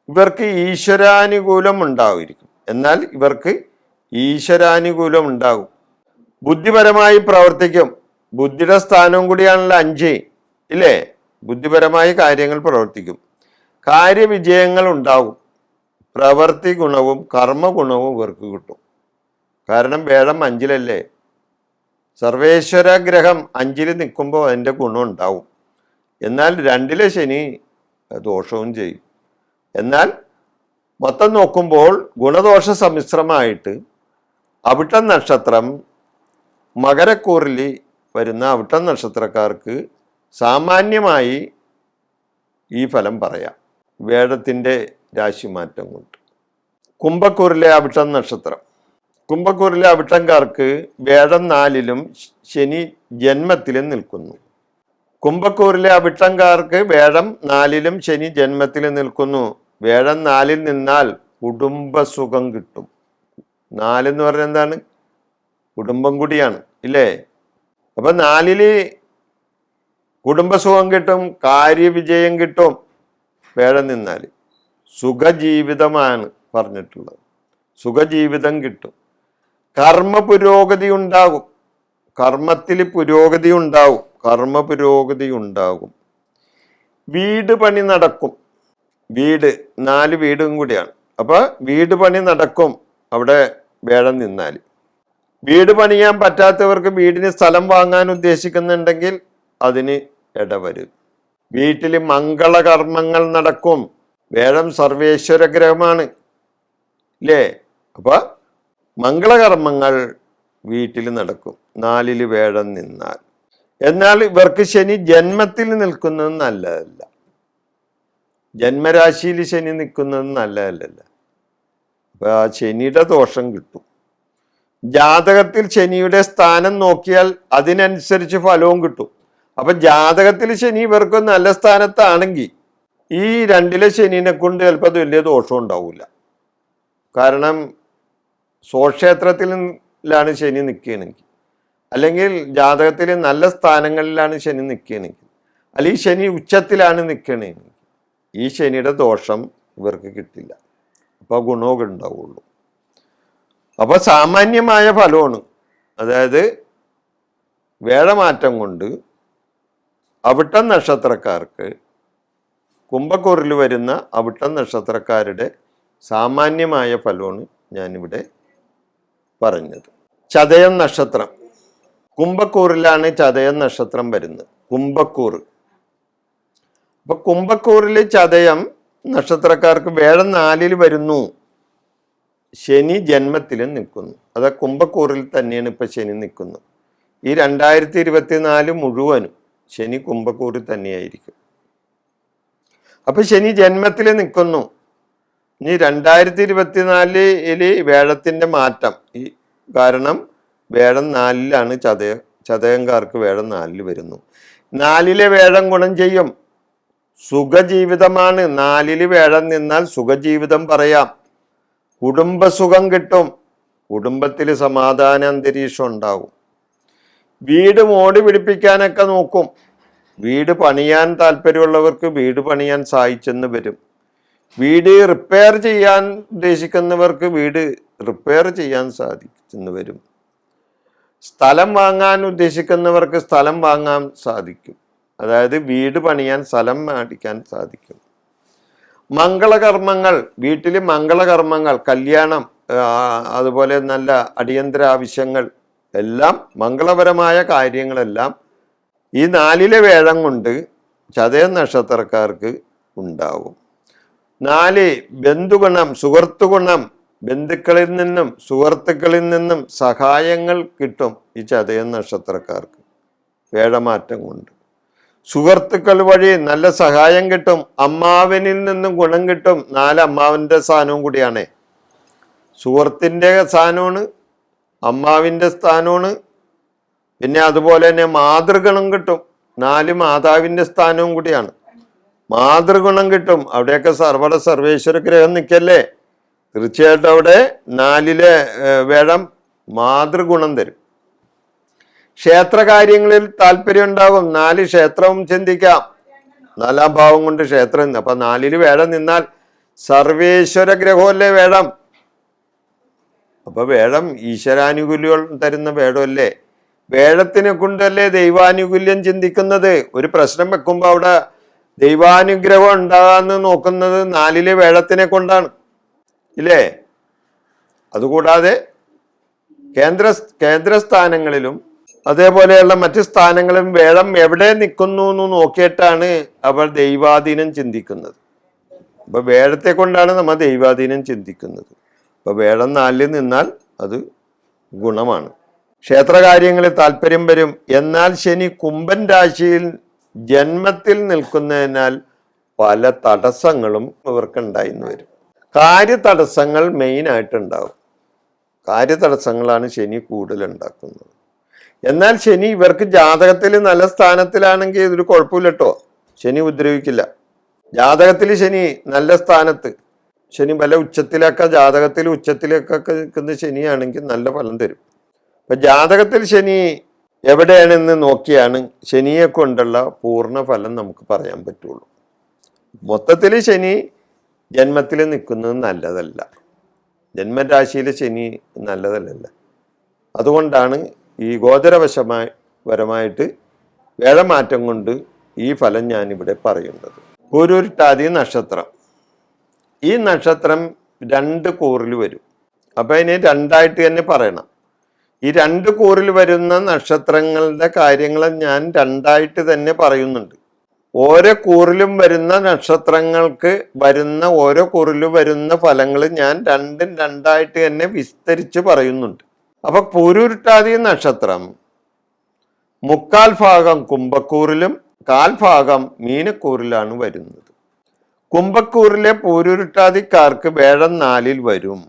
ഇവർക്ക് ഈശ്വരാനുകൂലം ഉണ്ടാവുമായിരിക്കും. എന്നാൽ ഇവർക്ക് ഈശ്വരാനുകൂലം ഉണ്ടാകും. ബുദ്ധിപരമായി പ്രവർത്തിക്കും. ബുദ്ധിയുടെ സ്ഥാനവും കൂടിയാണല്ലോ 5, ഇല്ലേ? ബുദ്ധിപരമായി കാര്യങ്ങൾ പ്രവർത്തിക്കും. കാര്യവിജയങ്ങൾ ഉണ്ടാകും. പ്രവൃത്തി ഗുണവും കർമ്മഗുണവും ഇവർക്ക് കിട്ടും. കാരണം വേഴം 5-ലല്ലേ. സർവേശ്വര ഗ്രഹം 5-ൽ നിൽക്കുമ്പോൾ അതിൻ്റെ ഗുണം ഉണ്ടാവും. എന്നാൽ 2-ലെ ശനി ദോഷവും ചെയ്യും. എന്നാൽ മൊത്തം നോക്കുമ്പോൾ ഗുണദോഷ സമ്മിശ്രമായിട്ട് അവിട്ടം നക്ഷത്രം മകരക്കൂറിൽ വരുന്ന അവിട്ടം നക്ഷത്രക്കാർക്ക് സാമാന്യമായി ഈ ഫലം പറയാം. വേഴത്തിൻ്റെ രാശിമാറ്റം കൊണ്ട്. കുംഭക്കൂറിലെ അവിട്ടം നക്ഷത്രം. കുംഭക്കൂറിലെ അവിട്ടംകാർക്ക് വേഴം 4-ലും ശനി ജന്മത്തിലും നിൽക്കുന്നു. കുംഭക്കൂറിലെ അവിട്ടംകാർക്ക് വേഴം 4-ലും ശനി ജന്മത്തിലും നിൽക്കുന്നു. വേഴം 4-ൽ നിന്നാൽ കുടുംബസുഖം കിട്ടും. 4 എന്ന് പറഞ്ഞാൽ എന്താണ്? കുടുംബം കൂടിയാണ് ഇല്ലേ? അപ്പൊ 4-ല് കുടുംബസുഖം കിട്ടും, കാര്യവിജയം കിട്ടും. വേഴം നിന്നാൽ സുഖജീവിതമാണ് പറഞ്ഞിട്ടുള്ളത്. സുഖജീവിതം കിട്ടും. കർമ്മ പുരോഗതി ഉണ്ടാകും. കർമ്മത്തിൽ പുരോഗതി ഉണ്ടാവും. കർമ്മ പുരോഗതി ഉണ്ടാകും. വീട് പണി നടക്കും. വീട് 4 വീടും കൂടിയാണ്. അപ്പൊ വീട് പണി നടക്കും അവിടെ വേഴം നിന്നാൽ. വീട് പണിയാൻ പറ്റാത്തവർക്ക് വീടിന് സ്ഥലം വാങ്ങാൻ ഉദ്ദേശിക്കുന്നുണ്ടെങ്കിൽ അതിന് ഇടവരും. വീട്ടിൽ മംഗളകർമ്മങ്ങൾ നടക്കും. വേഴം സർവേശ്വര ഗ്രഹമാണ് ഇല്ലേ? അപ്പൊ മംഗളകർമ്മങ്ങൾ വീട്ടിൽ നടക്കും 4-ല് വേഴം നിന്നാൽ. എന്നാൽ ഇവർക്ക് ശനി ജന്മത്തിൽ നിൽക്കുന്നത് നല്ലതല്ല. ജന്മരാശിയിൽ ശനി നിൽക്കുന്നത് നല്ലതല്ല. അപ്പൊ ആ ശനിയുടെ ദോഷം കിട്ടും. ജാതകത്തിൽ ശനിയുടെ സ്ഥാനം നോക്കിയാൽ അതിനനുസരിച്ച് ഫലവും കിട്ടും. അപ്പൊ ജാതകത്തിൽ ശനി ഇവർക്ക് നല്ല സ്ഥാനത്താണെങ്കിൽ ഈ 2-ലെ ശനിനെ കൊണ്ട് ചിലപ്പോൾ അത് വലിയ ദോഷം ഉണ്ടാവില്ല. കാരണം സ്വക്ഷേത്രത്തിലാണ് ശനി നിൽക്കുകയാണെങ്കിൽ, അല്ലെങ്കിൽ ജാതകത്തിൽ നല്ല സ്ഥാനങ്ങളിലാണ് ശനി നിൽക്കുകയാണെങ്കിൽ, അല്ലെങ്കിൽ ശനി ഉച്ചത്തിലാണ് നിൽക്കണമെങ്കിൽ ഈ ശനിയുടെ ദോഷം ഇവർക്ക് കിട്ടില്ല. അപ്പോൾ ഗുണമൊക്കെ ഉണ്ടാവുള്ളൂ. അപ്പോൾ സാമാന്യമായ ഫലമാണ്. അതായത് വേഴമാറ്റം കൊണ്ട് അവിട്ടം നക്ഷത്രക്കാർക്ക്, കുംഭക്കൂറിൽ വരുന്ന അവിട്ടം നക്ഷത്രക്കാരുടെ സാമാന്യമായ ഫലമാണ് ഞാനിവിടെ പറഞ്ഞത്. ചതയം നക്ഷത്രം, കുംഭക്കൂറിലാണ് ചതയം നക്ഷത്രം വരുന്നത്. കുംഭക്കൂറ്. അപ്പൊ കുംഭക്കൂറിൽ ചതയം നക്ഷത്രക്കാർക്ക് വേഴം 4-ൽ വരുന്നു. ശനി ജന്മത്തിലും നിൽക്കുന്നു. അത് കുംഭക്കൂറിൽ തന്നെയാണ് ഇപ്പൊ ശനി നിൽക്കുന്നത്. ഈ 2024 മുഴുവനും ശനി കുംഭക്കൂറിൽ തന്നെയായിരിക്കും. അപ്പൊ ശനി ജന്മത്തിൽ നിൽക്കുന്നു. ഇനി 2024 വേഴത്തിന്റെ മാറ്റം കാരണം വേഴം 4-ലാണ് ചതയംകാർക്ക് വേഴം 4-ൽ വരുന്നു. 4-ലെ വേഴം ഗുണം ചെയ്യും. സുഖജീവിതമാണ്. 4-ല് വേഴം നിന്നാൽ സുഖജീവിതം പറയാം. കുടുംബസുഖം കിട്ടും. കുടുംബത്തിൽ സമാധാന അന്തരീക്ഷം ഉണ്ടാകും. വീട് മോടി പിടിപ്പിക്കാനൊക്കെ നോക്കും. വീട് പണിയാൻ താല്പര്യമുള്ളവർക്ക് വീട് പണിയാൻ സഹായിച്ചെന്ന് വരും. വീട് റിപ്പയർ ചെയ്യാൻ ഉദ്ദേശിക്കുന്നവർക്ക് വീട് റിപ്പയർ ചെയ്യാൻ സാധിച്ചെന്ന് വരും. സ്ഥലം വാങ്ങാൻ ഉദ്ദേശിക്കുന്നവർക്ക് സ്ഥലം വാങ്ങാൻ സാധിക്കും. അതായത് വീട് പണിയാൻ സ്ഥലം മേടിക്കാൻ സാധിക്കും. മംഗളകർമ്മങ്ങൾ, വീട്ടിൽ മംഗളകർമ്മങ്ങൾ, കല്യാണം, അതുപോലെ നല്ല അടിയന്തര ആവശ്യങ്ങൾ എല്ലാം, മംഗളപരമായ കാര്യങ്ങളെല്ലാം ഈ 4-ലെ വേഴം കൊണ്ട് ചതയ നക്ഷത്രക്കാർക്ക് ഉണ്ടാവും. 4 ബന്ധുഗുണം, സുഹൃത്തുഗുണം. ബന്ധുക്കളിൽ നിന്നും സുഹൃത്തുക്കളിൽ നിന്നും സഹായങ്ങൾ കിട്ടും ഈ ചതയ നക്ഷത്രക്കാർക്ക് വേഴമാറ്റം കൊണ്ട്. സുഹൃത്തുക്കൾ വഴി നല്ല സഹായം കിട്ടും. അമ്മാവനിൽ നിന്നും ഗുണം കിട്ടും. 4 അമ്മാവന്റെ സ്ഥാനവും കൂടിയാണ്. സുഹൃത്തിന്റെ സ്ഥാനമാണ്, അമ്മാവിന്റെ സ്ഥാനമാണ്. പിന്നെ അതുപോലെ തന്നെ മാതൃഗുണം കിട്ടും. 4 മാതാവിന്റെ സ്ഥാനവും കൂടിയാണ്. മാതൃഗുണം കിട്ടും. അവിടെയൊക്കെ സർവേശ്വര ഗ്രഹം നിൽക്കല്ലേ, തീർച്ചയായിട്ടും അവിടെ 4-ലെ വേഴം മാതൃഗുണം തരും. ക്ഷേത്രകാര്യങ്ങളിൽ താല്പര്യം ഉണ്ടാകും. 4 ക്ഷേത്രവും ചിന്തിക്കാം. 4-ാം ഭാവം കൊണ്ട് ക്ഷേത്രം. അപ്പൊ 4-ല് വേഴം നിന്നാൽ സർവേശ്വര ഗ്രഹമല്ലേ വേഴം. അപ്പൊ വേഴം ഈശ്വരാനുകൂല്യം തരുന്ന വേഴമല്ലേ. വേഴത്തിനെ കൊണ്ടല്ലേ ദൈവാനുകൂല്യം ചിന്തിക്കുന്നത്. ഒരു പ്രശ്നം വെക്കുമ്പോൾ അവിടെ ദൈവാനുഗ്രഹം ഉണ്ടാകാന്ന് നോക്കുന്നത് 4-ലെ വേഴത്തിനെ കൊണ്ടാണ് ഇല്ലേ. അതുകൂടാതെ കേന്ദ്രസ്ഥാനങ്ങളിലും അതേപോലെയുള്ള മറ്റ് സ്ഥാനങ്ങളിലും വേഴം എവിടെ നിൽക്കുന്നു എന്ന് നോക്കിയിട്ടാണ് അവർ ദൈവാധീനം ചിന്തിക്കുന്നത്. അപ്പൊ വേഴത്തെ കൊണ്ടാണ് നമ്മൾ ദൈവാധീനം ചിന്തിക്കുന്നത്. അപ്പൊ വേഴം 4-ൽ നിന്നാൽ അത് ഗുണമാണ്. ക്ഷേത്രകാര്യങ്ങളിൽ താല്പര്യം വരും. എന്നാൽ ശനി കുംഭൻ രാശിയിൽ ജന്മത്തിൽ നിൽക്കുന്നതിനാൽ പല തടസ്സങ്ങളും ഇവർക്കുണ്ടായിന്ന് വരും. കാര്യതടസ്സങ്ങൾ മെയിനായിട്ടുണ്ടാവും. കാര്യതടസ്സങ്ങളാണ് ശനി കൂടുതലുണ്ടാക്കുന്നത്. എന്നാൽ ശനി ഇവർക്ക് ജാതകത്തിൽ നല്ല സ്ഥാനത്തിലാണെങ്കിൽ ഇതൊരു കുഴപ്പമില്ല കേട്ടോ. ശനി ഉപദ്രവിക്കില്ല. ജാതകത്തിൽ ശനി നല്ല സ്ഥാനത്ത്, ശനി പല ഉച്ചത്തിലൊക്കെ ജാതകത്തിൽ ഉച്ചത്തിലേക്കൊക്കെ നിൽക്കുന്ന ശനിയാണെങ്കിൽ നല്ല ഫലം തരും. അപ്പൊ ജാതകത്തിൽ ശനി എവിടെയാണെന്ന് നോക്കിയാണ് ശനിയെ കൊണ്ടുള്ള പൂർണ്ണ ഫലം നമുക്ക് പറയാൻ പറ്റുള്ളൂ. മൊത്തത്തിൽ ശനി ജന്മത്തിൽ നിൽക്കുന്നത് നല്ലതല്ല, ജന്മരാശിയിലെ ശനി നല്ലതല്ല. അതുകൊണ്ടാണ് ഈ ഗോചരവശപരമായിട്ട് വേഴമാറ്റം കൊണ്ട് ഈ ഫലം ഞാനിവിടെ പറയുന്നത്. പൂരുരുട്ടാതി നക്ഷത്രം, ഈ നക്ഷത്രം 2 കൂറിൽ വരും. അപ്പൊ അതിനെ രണ്ടായിട്ട് തന്നെ പറയണം. ഈ 2 കൂറിൽ വരുന്ന നക്ഷത്രങ്ങളുടെ കാര്യങ്ങൾ ഞാൻ രണ്ടായിട്ട് തന്നെ പറയുന്നുണ്ട്. ഓരോ കൂറിലും വരുന്ന നക്ഷത്രങ്ങൾക്ക് വരുന്ന ഓരോ കൂറിലും വരുന്ന ഫലങ്ങൾ ഞാൻ രണ്ടായിട്ട് തന്നെ വിസ്തരിച്ച് പറയുന്നുണ്ട്. അപ്പൊ പൂരുരുട്ടാതി നക്ഷത്രം 3/4 കുംഭക്കൂറിലും 1/4 മീനക്കൂറിലാണ് വരുന്നത്. കുംഭക്കൂറിലെ പൂരുരുട്ടാതിക്കാർക്ക് വേഴം 4-ൽ വരും,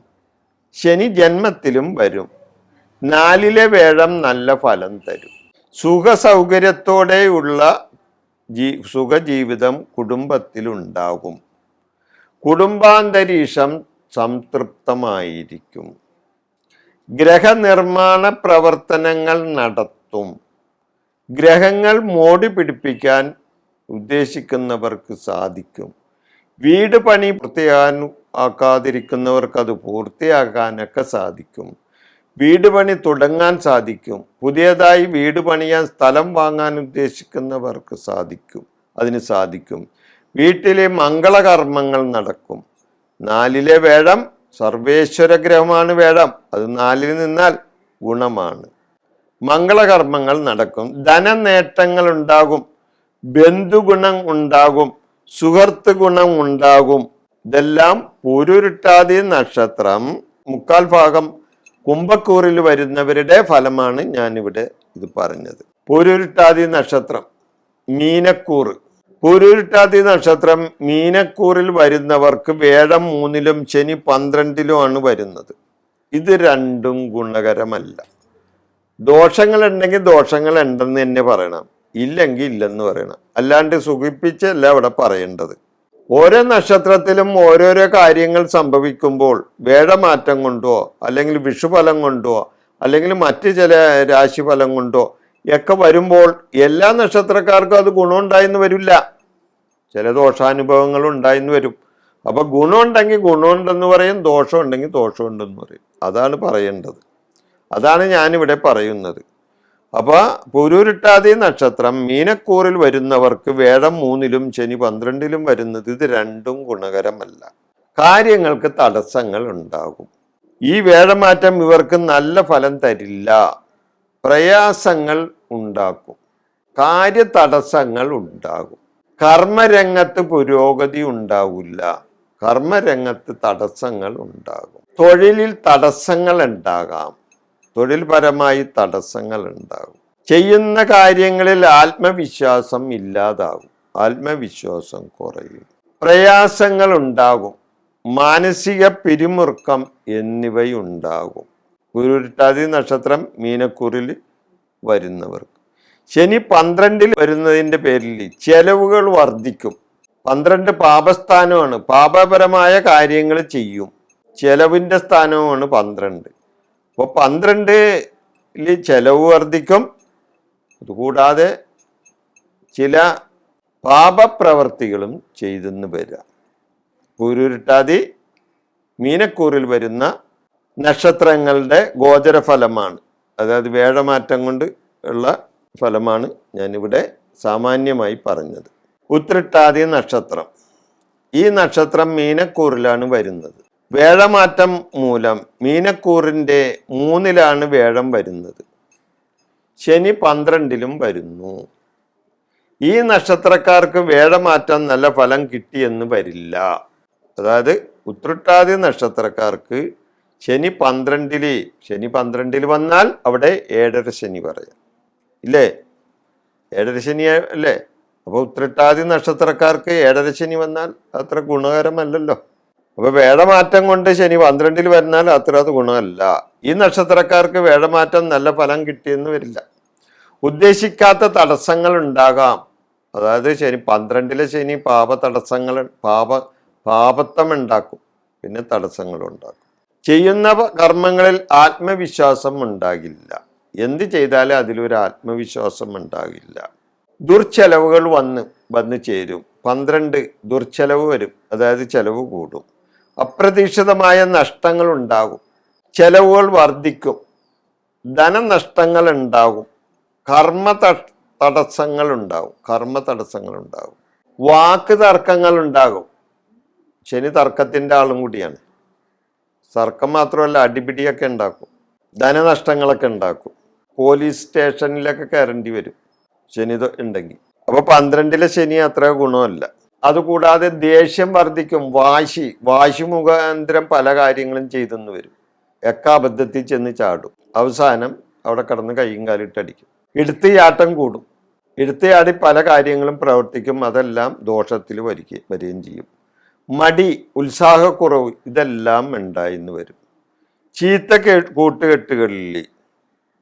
ശനി ജന്മത്തിലും വരും. 4-ലെ വേഴം നല്ല ഫലം തരും. സുഖസൗകര്യത്തോടെയുള്ള സുഖജീവിതം കുടുംബത്തിലുണ്ടാകും. കുടുംബാന്തരീക്ഷം സംതൃപ്തമായിരിക്കും. ഗ്രഹനിർമ്മാണ പ്രവർത്തനങ്ങൾ നടത്തും. ഗ്രഹങ്ങൾ മോടി പിടിപ്പിക്കാൻ ഉദ്ദേശിക്കുന്നവർക്ക് സാധിക്കും. വീട് പണി പൂർത്തിയാക്കാതിരിക്കുന്നവർക്ക് അത് പൂർത്തിയാക്കാനൊക്കെ സാധിക്കും. വീട് പണി തുടങ്ങാൻ സാധിക്കും. പുതിയതായി വീട് പണിയാൻ സ്ഥലം വാങ്ങാൻ ഉദ്ദേശിക്കുന്നവർക്ക് അതിന് സാധിക്കും. വീട്ടിലെ മംഗളകർമ്മങ്ങൾ നടക്കും. 4-ലെ വേഴം സർവേശ്വര ഗ്രഹമാണ്. വേഴം അത് 4-ൽ നിന്നാൽ ഗുണമാണ്. മംഗളകർമ്മങ്ങൾ നടക്കും. ധനനേട്ടങ്ങൾ ഉണ്ടാകും. ബന്ധുഗുണം ഉണ്ടാകും. സുഹൃത്ത് ഗുണം ഉണ്ടാകും. ഇതെല്ലാം പൂരുരുട്ടാതി നക്ഷത്രം 3/4 കുംഭക്കൂറിൽ വരുന്നവരുടെ ഫലമാണ് ഞാനിവിടെ ഇത് പറഞ്ഞത്. പൂരുരുട്ടാതി നക്ഷത്രം മീനക്കൂറ്. പൂരുരുട്ടാതി നക്ഷത്രം മീനക്കൂറിൽ വരുന്നവർക്ക് വേഴം 3-ലും ശനി 12-ലും വരുന്നത്. ഇത് രണ്ടും ഗുണകരമല്ല. ദോഷങ്ങൾ ഉണ്ടെങ്കിൽ ദോഷങ്ങൾ ഉണ്ടെന്ന് തന്നെ പറയണം, ഇല്ലെങ്കിൽ ഇല്ലെന്ന് പറയണം. അല്ലാണ്ട് സുഖിപ്പിച്ചല്ല ഇവിടെ പറയേണ്ടത്. ഓരോ നക്ഷത്രത്തിലും ഓരോരോ കാര്യങ്ങൾ സംഭവിക്കുമ്പോൾ വേഴമാറ്റം കൊണ്ടോ അല്ലെങ്കിൽ വിഷുഫലം കൊണ്ടോ അല്ലെങ്കിൽ മറ്റ് ചില രാശിഫലം കൊണ്ടോ ഒക്കെ വരുമ്പോൾ എല്ലാ നക്ഷത്രക്കാർക്കും അത് ഗുണമുണ്ടായിന്ന് വരില്ല, ചില ദോഷാനുഭവങ്ങൾ ഉണ്ടായിന്ന് വരും. അപ്പൊ ഗുണമുണ്ടെങ്കിൽ ഗുണമുണ്ടെന്ന് പറയും, ദോഷം ഉണ്ടെങ്കിൽ ദോഷമുണ്ടെന്ന് പറയും. അതാണ് പറയേണ്ടത്, അതാണ് ഞാനിവിടെ പറയുന്നത്. അപ്പൊ പൂരുരുട്ടാതി നക്ഷത്രം മീനക്കൂറിൽ വരുന്നവർക്ക് വേഴം 3-ലും ശനി 12-ലും വരുന്നത്. ഇത് രണ്ടും ഗുണകരമല്ല. കാര്യങ്ങൾക്ക് തടസ്സങ്ങൾ ഉണ്ടാകും. ഈ വേഴമാറ്റം ഇവർക്ക് നല്ല ഫലം തരില്ല, പ്രയാസങ്ങൾ ഉണ്ടാക്കും, കാര്യതടസ്സങ്ങൾ ഉണ്ടാകും. കർമ്മരംഗത്ത് പുരോഗതി ഉണ്ടാവില്ല, കർമ്മരംഗത്ത് തടസ്സങ്ങൾ ഉണ്ടാകും. തൊഴിലിൽ തടസ്സങ്ങൾ ഉണ്ടാകാം, തൊഴിൽപരമായി തടസ്സങ്ങൾ ഉണ്ടാകും. ചെയ്യുന്ന കാര്യങ്ങളിൽ ആത്മവിശ്വാസം ഇല്ലാതാകും, ആത്മവിശ്വാസം കുറയും. പ്രയാസങ്ങൾ ഉണ്ടാകും, മാനസിക പിരിമുറുക്കം എന്നിവയുണ്ടാകും. പൂരുരുട്ടാതി നക്ഷത്രം മീനക്കൂറിൽ വരുന്നവർക്ക് ശനി 12-ൽ വരുന്നതിൻ്റെ പേരിൽ ചെലവുകൾ വർദ്ധിക്കും. 12 പാപസ്ഥാനമാണ്, പാപപരമായ കാര്യങ്ങൾ ചെയ്യും. ചെലവിൻ്റെ സ്ഥാനവുമാണ് 12. അപ്പോൾ 12-ൽ ചെലവ് വർദ്ധിക്കും. അതുകൂടാതെ ചില പാപപ്രവർത്തികളും ചെയ്തെന്ന് വരാം. പൂരുരുട്ടാതി മീനക്കൂറിൽ വരുന്ന നക്ഷത്രങ്ങളുടെ ഗോചരഫലമാണ്, അതായത് വേഴമാറ്റം കൊണ്ട് ഉള്ള ഫലമാണ് ഞാനിവിടെ സാമാന്യമായി പറഞ്ഞത്. ഉത്രട്ടാതി നക്ഷത്രം, ഈ നക്ഷത്രം മീനക്കൂറിലാണ് വരുന്നത്. വേഴമാറ്റം മൂലം മീനക്കൂറിൻ്റെ 3-ലാണ് വേഴം വരുന്നത്. ശനി 12-ലും വരുന്നു. ഈ നക്ഷത്രക്കാർക്ക് വേഴമാറ്റം നല്ല ഫലം കിട്ടിയെന്ന് വരില്ല. അതായത് ഉത്രട്ടാതി നക്ഷത്രക്കാർക്ക് ശനി 12-ൽ വന്നാൽ അവിടെ 7.5 ശനി പറയാം, ഇല്ലേ? 7.5 ശനി അല്ലേ? അപ്പോൾ ഉത്രട്ടാതി നക്ഷത്രക്കാർക്ക് 7.5 ശനി വന്നാൽ അത്ര ഗുണകരമല്ലല്ലോ. അപ്പൊ വേഴമാറ്റം കൊണ്ട് ശനി 12-ൽ വരുന്നാൽ അത്ര അത് ഗുണമല്ല. ഈ നക്ഷത്രക്കാർക്ക് വേഴമാറ്റം നല്ല ഫലം കിട്ടിയെന്ന് വരില്ല. ഉദ്ദേശിക്കാത്ത തടസ്സങ്ങൾ ഉണ്ടാകാം, അതായത് ശനി 12-ലെ ശനി പാപത്വം ഉണ്ടാക്കും, പിന്നെ തടസ്സങ്ങൾ ഉണ്ടാക്കും. ചെയ്യുന്ന കർമ്മങ്ങളിൽ ആത്മവിശ്വാസം ഉണ്ടാകില്ല. എന്ത് ചെയ്താലും അതിലൊരു ആത്മവിശ്വാസം ഉണ്ടാകില്ല. ദുർച്ചെലവുകൾ വന്ന് ചേരും. 12 ദുർച്ചെലവ് വരും, അതായത് ചെലവ് കൂടും. അപ്രതീക്ഷിതമായ നഷ്ടങ്ങൾ ഉണ്ടാകും. ചെലവുകൾ വർദ്ധിക്കും. ധനനഷ്ടങ്ങൾ ഉണ്ടാകും. തടസ്സങ്ങൾ ഉണ്ടാകും. വാക്ക് തർക്കങ്ങൾ ഉണ്ടാകും. ശനി തർക്കത്തിന്റെ ആളും കൂടിയാണ്. തർക്കം മാത്രമല്ല, അടിപിടിയൊക്കെ ഉണ്ടാക്കും. ധനനഷ്ടങ്ങളൊക്കെ ഉണ്ടാക്കും. പോലീസ് സ്റ്റേഷനിലൊക്കെ കയറേണ്ടി വരും ശനി ഉണ്ടെങ്കിൽ. അപ്പൊ 12-ലെ ശനി അത്ര ഗുണമല്ല. അതുകൂടാതെ ദേഷ്യം വർദ്ധിക്കും. വാശി മുഖാന്തരം പല കാര്യങ്ങളും ചെയ്തെന്ന് വരും. അബദ്ധത്തിൽ ചെന്ന് ചാടും. അവസാനം അവിടെ കിടന്ന് കൈയും കാലിട്ടടിക്കും. എടുത്തുചാട്ടം കൂടും. എടുത്തുചാടി പല കാര്യങ്ങളും പ്രവർത്തിക്കും. അതെല്ലാം ദോഷത്തിൽ വരികയും ചെയ്യും. മടി, ഉത്സാഹക്കുറവ് ഇതെല്ലാം ഉണ്ടായിന്ന് വരും. ചീത്ത കൂട്ടുകെട്ടുകളിൽ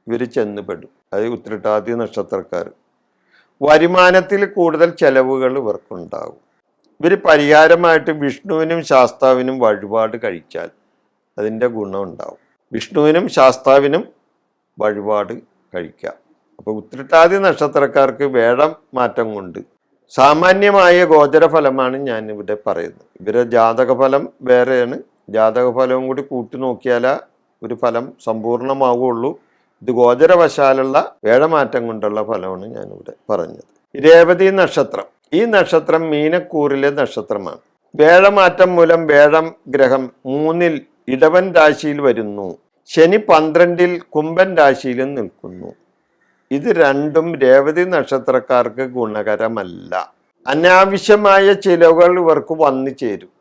ഇവർ ചെന്നുപെടും. അത് ഉത്രട്ടാതി നക്ഷത്രക്കാർ. വരുമാനത്തിൽ കൂടുതൽ ചെലവുകൾ ഇവർക്കുണ്ടാകും. ഇവർ പരിഹാരമായിട്ട് വിഷ്ണുവിനും ശാസ്താവിനും വഴിപാട് കഴിച്ചാൽ അതിൻ്റെ ഗുണം ഉണ്ടാവും. വിഷ്ണുവിനും ശാസ്താവിനും വഴിപാട് കഴിക്കാം. അപ്പോൾ ഉത്രട്ടാതി നക്ഷത്രക്കാർക്ക് വേഴം മാറ്റം കൊണ്ട് സാമാന്യമായ ഗോചരഫലമാണ് ഞാൻ ഇവിടെ പറയുന്നത്. ഇവരെ ജാതകഫലം വേറെയാണ്. ജാതകഫലവും കൂടി കൂട്ടി നോക്കിയാലേ ഒരു ഫലം സമ്പൂർണമാവുകയുള്ളൂ. ഇത് ഗോചരവശാലുള്ള വേഴമാറ്റം കൊണ്ടുള്ള ഫലമാണ് ഞാനിവിടെ പറഞ്ഞത്. രേവതി നക്ഷത്രം. ഈ നക്ഷത്രം മീനക്കൂറിലെ നക്ഷത്രമാണ്. വേഴമാറ്റം മൂലം വേഴം ഗ്രഹം 3-ൽ ഇടവൻ രാശിയിൽ വരുന്നു. ശനി 12-ൽ കുംഭൻ രാശിയിലും നിൽക്കുന്നു. ഇത് രണ്ടും രേവതി നക്ഷത്രക്കാർക്ക് ഗുണകരമല്ല. അനാവശ്യമായ ചിലവുകൾ ഇവർക്ക് വന്നു ചേരും.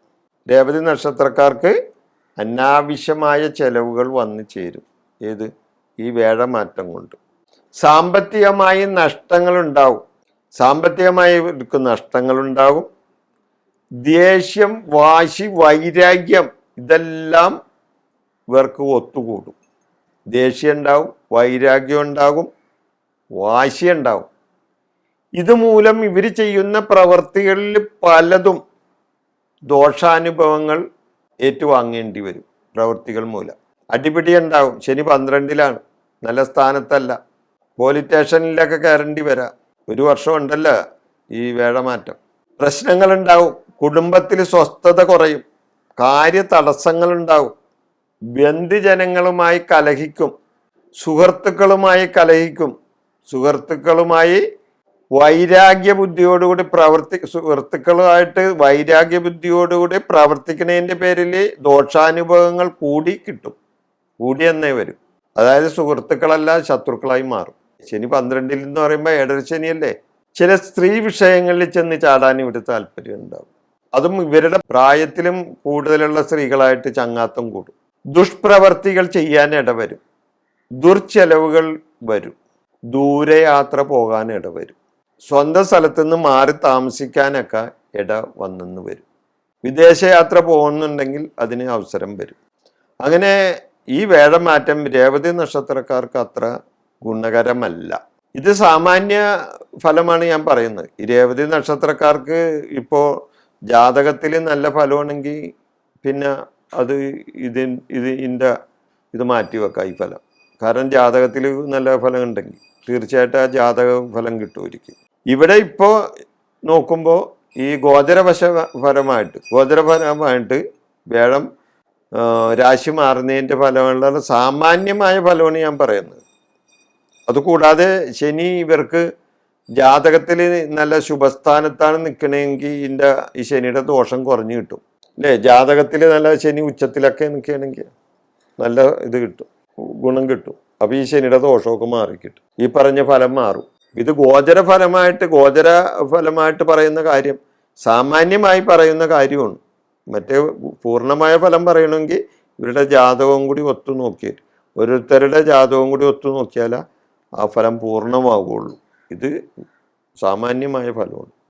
രേവതി നക്ഷത്രക്കാർക്ക് അനാവശ്യമായ ചെലവുകൾ വന്നു ചേരും. ഏത്? ഈ വേഴമാറ്റം കൊണ്ട്. സാമ്പത്തികമായി നഷ്ടങ്ങളുണ്ടാവും. നഷ്ടങ്ങളുണ്ടാകും. ദേഷ്യം, വാശി, വൈരാഗ്യം ഇതെല്ലാം ഇവർക്ക് ഒത്തുകൂടും. ദേഷ്യം ഉണ്ടാവും, വൈരാഗ്യം ഉണ്ടാകും, വാശി ഉണ്ടാവും. ഇതുമൂലം ഇവർ ചെയ്യുന്ന പ്രവർത്തികളിൽ പലതും ദോഷാനുഭവങ്ങൾ ഏറ്റുവാങ്ങേണ്ടി വരും. പ്രവൃത്തികൾ മൂലം അടിപിടി ഉണ്ടാവും. ശനി 12-ലാണ്, നല്ല സ്ഥാനത്തല്ല. പോലീസ് സ്റ്റേഷനിലൊക്കെ കയറേണ്ടി വരാം. 1 വർഷം ഉണ്ടല്ലോ ഈ വേഴമാറ്റം. പ്രശ്നങ്ങളുണ്ടാവും. കുടുംബത്തിൽ സ്വസ്ഥത കുറയും. തടസ്സങ്ങളുണ്ടാവും. ബന്ധുജനങ്ങളുമായി കലഹിക്കും. സുഹൃത്തുക്കളുമായി വൈരാഗ്യ ബുദ്ധിയോടുകൂടി സുഹൃത്തുക്കളുമായിട്ട് വൈരാഗ്യ ബുദ്ധിയോടുകൂടി പ്രവർത്തിക്കുന്നതിൻ്റെ പേരിൽ ദോഷാനുഭവങ്ങൾ കൂടിയെന്നേ വരും. അതായത് സുഹൃത്തുക്കളല്ല ശത്രുക്കളായി മാറും. ശനി 12-ൽ എന്ന് പറയുമ്പോൾ ഏഴരശനിയല്ലേ. ചില സ്ത്രീ വിഷയങ്ങളിൽ ചെന്ന് ചാടാൻ ഇവിടെ താല്പര്യം ഉണ്ടാവും. അതും ഇവരുടെ പ്രായത്തിലും കൂടുതലുള്ള സ്ത്രീകളായിട്ട് ചങ്ങാത്തം കൂടും. ദുഷ്പ്രവർത്തികൾ ചെയ്യാൻ ഇടവരും. ദുർച്ചെലവുകൾ വരും. ദൂരയാത്ര പോകാൻ ഇടവരും. സ്വന്തം സ്ഥലത്തുനിന്ന് മാറി താമസിക്കാനൊക്കെ വന്നെന്ന് വരും. വിദേശയാത്ര പോകുന്നുണ്ടെങ്കിൽ അതിന് അവസരം വരും. അങ്ങനെ ഈ വേഴമാറ്റം രേവതി നക്ഷത്രക്കാർക്ക് അത്ര ഗുണകരമല്ല. ഇത് സാമാന്യ ഫലമാണ് ഞാൻ പറയുന്നത്. ഈ രേവതി നക്ഷത്രക്കാർക്ക് ഇപ്പോൾ ജാതകത്തിൽ നല്ല ഫലമാണെങ്കിൽ പിന്നെ അത് ഇത് മാറ്റി വെക്കാം ഈ ഫലം. കാരണം ജാതകത്തിൽ നല്ല ഫലം ഉണ്ടെങ്കിൽ തീർച്ചയായിട്ടും ആ ജാതക ഫലം കിട്ടുമായിരിക്കും. ഇവിടെ ഇപ്പോൾ നോക്കുമ്പോൾ ഈ ഗോചരപരമായിട്ട് വേഴം രാശി മാറുന്നതിൻ്റെ ഫലമുള്ള സാമാന്യമായ ഫലമാണ് ഞാൻ പറയുന്നത്. അതുകൂടാതെ ശനി ഇവർക്ക് ജാതകത്തിൽ നല്ല ശുഭസ്ഥാനത്താണ് നിൽക്കണമെങ്കിൽ ഈ ശനിയുടെ ദോഷം കുറഞ്ഞു കിട്ടും അല്ലേ. ജാതകത്തിൽ നല്ല ശനി ഉച്ചത്തിലൊക്കെ നിൽക്കുകയാണെങ്കിൽ നല്ല ഇത് കിട്ടും, ഗുണം കിട്ടും. അപ്പോൾ ഈ ശനിയുടെ ദോഷമൊക്കെ മാറിക്കിട്ടും. ഈ പറഞ്ഞ ഫലം മാറും. ഇത് ഗോചരഫലമായിട്ട് പറയുന്ന കാര്യം സാമാന്യമായി പറയുന്ന കാര്യമാണ്. മറ്റേ പൂർണ്ണമായ ഫലം പറയണമെങ്കിൽ ഇവരുടെ ജാതകവും കൂടി ഒത്തു നോക്കിയാൽ, ഓരോരുത്തരുടെ ജാതകവും കൂടി ഒത്തു നോക്കിയാൽ ആ ഫലം പൂർണ്ണമാവുകയുള്ളൂ. ഇത് സാമാന്യമായ ഫലമാണ്.